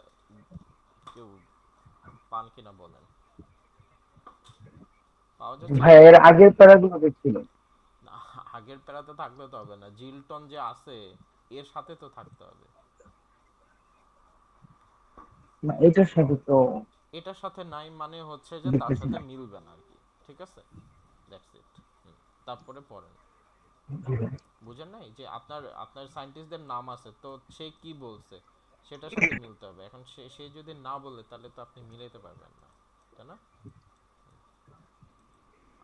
কেউ পান কিনা বলেন। পাওয়া যাচ্ছে ভাই না? এর আগের প্যারাগুলো ছিল। না, আগের প্যারাতে থাকলে তো হবে না, জিলটন যে আছে এর সাথে তো থাকতে হবে। না এটার সাথে তো এটার সাথে নাই মানে হচ্ছে যে তার দেখতেছি সাথে না। মিলবে না আর কি, ঠিক আছে? That's it. তারপরে পড়েন। বুঝেন নাই যে আপনার আপনার সায়েন্টিস্টদের নাম আছে তো সে কি বলছে সেটার সাথে মিলতে হবে। এখন সে যদি না বলে তাহলে তো আপনি মিলাইতে পারবেন না, তাই না?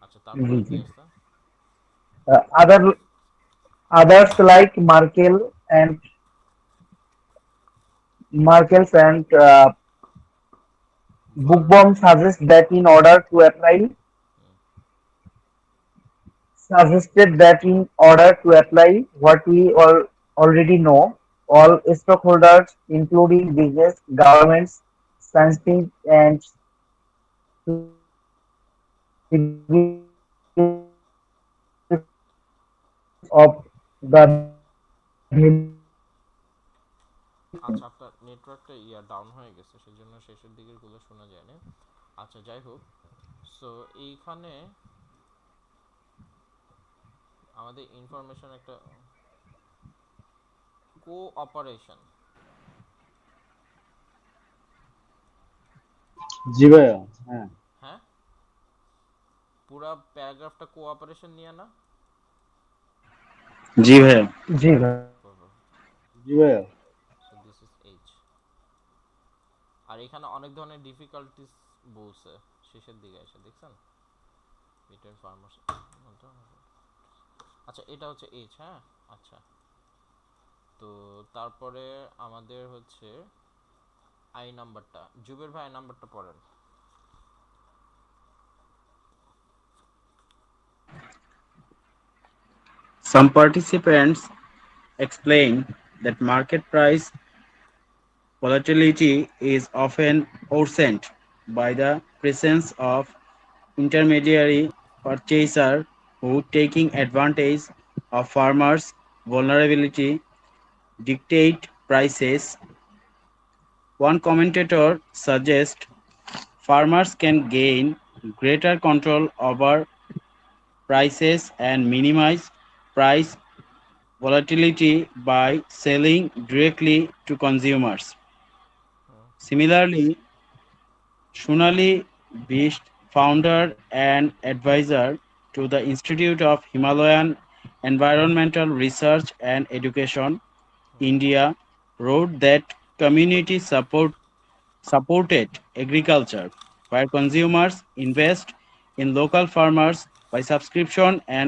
আচ্ছা জি তারপরে কি জি। আছে? Others like Markels and ভার Bookworm suggested that in order to apply what we all already know, all stakeholders, including business, governments, scientific, and of the আচ্ছা আপনার নেটওয়ার্কটা ডাউন হয়ে গেছে সেজন্য শেষের দিকের গুলো শোনা যায় না। আচ্ছা যাই হোক, সো এইখানে আমাদের ইনফরমেশন একটা কোঅপারেশন। জি ভাইয়া। হ্যাঁ। হ্যাঁ পুরা প্যারাগ্রাফটা কোঅপারেশন নিয়ে না? জি ভাইয়া। জি ভাই। জি ভাইয়া। So this is H. আর এখানে অনেক ধরনের ডিফিকাল্টিস বলছে শেষের দিকে এসে, দেখছেন? Between farmers. আচ্ছা এটা হচ্ছে এইচ, হ্যাঁ। আচ্ছা, তো তারপরে আমাদের হচ্ছে আই নাম্বারটা, জুবের ভাই আই নাম্বারটা পড়েন। Some participants explain that market price volatility is often worsened by the presence of intermediary purchaser who taking advantage of farmers' vulnerability dictate prices. One commentator suggests farmers can gain greater control over prices and minimize price volatility by selling directly to consumers. Similarly, Shunali Bisht, founder and advisor to the Institute of Himalayan Environmental Research and Education, India, wrote that community supported agriculture, where consumers invest in local farmers by subscription and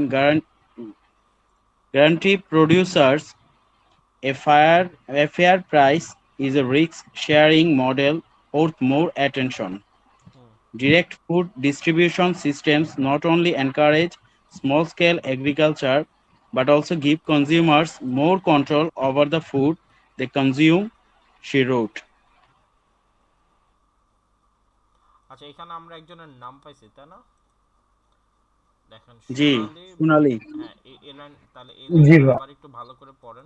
guarantee producers a fair price is a risk-sharing model worth more attention. Direct food distribution systems not only encourage small-scale agriculture but also give consumers more control over the food they consume, she wrote. আচ্ছা এখানে আমরা একজনের নাম পাইছি তাই না? দেখেন জি, সোনালী সোনালি। হ্যাঁ, এই লাইন, তাহলে এই জি লাইনটা ভাই। আবার একটু ভালো করে পড়েন।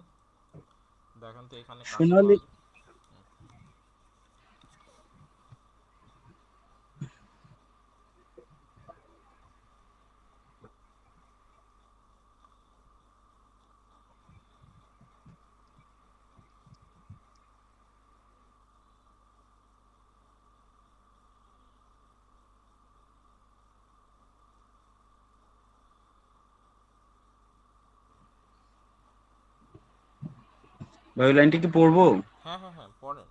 দেখেন তো এখানে কাকে সোনালি পাওয়া যায়। ভাই লাইনটি কি পড়বো? হ্যাঁ হ্যাঁ হ্যাঁ, পড়েন।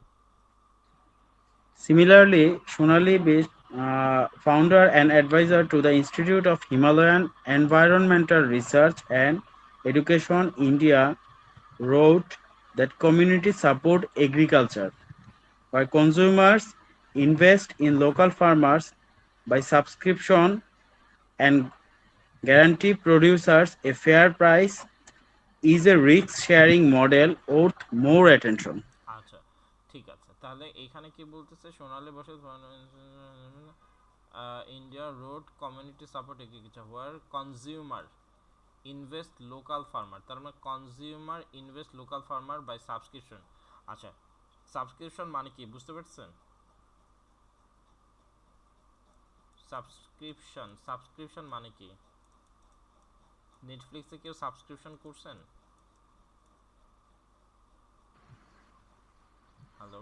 Similarly, Shonali Bisht, founder and advisor to the Institute of Himalayan Environmental Research and Education, India, wrote that communities support agriculture, where consumers invest in local farmers by subscription and guarantee producers a fair price is a risk-sharing model worth more attention. আচ্ছা ঠিক আছে, তাহলে এইখানে কি বলতেছে, সোনালী বসে India road community support agriculture where consumer invest local farmer, তার মানে consumer invest local farmer buy subscription. আচ্ছা সাবস্ক্রিপশন মানে কি বুঝতে পারছেন? সাবস্ক্রিপশন মানে কি? নেটফ্লিক্সে কেউ সাবস্ক্রিপশন করছেন? হ্যালো,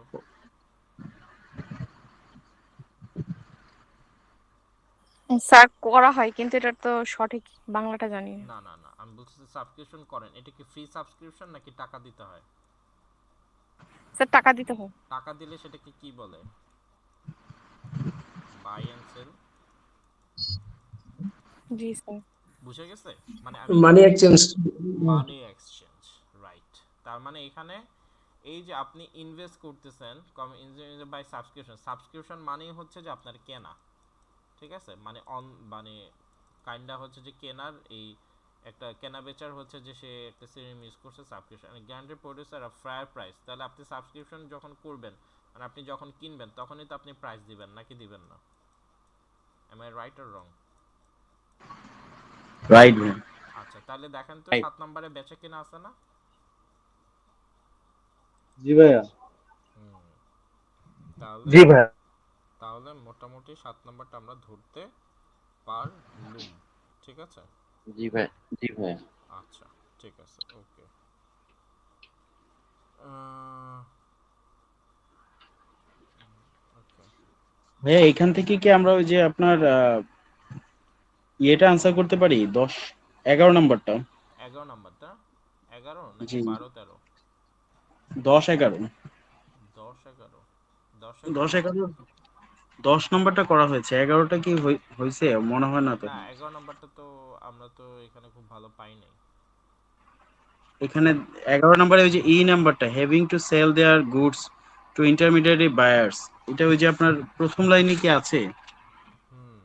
স্যার করা হয়, কিন্তু এটার তো সঠিক বাংলাটা জানি না। না না না, আমি বলছি সাবস্ক্রিপশন করেন, এটা কি ফ্রি সাবস্ক্রিপশন নাকি টাকা দিতে হয়? স্যার টাকা দিতে হয়। টাকা দিলে সেটাকে কি বলে? Buy and sell. জি স্যার। বুঝে গেছে? মানে আমি money exchange. Money exchange, right. তার মানে এখানে এই যে আপনি ইনভেস্ট করতেছেন বাই সাবস্ক্রিপশন, সাবস্ক্রিপশন মানেই হচ্ছে যে আপনার কেনা, ঠিক আছে? মানে মানে কাইন্ডা হচ্ছে যে কেনার এই একটা কেনা বেচার হচ্ছে যে সে একটা সিস্টেম ইউজ করছে subscription. Guarantee producer of fair price, তাহলে আপনি সাবস্ক্রিপশন যখন করবেন মানে আপনি যখন কিনবেন তখনই তো আপনি প্রাইস দিবেন নাকি দিবেন না? Am I right or wrong? Right. আচ্ছা তাহলে দেখেন তো Right. 7 নম্বরে বেচা কেনা আছে না? জি ভাইয়া। তাহলে জি ভাই। তাহলে মোটামুটি 7 নম্বরটা আমরা ধরতে পারলুম, ঠিক আছে? জি ভাই, জি ভাই। আচ্ছা ঠিক আছে, ওকে। ওকে, ভাইয়া এখান থেকে কি আমরা ওই যে আপনার ইয়েটা আনসার করতে পারি 11 নম্বরটা? 11 নম্বরটা 11 নাকি জি, 12 13? 10-11 10-11 দশ 10-11 এগারো 10 নম্বরটা করা হয়েছে, 11টা কি হয়েছে মনে হয় না তো। না, 11 নাম্বারটা তো আমরা তো এখানে খুব ভালো পাই নাই। এখানে 11 নম্বরে ওই যে নাম্বারটা, having to sell their goods to intermediate buyers, এটা ওই যে আপনার প্রথম লাইনে কি আছে? হুম।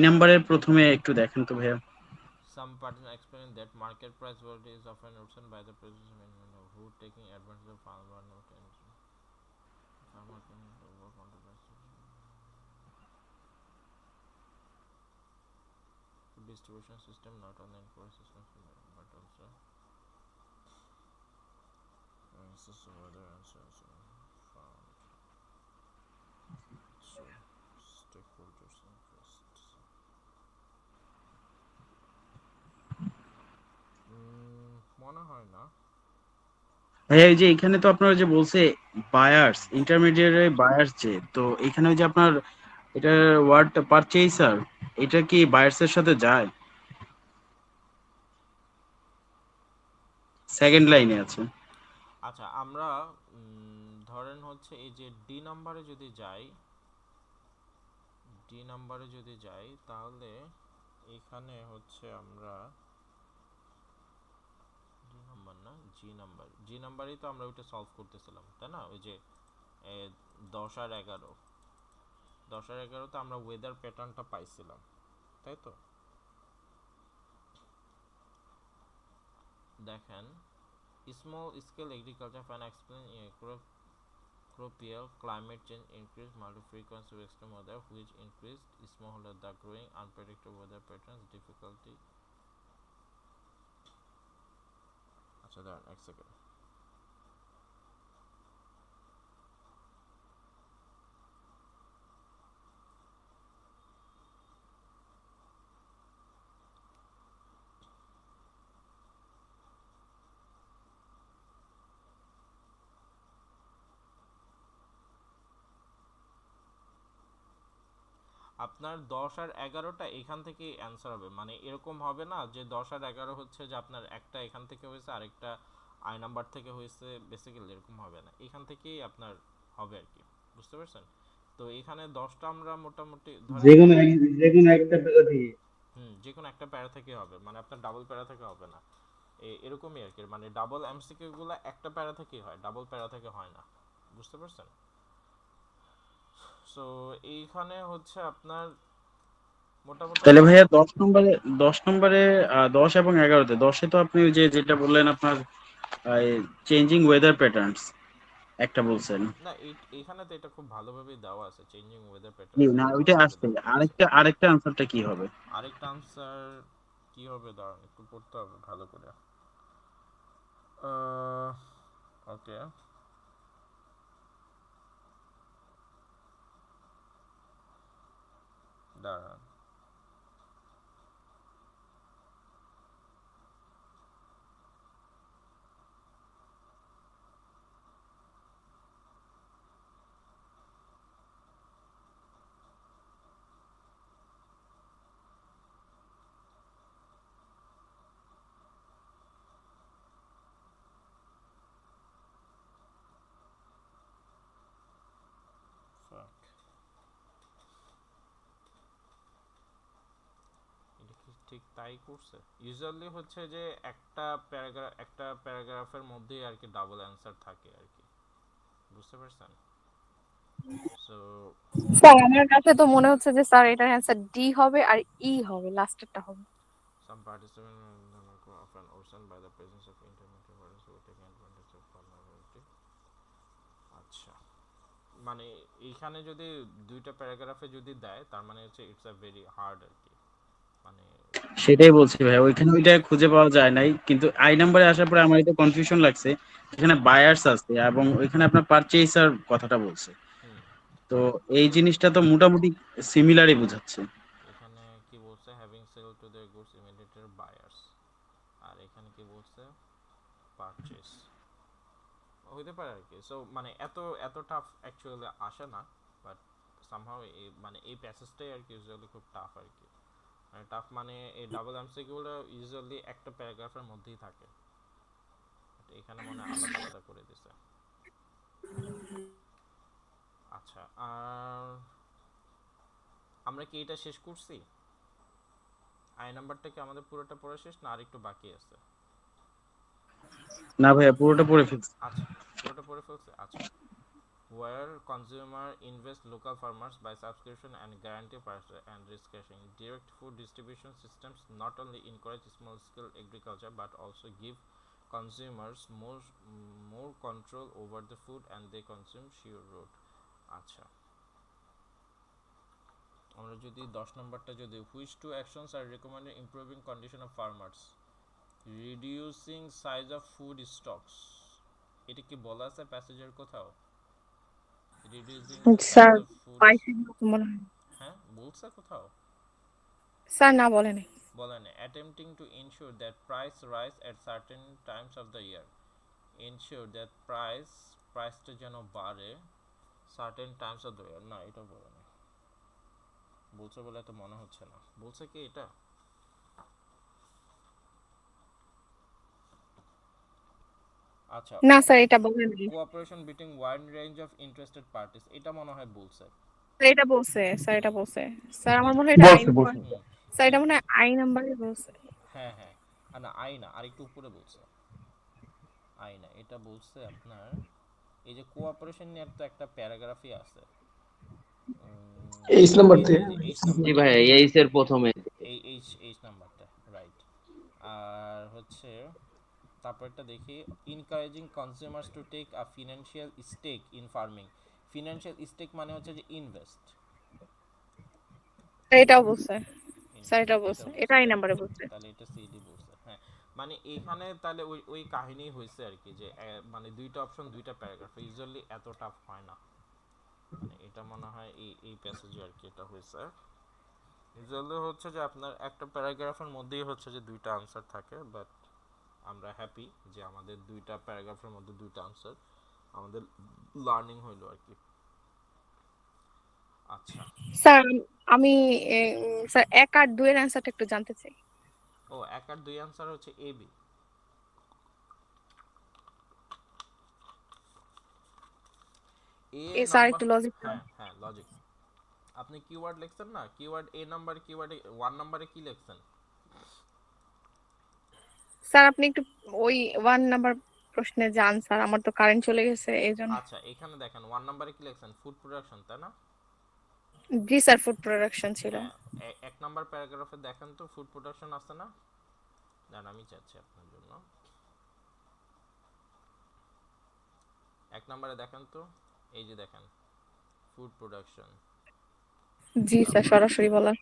নাম্বারের প্রথমে একটু দেখেন তো ভাইয়া। Some partners explain that market price volatility is often worsened by the presence of individuals who taking advantage of farmer note and farmer can over distribution system not only encourage system but also access to other answers found so stakeholders interests. মনে হয় না। ভাইয়া এই যে এখানে তো আপনার ওই যে বলছে বায়ার্স, ইন্টারমিডিয়েট বায়ার্স, যে তো এখানে ওই যে আপনার এটা ওয়ার্ড পারচেইসার, এটা কি বায়ার্স এর সাথে যায়? সেকেন্ড লাইনে আছে। আচ্ছা, আমরা ধরেন হচ্ছে এই যে ডি নাম্বারে যদি যাই তাহলে এখানে হচ্ছে আমরা ডি নাম্বার না, জি নাম্বারই তো আমরা ওইটা সলভ করতেছিলাম, তাই না? ওই যে 10 আর 11, 10 আর 11 তে আমরা ওয়েদার প্যাটার্নটা পাইছিলাম, তাই তো? দেখেন, small scale agriculture can explain crop year, climate change, increased multi-frequency of extreme weather, which increased smallholder the growing unpredictable weather patterns difficulty. আচ্ছা দাঁড়ান এক সেকেন্ড। আপনার 10 আর 11টা এখান থেকেই অ্যান্সার হবে, মানে এরকম হবে না যে 10 আর 11 হচ্ছে যে আপনার একটা এখান থেকে হয়েছে আরেকটা আই নাম্বার থেকে হয়েছে, বেসিক্যালি এরকম হবে না, এখান থেকেই আপনার হবে আর কি, বুঝতে পারছেন? তো এখানে 10টা আমরা মোটামুটি ধরেন যে কোনো একটা পেলে থেকে। যে কোনো একটা প্যারা থেকে হবে, মানে আপনার ডাবল প্যারা থেকে হবে না, এরকমই আর কি, মানে ডাবল এমসিকিউ গুলো একটা প্যারা থেকেই হয়, ডাবল প্যারা থেকে হয় না, বুঝতে পারছেন? সো এইখানে হচ্ছে আপনার মোটামুটি তাহলে আমরা ভাইয়া 10 নম্বরে, 10 নম্বরে 10 এবং 11-তে, 10-এ তো আপনি ওই যে যেটা বললেন আপনার চেঞ্জিং ওয়েদার প্যাটার্নস একটা বলছেন। না, এইখানে তো এটা খুব ভালোভাবেই দেওয়া আছে, চেঞ্জিং ওয়েদার প্যাটার্নস না এটা ওইটা ভালোভাবে আসছে, দেওয়া আছে। আরেকটা আনসারটা কি হবে? আরেকটা আনসার কি হবে, দাঁড়ান একটু পড়তে হবে ভালো করে। ওকে, দাঁড়ান। Fuck. এটা কি ঠিক তাই করছে? ইউজুয়ালি হচ্ছে যে একটা প্যারাগ্রাফের মধ্যেই আর কি ডাবল অ্যান্সার থাকে আর কি, বুঝতে পারছেন? সো স্যার আমার কাছে তো মনে হচ্ছে যে স্যার এটার অ্যান্সার ডি হবে আর ই হবে, লাস্টেরটা হবে। some participants are often worsened by the presence of intermittent waters who take advantage of vulnerability. আচ্ছা, মানে এইখানে যদি দুইটা প্যারাগ্রাফে যদি দেয় তার মানে হচ্ছে ইটস আ ভেরি হার্ড আর কি, মানে সেটাই বলছি ভাই, ওইখানে ওইটা খুঁজে পাওয়া যায় নাই, কিন্তু নাম্বারে আসার পরে আমার এটা কনফিউশন লাগছে। এখানে বায়ার্স আছে এবং ওইখানে আপনার পারচেইসার কথাটা বলছে, হুম। তো এই জিনিসটা তো মোটামুটি সিমিলারই বোঝাচ্ছে। এখানে কি বলছে, having sell to the goods intermediate buyers, আর এখানে কি বলছে, পারচেস হইতে পারে আর কি। সো মানে এত টাফ অ্যাকচুয়ালি আসে না, বাট সামহাউ এই মানে এই প্যাসেজটাই আর কি ইউজুয়ালি খুব টাফ আর কি। টাফ মানে এই ডাবল এমসিকিউ গুলো ইউজুয়ালি একটা প্যারাগ্রাফের মধ্যেই থাকে, এখানে মনে হয় আলাদা আলাদা করে দিছে। আচ্ছা, আর আমরা কি এটা শেষ করছি? আই নাম্বারটা কি আমাদের পুরোটা পড়া শেষ না আর একটু বাকি আছে? না ভাইয়া, পুরোটা পড়ে ফেলছি। আচ্ছা, পুরোটা পড়ে ফেলছে। আচ্ছা, where consumer invest local farmers by subscription and guarantee price and risk cashing. Direct food distribution systems not only encourage small scale agriculture but also give consumers more control over the food and they consume sure road. আচ্ছা, আমরা যদি 10 নম্বরটা যদি which two actions are recommended improving condition of farmers, reducing size of food stocks, এটা কি বলা আছে প্যাসেজের কোথাও? Reducing the size sir of food, পাইছি না তো মনে হয়। হ্যাঁ বলছে কোথাও? স্যার না বলেনি। বলেন attempting to ensure that price rise at certain Times of the year, ensure that প্রাইসটা যেন বাড়ে certain Times of the year, না এটা বলেনি। বলছে বলে তো মনে হচ্ছে না, বলছে কি এটা? আচ্ছা, না স্যার এটা বলেনি। Cooperation between wide range of interested parties, এটা মনে হয় বলছে। স্যার এটা বলছে, স্যার এটা বলছে। স্যার আমার মনে হয় এটা আই নাম্বার। বলছে। হুম, স্যার এটা মনে হয় আই নাম্বারে বলছে। হ্যাঁ হ্যাঁ, আর না আই না, আরেকটু উপরে বলছে। আই না, এটা বলছে আপনার এই যে কোঅপারেশন নিয়ে তো একটা প্যারাগ্রাফই আছে। এইচ নাম্বার এই তে। যে এইচ জি নাম্বারটা, ভাই, এইচ এর প্রথমে। এই এইচ নাম্বারটা, রাইট। আর হচ্ছে তারপরটা দেখি, encouraging consumers to take a financial stake in farming. Financial stake মানে হচ্ছে যে ইনভেস্ট। স্যার এটাও বলছে। স্যার ইনভেস্ট এটা এটা বলছে, এটা বলছে, আই তাহলে নাম্বারে বলছে। তাহলে এটা সিডি বলছে। হ্যাঁ, মানে এখানে তাহলে ওই ওই কাহিনী হয়েছে আর কি, যে মানে দুইটা অপশন দুইটা প্যারাগ্রাফ, ইউজুয়ালি এত টাফ হয় না। মানে এটা মনে হয় এই প্যাসেজে আর কি এটা হয়েছে। ইউজুয়ালি হচ্ছে যে আপনার একটা প্যারাগ্রাফের মধ্যেই হচ্ছে যে দুইটা আনসার থাকে, বাট আমরা হ্যাপি যে আমাদের দুইটা প্যারাগ্রাফের মধ্যে দুইটা আনসার, আমাদের লার্নিং হইলো আর কি। আচ্ছা, স্যার আমি স্যার 1 আর 2 এর অ্যানসারটা একটু জানতে চাই। ও 1 আর 2 আনসার হচ্ছে এ বি। এ এ এর স্যার নাম্বার, একটু লজিক। হ্যাঁ হ্যাঁ লজিক। আপনি কিওয়ার্ড লিখছেন না, কিওয়ার্ড এ নাম্বার, কিওয়ার্ড 1 নাম্বারে কি লিখছেন? স্যার আপনি একটু ওই 1 নাম্বার প্রশ্নে যান স্যার, আমার তো কারেন্ট চলে গেছে এইজন্য। আচ্ছা, এখানে দেখেন 1 নাম্বারে কি লিখছেন? ফুড প্রোডাকশন, তাই না? জি স্যার ফুড প্রোডাকশন ছিল। হ্যাঁ, 1 নাম্বার প্যারাগ্রাফে দেখেন তো ফুড প্রোডাকশন আছে না? দেন আমি চাচ্ছি আপনার জন্য 1 নাম্বারে দেখেন তো, এই যে দেখেন ফুড প্রোডাকশন। জি স্যার সরাসরি বলা।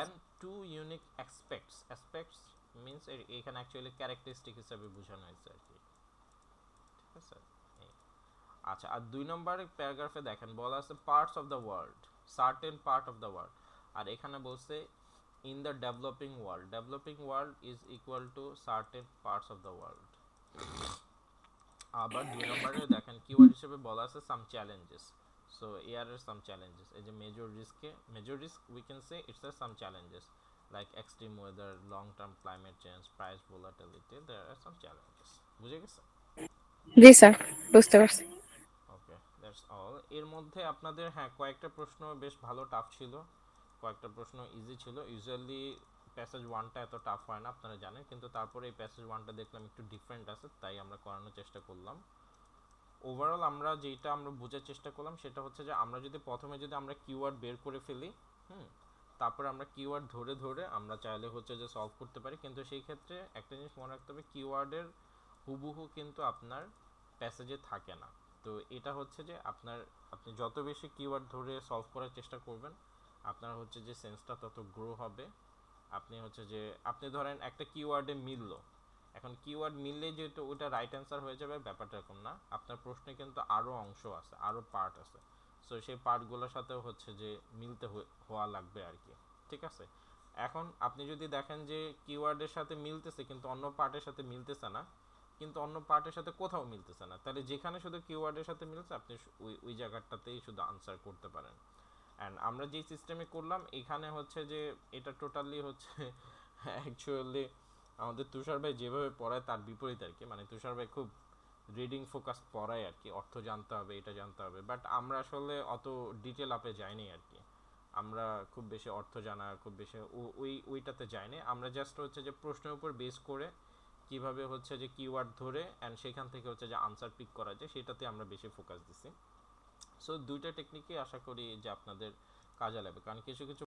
and two unique aspects means এখানে অ্যাকচুয়ালি ক্যারেক্টারিস্টিক হিসেবে বোঝানো হয়েছে আর কি, ঠিক আছে? আচ্ছা, আর 2 নম্বরের প্যারাগ্রাফে দেখেন বলা আছে parts of the world, certain part of the world, আর এখানে বলছে in the developing world is equal to certain parts of the world. আবার 2 নম্বরে দেখেন কিওয়ার্ড হিসেবে বলা আছে some challenges. So here are some challenges, এই যে major risk we can say it's a some challenges like extreme weather, long term climate change, price volatility, there are some challenges. বুঝে গেছে? জি স্যার বুঝতে পারছি। ওকে, that's all. এর মধ্যে আপনাদের হ্যাঁ কয়েকটা প্রশ্ন বেশ ভালো টাফ ছিল, কয়েকটা প্রশ্ন ইজি ছিল। ইউজুয়ালি প্যাসেজ 1টা এত টাফ হয় না আপনারা জানেন, কিন্তু তারপরে এই প্যাসেজ 1টা দেখলাম একটু ডিফারেন্ট আছে, তাই আমরা করানোর চেষ্টা করলাম। ওভারঅল আমরা যেটা আমরা বোঝার চেষ্টা করলাম সেটা হচ্ছে যে আমরা যদি প্রথমে যদি আমরা কিওয়ার্ড বের করে ফেলি, তারপরে আমরা কিওয়ার্ড ধরে ধরে আমরা চাইলে হচ্ছে যে সলভ করতে পারি, কিন্তু সেই ক্ষেত্রে একটা জিনিস মনে রাখতে হবে, কিওয়ার্ডের হুবহু কিন্তু আপনার প্যাসেজে থাকে না। তো এটা হচ্ছে যে আপনি যত বেশি কিওয়ার্ড ধরে সলভ করার চেষ্টা করবেন, আপনার হচ্ছে যে সেন্সটা তত গ্রো হবে। আপনি হচ্ছে যে আপনি ধরেন একটা কিওয়ার্ডে মিললো, এখন কিওয়ার্ড মিললে যেহেতু ওটা রাইট অ্যান্সার হয়ে যাবে ব্যাপারটা এরকম না, আপনার প্রশ্নে কিন্তু আরও অংশ আছে, আরও পার্ট আছে। সো সেই পার্টগুলোর সাথেও হচ্ছে যে মিলতে হওয়া লাগবে আর কি, ঠিক আছে? এখন আপনি যদি দেখেন যে কিওয়ার্ডের সাথে মিলতেছে কিন্তু অন্য পার্টের সাথে মিলতেছে না, কিন্তু অন্য পার্টের সাথে কোথাও মিলতেছে না, তাহলে যেখানে শুধু কিওয়ার্ডের সাথে মিলছে আপনি ওই জায়গাটাতেই শুধু আনসার করতে পারেন। অ্যান্ড আমরা যেই সিস্টেমে করলাম এখানে হচ্ছে যে এটা টোটালি হচ্ছে অ্যাকচুয়ালি আমাদের তুষার ভাই যেভাবে পড়ায় তার বিপরীত আর কি, মানে তুষার ভাই খুব রিডিং ফোকাস পড়ায় আর কি, অর্থ জানতে হবে এটা জানতে হবে, বাট আমরা আসলে অত ডিটেল আপে যাইনি আর কি, আমরা খুব বেশি অর্থ জানা খুব বেশি ওইটাতে যাইনি, আমরা জাস্ট হচ্ছে যে প্রশ্নের উপর বেস করে কিভাবে হচ্ছে যে কিওয়ার্ড ধরে অ্যান্ড সেখান থেকে হচ্ছে যে আনসার পিক করা যায় সেটাতে আমরা বেশি ফোকাস দিছি। সো দুইটা টেকনিকই আশা করি যে আপনাদের কাজে লাগবে, কারণ কিছু কিছু